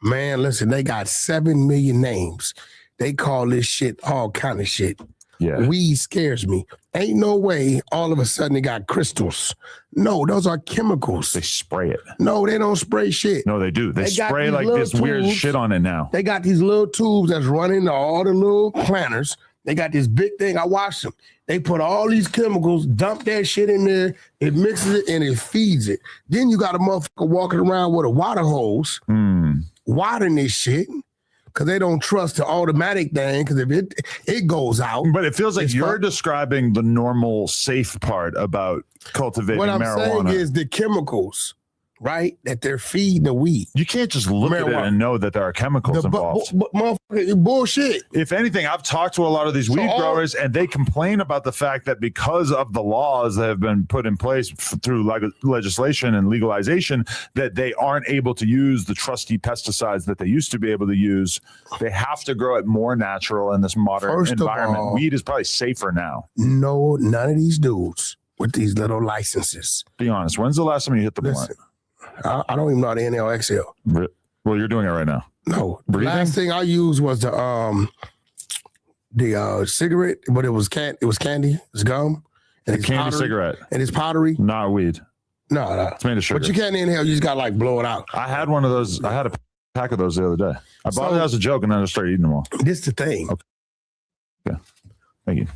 Man, listen, they got 7 million names. They call this shit all kind of shit. Yeah. Weed scares me. Ain't no way all of a sudden they got crystals. No, those are chemicals. They spray it. No, they don't spray shit. No, they do. They spray like this tubes. Weird shit on it now. They got these little tubes that's running to all the little planters. They got this big thing. I watched them. They put all these chemicals, dump that shit in there. It mixes it and it feeds it. Then you got a motherfucker walking around with a water hose, watering this shit. Because they don't trust the automatic thing, because if it goes out. But it feels like you're describing the normal safe part about cultivating marijuana. What I'm saying is the chemicals, right, that they're feeding the weed. You can't just look at it and know that there are chemicals involved. Motherfucker, bullshit. If anything, I've talked to a lot of these weed growers, and they complain about the fact that because of the laws that have been put in place through legislation and legalization, that they aren't able to use the trusty pesticides that they used to be able to use. They have to grow it more natural in this modern environment. Weed is probably safer now. No, none of these dudes with these little licenses. Be honest. When's the last time you hit the blunt? I don't even know how to NLXL. Well, you're doing it right now. No, the last thing I used was the cigarette, but it was candy, it's gum, and it's candy pottery, cigarette, and it's pottery, not weed. No, it's made of sugar. But you can't inhale. You just got to like blow it out. I had one of those. I had a pack of those the other day. I bought it as a joke, and then I started eating them all. This is the thing. Okay. Yeah. Thank you.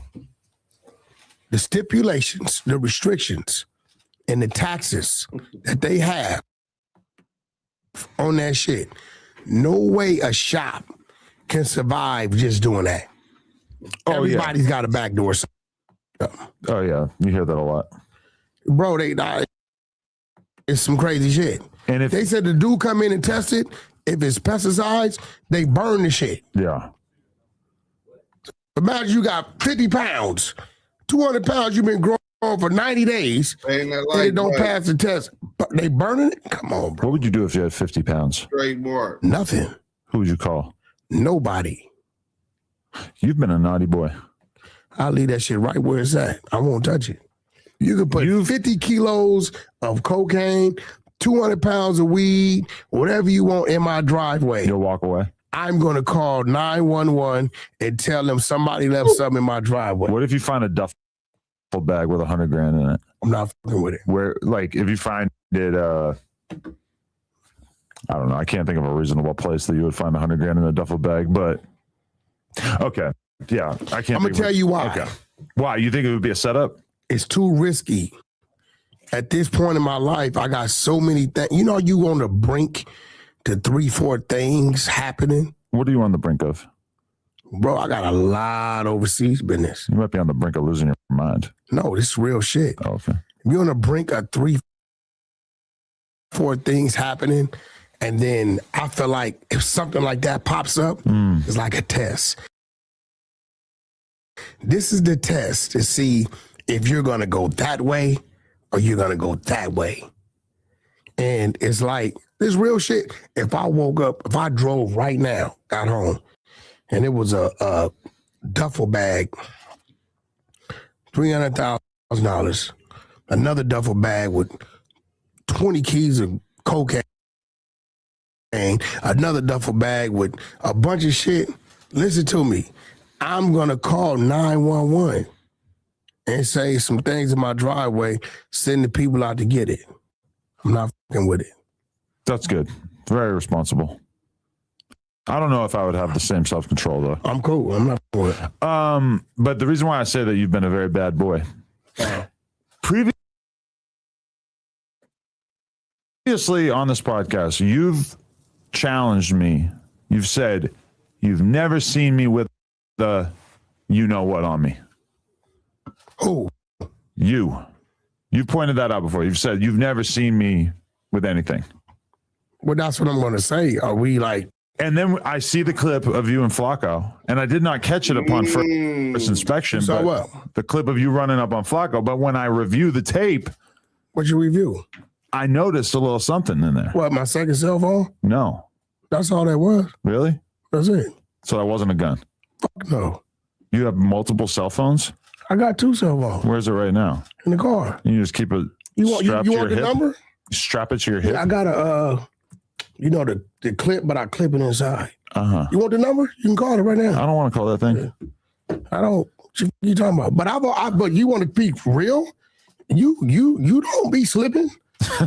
The stipulations, the restrictions, and the taxes that they have on that shit. No way a shop can survive just doing that. Everybody's got a backdoor. Oh yeah, you hear that a lot, bro. It's some crazy shit. And if they said the dude come in and test it, if it's pesticides, they burn the shit. Yeah. Imagine you got 50 pounds, 200 pounds you've been growing for 90 days, and it don't pass the test. But they burning it? Come on, bro. What would you do if you had 50 pounds? Straight mark. Nothing. Who would you call? Nobody. You've been a naughty boy. I'll leave that shit right where it's at. I won't touch it. You could put 50 kilos of cocaine, 200 pounds of weed, whatever you want in my driveway. You'll walk away. I'm going to call 911 and tell them somebody left something in my driveway. What if you find a duffel bag with $100 grand in it? I'm not fucking with it. Where, like, if you find it, I don't know. I can't think of a reasonable place that you would find $100 grand in a duffel bag, but okay. Yeah, I can't. I'm going to tell you why. Okay. Why? You think it would be a setup? It's too risky. At this point in my life, I got so many things. You know, you on the brink to 3-4 things happening. What are you on the brink of? Bro, I got a lot of overseas business. You might be on the brink of losing your mind. No, this is real shit. Oh, okay. If you're on the brink of 3-4 things happening, and then I feel like if something like that pops up, it's like a test. This is the test to see if you're going to go that way or you're going to go that way. And it's like, this real shit. If I woke up, if I drove right now, got home, and it was a duffel bag, $300,000, another duffel bag with 20 keys of cocaine, another duffel bag with a bunch of shit, listen to me. I'm going to call 911 and say some things in my driveway, send the people out to get it. I'm not fucking with it. That's good. Very responsible. I don't know if I would have the same self-control, though. I'm cool. I'm not for it. But the reason why I say that you've been a very bad boy. Previously on this podcast, you've challenged me. You've said you've never seen me with the you-know-what on me. Who? You. You've pointed that out before. You've said you've never seen me with anything. Well, that's what I'm going to say. Are we like... And then I see the clip of you and Flacco, and I did not catch it upon first inspection. So but what? The clip of you running up on Flacco. But when I review the tape... What'd you review? I noticed a little something in there. What, my second cell phone? No. That's all that was. Really? That's it. So that wasn't a gun? Fuck no. You have multiple cell phones? I got 2 cell phones. Where's it right now? In the car. You just keep it strapped you to want your the hip? number? Strap it to your hip? Yeah, I got a, the clip, but I clip it inside. Uh-huh. You want the number? You can call it right now. I don't want to call that thing. I don't. What you talking about? But you want to be real? You don't be slipping.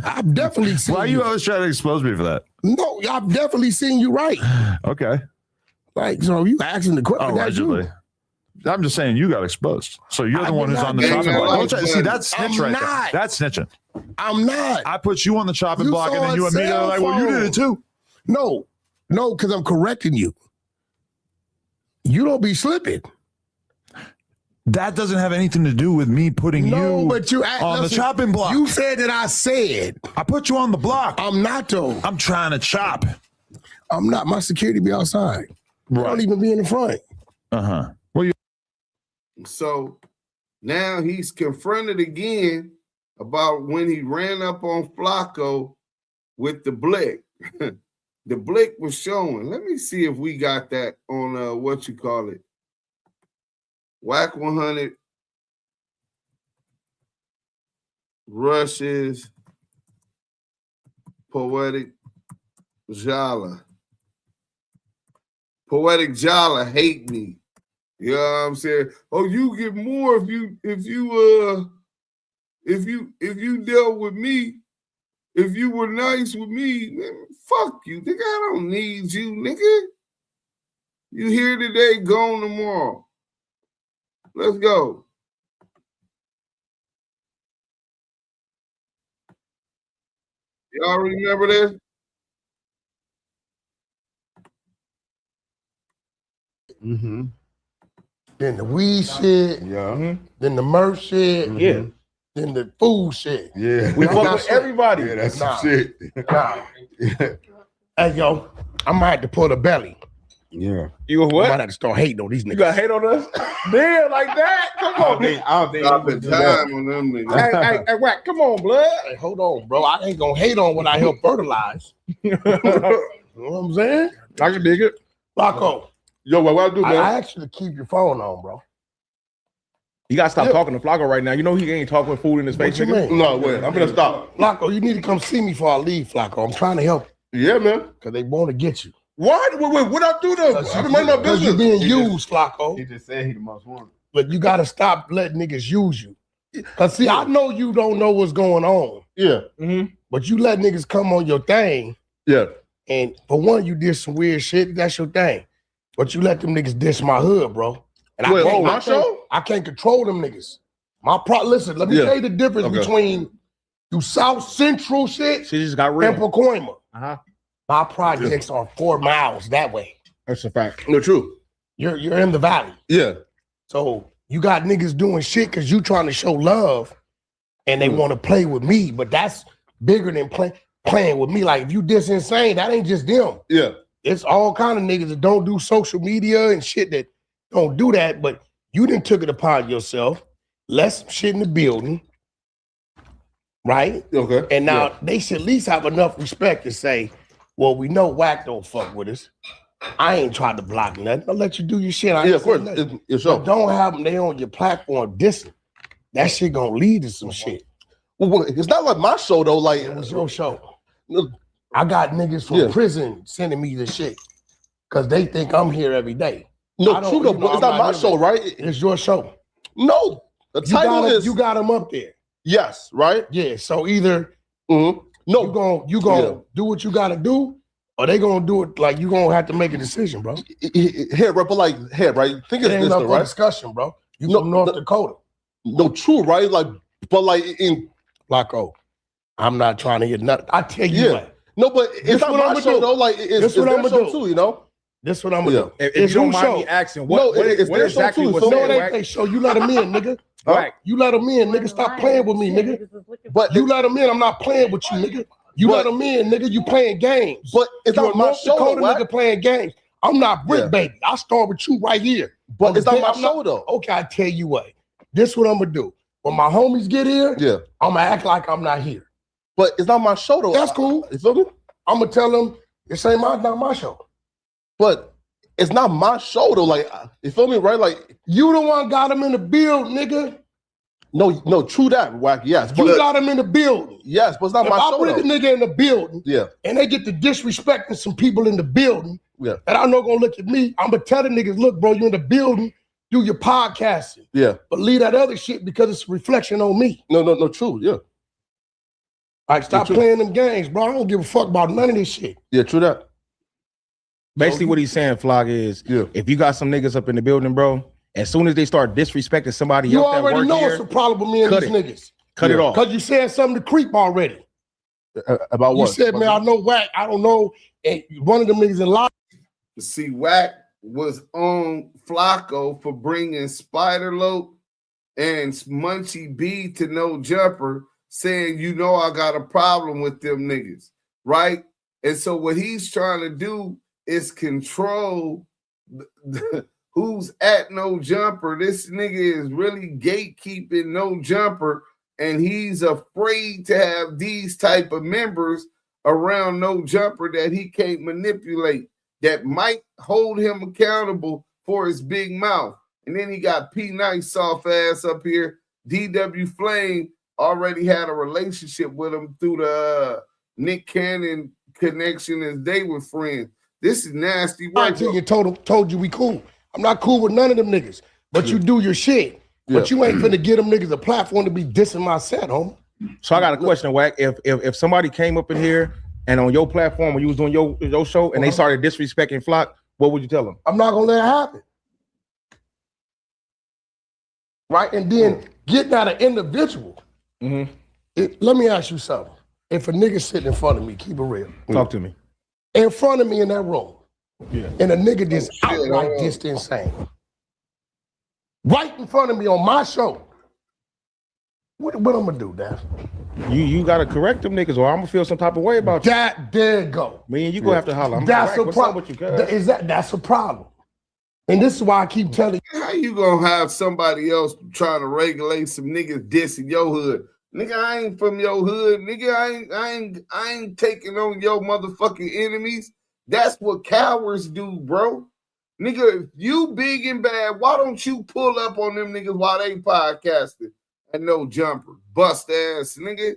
I've definitely seen. Why are you always trying to expose me for that? No, I've definitely seen you right. Okay. Like, so you asking the question? Allegedly. I'm just saying you got exposed. So you're the one who's on the chopping block. See, that's snitch right there. That's snitching. I'm not. I put you on the chopping block, and then you immediately like, well, you did it too. No, because I'm correcting you. You don't be slipping. That doesn't have anything to do with me putting you on the chopping block. You said that I said. I put you on the block. I'm not, though. I'm trying to chop. I'm not. My security be outside. Right. I don't even be in the front. Uh-huh. Well, So now he's confronted again about when he ran up on Flacco with the blick. The blick was showing. Let me see if we got that on WACK100 rushes Poetic Jala. Poetic Jala hate me. You know what I'm saying? Oh, you get more if you dealt with me, if you were nice with me, man, fuck you, nigga. I don't need you, nigga. You here today, gone tomorrow. Let's go. Y'all remember this? Mm-hmm. Then the weed shit. Yeah. Then the merch shit. Yeah. Then the food shit. Yeah. We fuck with everybody. Yeah, that's some shit. Nah. Hey, yo, I might have to pull the belly. Yeah. You what? I might have to start hating on these niggas. You got hate on us? Damn, like that? Come on, I don't think Stop the time on them niggas. Hey, Wack, come on, blood. Hey, hold on, bro. I ain't gonna hate on what I help fertilize. You know what I'm saying? I can dig it. Flacco. Yo, what I do, man? I asked you to keep your phone on, bro. You gotta stop talking to Flacco right now. You know he ain't talking with food in his face. What you mean? No, wait. I'm gonna stop. Flacco, you need to come see me before I leave, Flacco. I'm trying to help you. Yeah, man. Because they want to get you. Why? Wait, what I do though? I've been minding my business. Because you're being used, Flacco. He just said he the most wanted. But you got to stop letting niggas use you. Because, see, I know you don't know what's going on. Yeah. But you let niggas come on your thing. Yeah. And for one, you did some weird shit. That's your thing. But you let them niggas diss my hood, bro. And I can't control them niggas. Listen, let me tell you the difference between you South Central shit She just got real. and Pacoima. Uh-huh. My projects are 4 miles that way. That's a fact. No, true. You're in the valley. Yeah. So you got niggas doing shit because you trying to show love and they want to play with me, but that's bigger than playing with me. Like if you this insane, that ain't just them. Yeah. It's all kind of niggas that don't do social media and shit that don't do that, but you done took it upon yourself, left some shit in the building, right? Okay. And now they should at least have enough respect to say, well, we know Wack don't fuck with us. I ain't trying to block nothing. I'll let you do your shit. Of course. It's but don't have them there on your platform dissing. That shit gonna lead to some shit. Well, it's not like my show though. Like it was your show. I got niggas from prison sending me the shit because they think I'm here every day. No, true though, but it's not my show, right? It's your show. No, the title is you got them up there. Yes, right? Yeah. So either no, you gonna do what you gotta do, or they gonna do it like you gonna have to make a decision, bro. Here, bro, but like here, right? Think it's ain't this, enough though, for right? discussion, bro. You from North Dakota. No, true, right? Like, but like in Flacco, I'm not trying to hear nothing. I tell you what. No, but it's not my show though. Like it's what I'm their gonna show do. too, you know. This what I'm gonna do. If you don't mind me asking, what exactly was no, said, it ain't Wack? they show. You let them in, nigga. Right. You let them in, nigga. Stop playing with me, nigga. But you let them in. I'm not playing with you, nigga. You let them in, nigga. You playing games. But it's not my show, Dakota though, nigga playing games. I'm not brick baby. I start with you right here. But it's not my show though. Okay, I tell you what. This what I'm gonna do. When my homies get here, I'm gonna act like I'm not here. But it's not my show though. That's cool. You feel me? I'm gonna tell them this ain't not my show. But it's not my show though. Like you feel me, right? Like you the one got them in the build, nigga. No, true that, Wack. Yes, you got them in the building. Yes, but it's not my show. If I bring the nigga in the building, and they get to disrespecting some people in the building, that I'm not gonna look at me. I'm gonna tell the niggas, look, bro, you in the building, do your podcasting. Yeah, but leave that other shit because it's a reflection on me. No, true. Yeah. All right, stop playing them games, bro. I don't give a fuck about none of this shit. Yeah, true that. Basically, what he's saying, Flog, is if you got some niggas up in the building, bro, as soon as they start disrespecting somebody you else that work already know here, it's a problem with me and these niggas. Cut it off. Because you said something to creep already. About what? You said, man, I know Wack. I don't know. And one of them niggas in line. See, Wack was on Flacco for bringing Spider Lope and Munchie B to No Jumper, saying, you know, I got a problem with them niggas, right? And so what he's trying to do is control who's at No Jumper. This nigga is really gatekeeping No Jumper, and he's afraid to have these type of members around No Jumper that he can't manipulate, that might hold him accountable for his big mouth. And then he got P Nice soft ass up here. DW Flame already had a relationship with him through the Nick Cannon connection as they were friends. This is nasty work. I told you we cool. I'm not cool with none of them niggas. But you do your shit. But you ain't finna get them niggas a platform to be dissing my set, homie. So I got a question, Wack. If somebody came up in here and on your platform when you was doing your show and they started disrespecting Flock, what would you tell them? I'm not gonna let it happen. Right? And then getting at an individual. Let me ask you something. If a nigga sitting in front of me, keep it real. Talk to me. In front of me in that room. And a nigga just outright just insane. Right in front of me on my show. What I'm gonna do, Dad? You gotta correct them niggas, or I'm gonna feel some type of way about you. There you go. Me and you gonna have to holler. That's a problem. That's a problem. And this is why I keep telling you. How you gonna have somebody else trying to regulate some niggas dissing your hood? Nigga, I ain't from your hood. Nigga, I ain't taking on your motherfucking enemies. That's what cowards do, bro. Nigga, if you big and bad, why don't you pull up on them niggas while they podcasting and no jumper? Bust ass, nigga.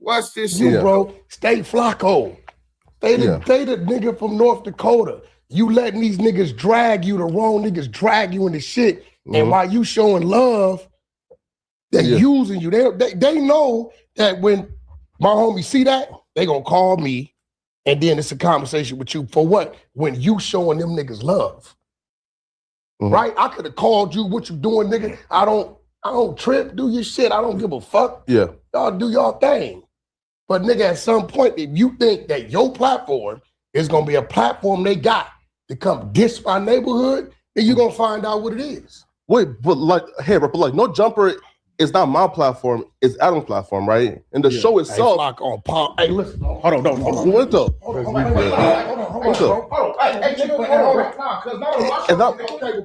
Watch this shit. Bro, stay Flacco. They the nigga from North Dakota. You letting these niggas drag you, the wrong niggas drag you into shit. And while you showing love, they're using you. They know that when my homies see that, they gonna call me, and then it's a conversation with you. For what? When you showing them niggas love. Right? I could have called you, what you doing, nigga? I don't trip, do your shit. I don't give a fuck. Yeah. Y'all do y'all thing. But nigga, at some point, if you think that your platform is gonna be a platform they got to come diss my neighborhood, then you're gonna find out what it is. Wait, but like, hey, bro, but like, no jumper is not my platform, it's Adam's platform, right? And the show itself. Hey, listen. Hold on. What the?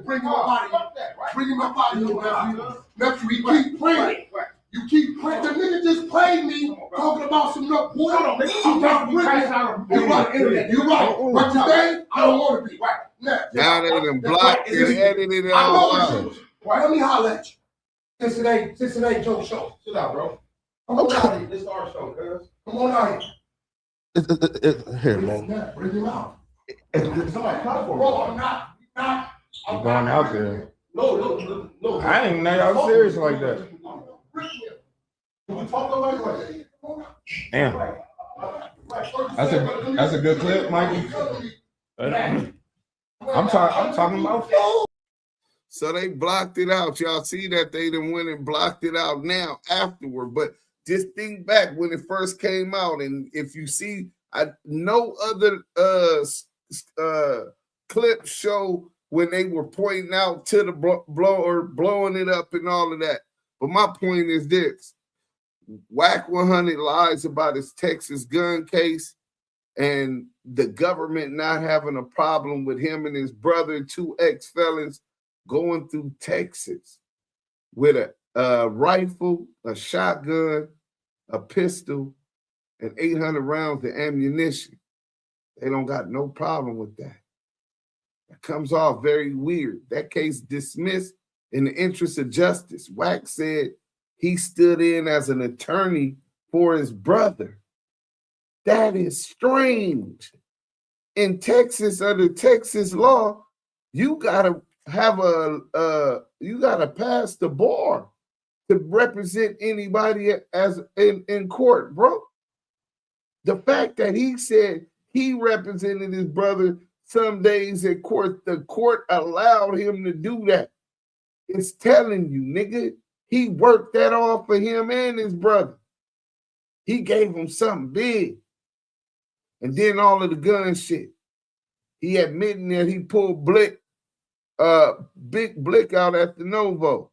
Bring him up out of here. Nephew, he keep playing. You keep playing. The nigga just played me talking about some nut. Boy, you're right. What you say? I don't want to be. Now they done blocked and edited it all out. Let me holler at you. Since it ain't Joe's show. Chill out, bro. Come on out here. This is our show, cuz. Come on out here. Here, man. Bring him out. It's on my platform. Bro, I'm not. I'm going out there. No. I didn't even know y'all serious like that. Damn. That's a good clip, Mikey. I'm talking about. So they blocked it out. Y'all see that they done went and blocked it out now afterward. But just think back when it first came out, and if you see, no other clip show when they were pointing out to the blower, blowing it up and all of that. But my point is this. WACK100 lies about his Texas gun case and the government not having a problem with him and his brother, 2 ex-felons, going through Texas with a rifle, a shotgun, a pistol, and 800 rounds of ammunition. They don't got no problem with that. That comes off very weird. That case dismissed in the interest of justice. Wack said he stood in as an attorney for his brother. That is strange. In Texas, under Texas law, you gotta have you gotta pass the bar to represent anybody as in court, bro. The fact that he said he represented his brother some days at court, the court allowed him to do that. It's telling you, nigga, he worked that off for him and his brother. He gave him something big. And then all of the gun shit. He admitting that he pulled Big Blick out at the Novo.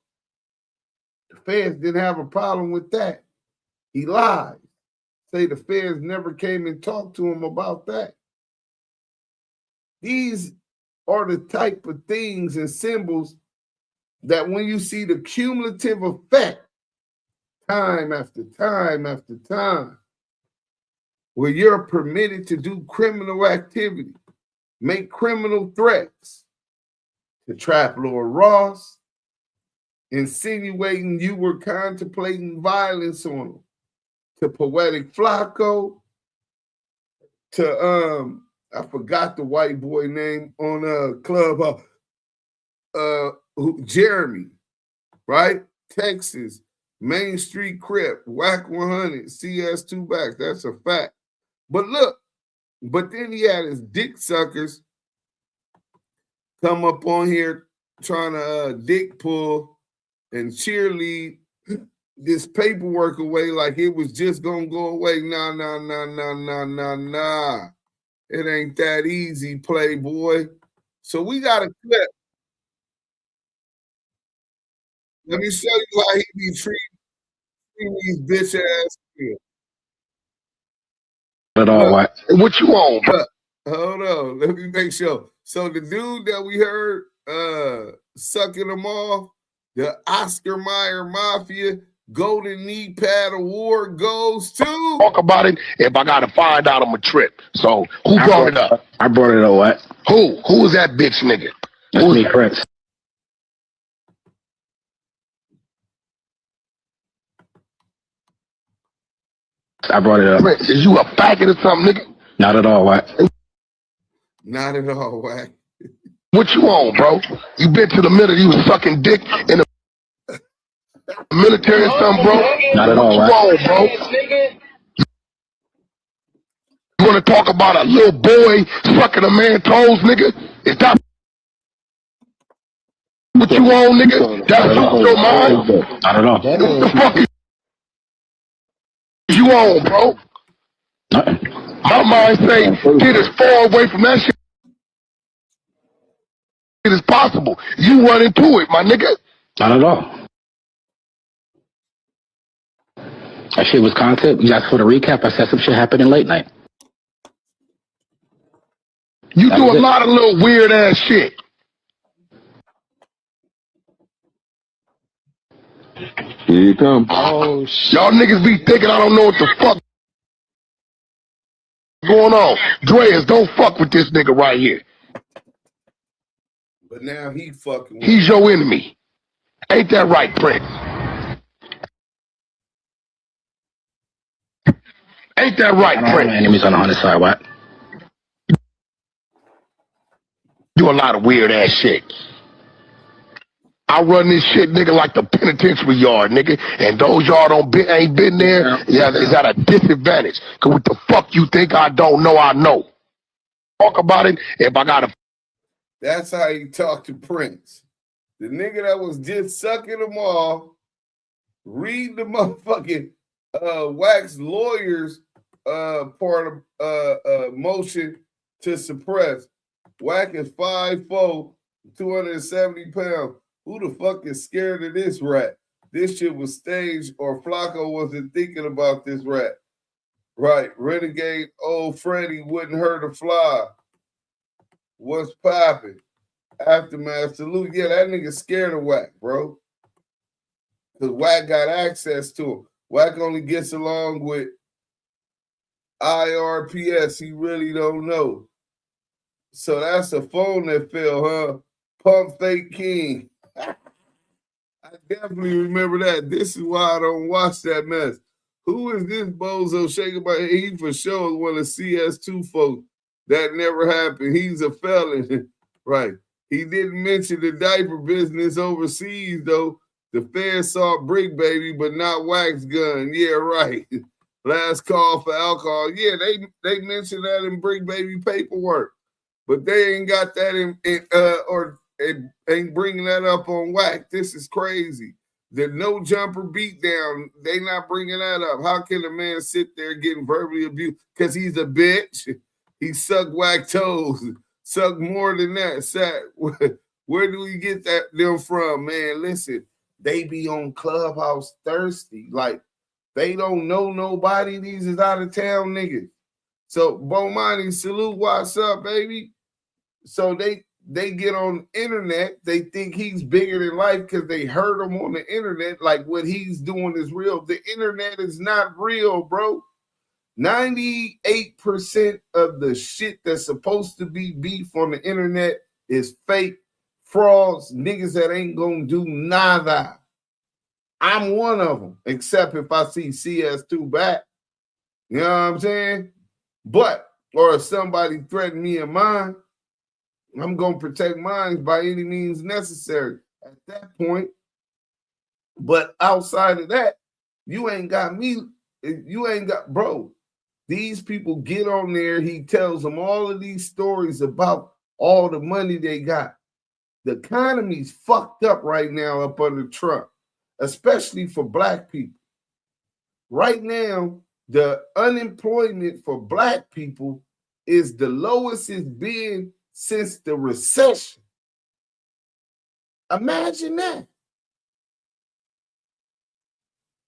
The feds didn't have a problem with that. He lied. Say the feds never came and talked to him about that. These are the type of things and symbols that when you see the cumulative effect, time after time after time, where you're permitted to do criminal activity, make criminal threats to trap Lord Ross, insinuating you were contemplating violence on him, to Poetic Flacco, to I forgot the white boy name on Clubhouse, Jeremy, right? Texas, Main Street Crip, WACK100, CS2 backs. That's a fact. But look, but then he had his dick suckers come up on here trying to dick pull and cheerlead this paperwork away like it was just gonna go away. Nah. It ain't that easy, Playboy. So we got a clip. Let me show you how he be treating these bitch ass kids. What you on, bro? Hold on, let me make sure. So the dude that we heard sucking them off, the Oscar Mayer Mafia Golden Knee Pad Award goes to. Talk about it. If I gotta find out, I'm a trip. So who brought it up? I brought it up. What? Who was that bitch nigga? That's me, Prince. I brought it up. Prince, is you a faggot or something, nigga? Not at all, Wack. Not at all, Wack. What you on, bro? You been to the military, you was sucking dick in the military or something, bro? Not at all, Wack. What you on, bro? You wanna talk about a little boy sucking a man's toes, nigga? Is that what you on, nigga? That's your mind? Not at all. What the fuck is you on, bro? Nothing. My mind say get as far away from that shit as possible. You run into it, my nigga. Not at all. That shit was content. You asked for the recap. I said some shit happened in late night. You do a lot of little weird ass shit. Here you come. Oh, y'all niggas be thinking I don't know what the fuck going on. Dreas, don't fuck with this nigga right here. But now he fucking. He's your enemy. Ain't that right, Prince? Ain't that right, I don't Prince? have enemies on the Hunter side, Wack. Do a lot of weird ass shit. I run this shit, nigga, like the penitentiary yard, nigga. And those y'all ain't been there, yeah, is at a disadvantage. Cause what the fuck you think I don't know, I know. Talk about it if I gotta. That's how he talked to Prince. The nigga that was just sucking them off, read the motherfucking Wack's lawyers part of motion to suppress. Wack is 5'4", 270 pounds. Who the fuck is scared of this rat? This shit was staged, or Flacco wasn't thinking about this rat. Right, renegade old Freddy wouldn't hurt a fly. What's popping? Aftermath salute. Yeah, that nigga scared of Wack, bro. Because Wack got access to him. Wack only gets along with IRPS. He really don't know. So that's a phone that fell, huh? Pump Fake King. I definitely remember that. This is why I don't watch that mess. Who is this bozo shaking my head? He for sure is one of CS2 folks. That never happened. He's a felon. Right. He didn't mention the diaper business overseas, though. The feds saw Brick Baby, but not Wax Gun. Yeah, right. Last call for alcohol. Yeah, they mentioned that in Brick Baby paperwork. But they ain't got that ain't bringing that up on Wack. This is crazy. The no jumper beatdown, they not bringing that up. How can a man sit there getting verbally abused? Because he's a bitch. He sucked Wack toes. Suck more than that. Where do we get them from, man? Listen, they be on Clubhouse thirsty. Like, they don't know nobody. These is out of town niggas. So, Bomani, salute, what's up, baby? So they get on the internet. They think he's bigger than life because they heard him on the internet. Like, what he's doing is real. The internet is not real, bro. 98% of the shit that's supposed to be beef on the internet is fake, frauds, niggas that ain't gonna do nada. I'm one of them, except if I see CS2 back. You know what I'm saying? But, or if somebody threaten me and mine, I'm gonna protect mine by any means necessary at that point. But outside of that, you ain't got me. You ain't got, bro. These people get on there. He tells them all of these stories about all the money they got. The economy's fucked up right now up under Trump, especially for black people. Right now, the unemployment for black people is the lowest it's been since the recession. Imagine that.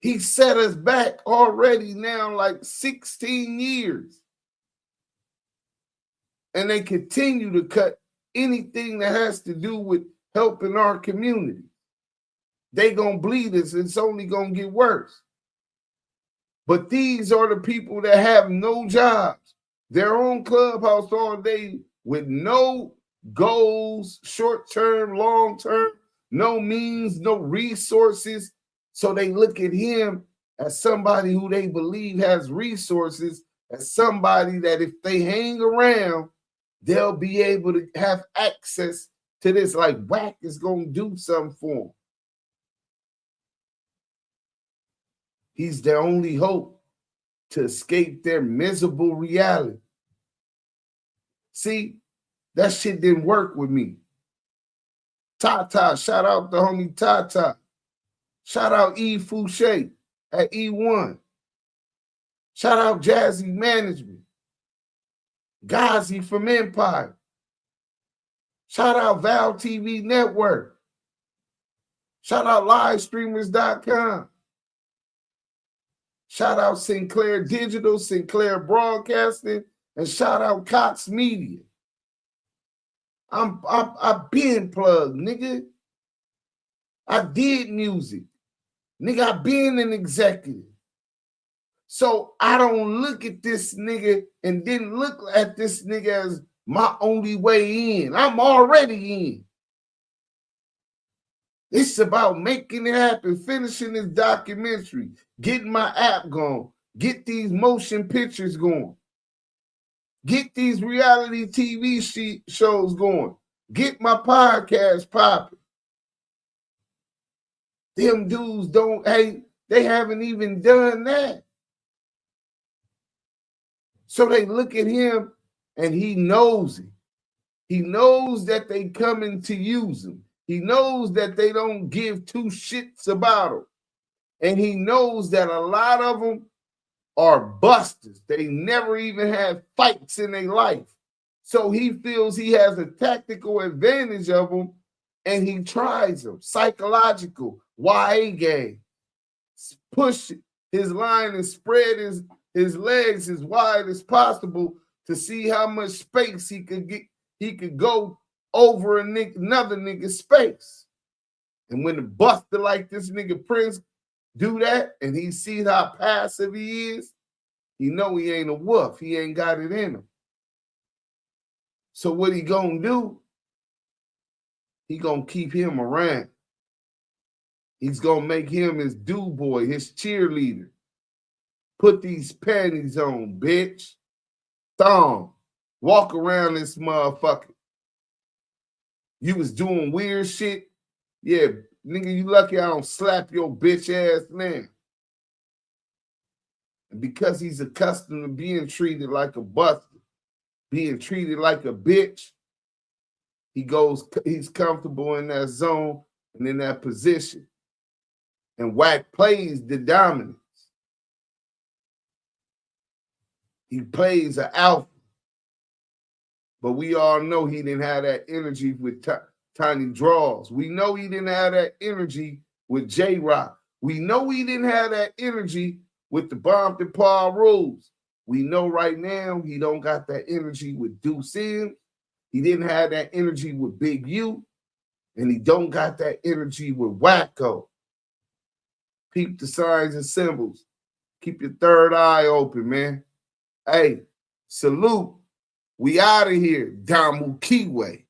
He set us back already now like 16 years. And they continue to cut anything that has to do with helping our community. They gonna bleed us. It's only gonna get worse. But these are the people that have no jobs. They're on Clubhouse all day with no goals, short-term, long-term, no means, no resources. So they look at him as somebody who they believe has resources, as somebody that if they hang around, they'll be able to have access to this. Like Wack is going to do something for him. He's their only hope to escape their miserable reality. See, that shit didn't work with me. Tata, shout out the homie Tata. Shout out E Fouché at E1. Shout out Jazzy Management. Ghazi from Empire. Shout out Val TV Network. Shout out livestreamers.com. Shout out Sinclair Digital, Sinclair Broadcasting, and shout out Cox Media. I've been plugged, nigga. I did music. Nigga, I've been an executive. So I don't look at this nigga and then look at this nigga as my only way in. I'm already in. It's about making it happen, finishing this documentary, getting my app going, get these motion pictures going, get these reality TV shows going, get my podcast popping. Them dudes they haven't even done that. So they look at him and he knows it. He knows that they coming to use him. He knows that they don't give two shits about him. And he knows that a lot of them are busters. They never even had fights in their life. So he feels he has a tactical advantage of them and he tries them. Psychological, YA game. Push his line and spread his legs as wide as possible to see how much space he could get. He could go over another nigga's space. And when a buster like this nigga Prince do that and he sees how passive he is, he know he ain't a wolf. He ain't got it in him. So what he gonna do? He gonna keep him around. He's gonna make him his do boy, his cheerleader. Put these panties on, bitch. Thong. Walk around this motherfucker. You was doing weird shit. Yeah, nigga, you lucky I don't slap your bitch ass now. And because he's accustomed to being treated like a buster, being treated like a bitch, he's comfortable in that zone and in that position. And Wack plays the dominance. He plays an alpha. But we all know he didn't have that energy with Tiny Draws. We know he didn't have that energy with J-Rock. We know he didn't have that energy with the Bomb and Paul Rules. We know right now he don't got that energy with Duse M. He didn't have that energy with Big U. And he don't got that energy with Wacko. Peep the signs and symbols. Keep your third eye open, man. Hey, salute. We out of here. Damu Kiwe.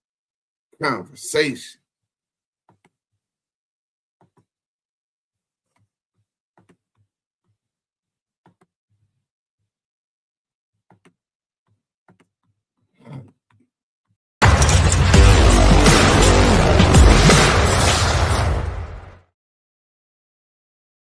Conversation.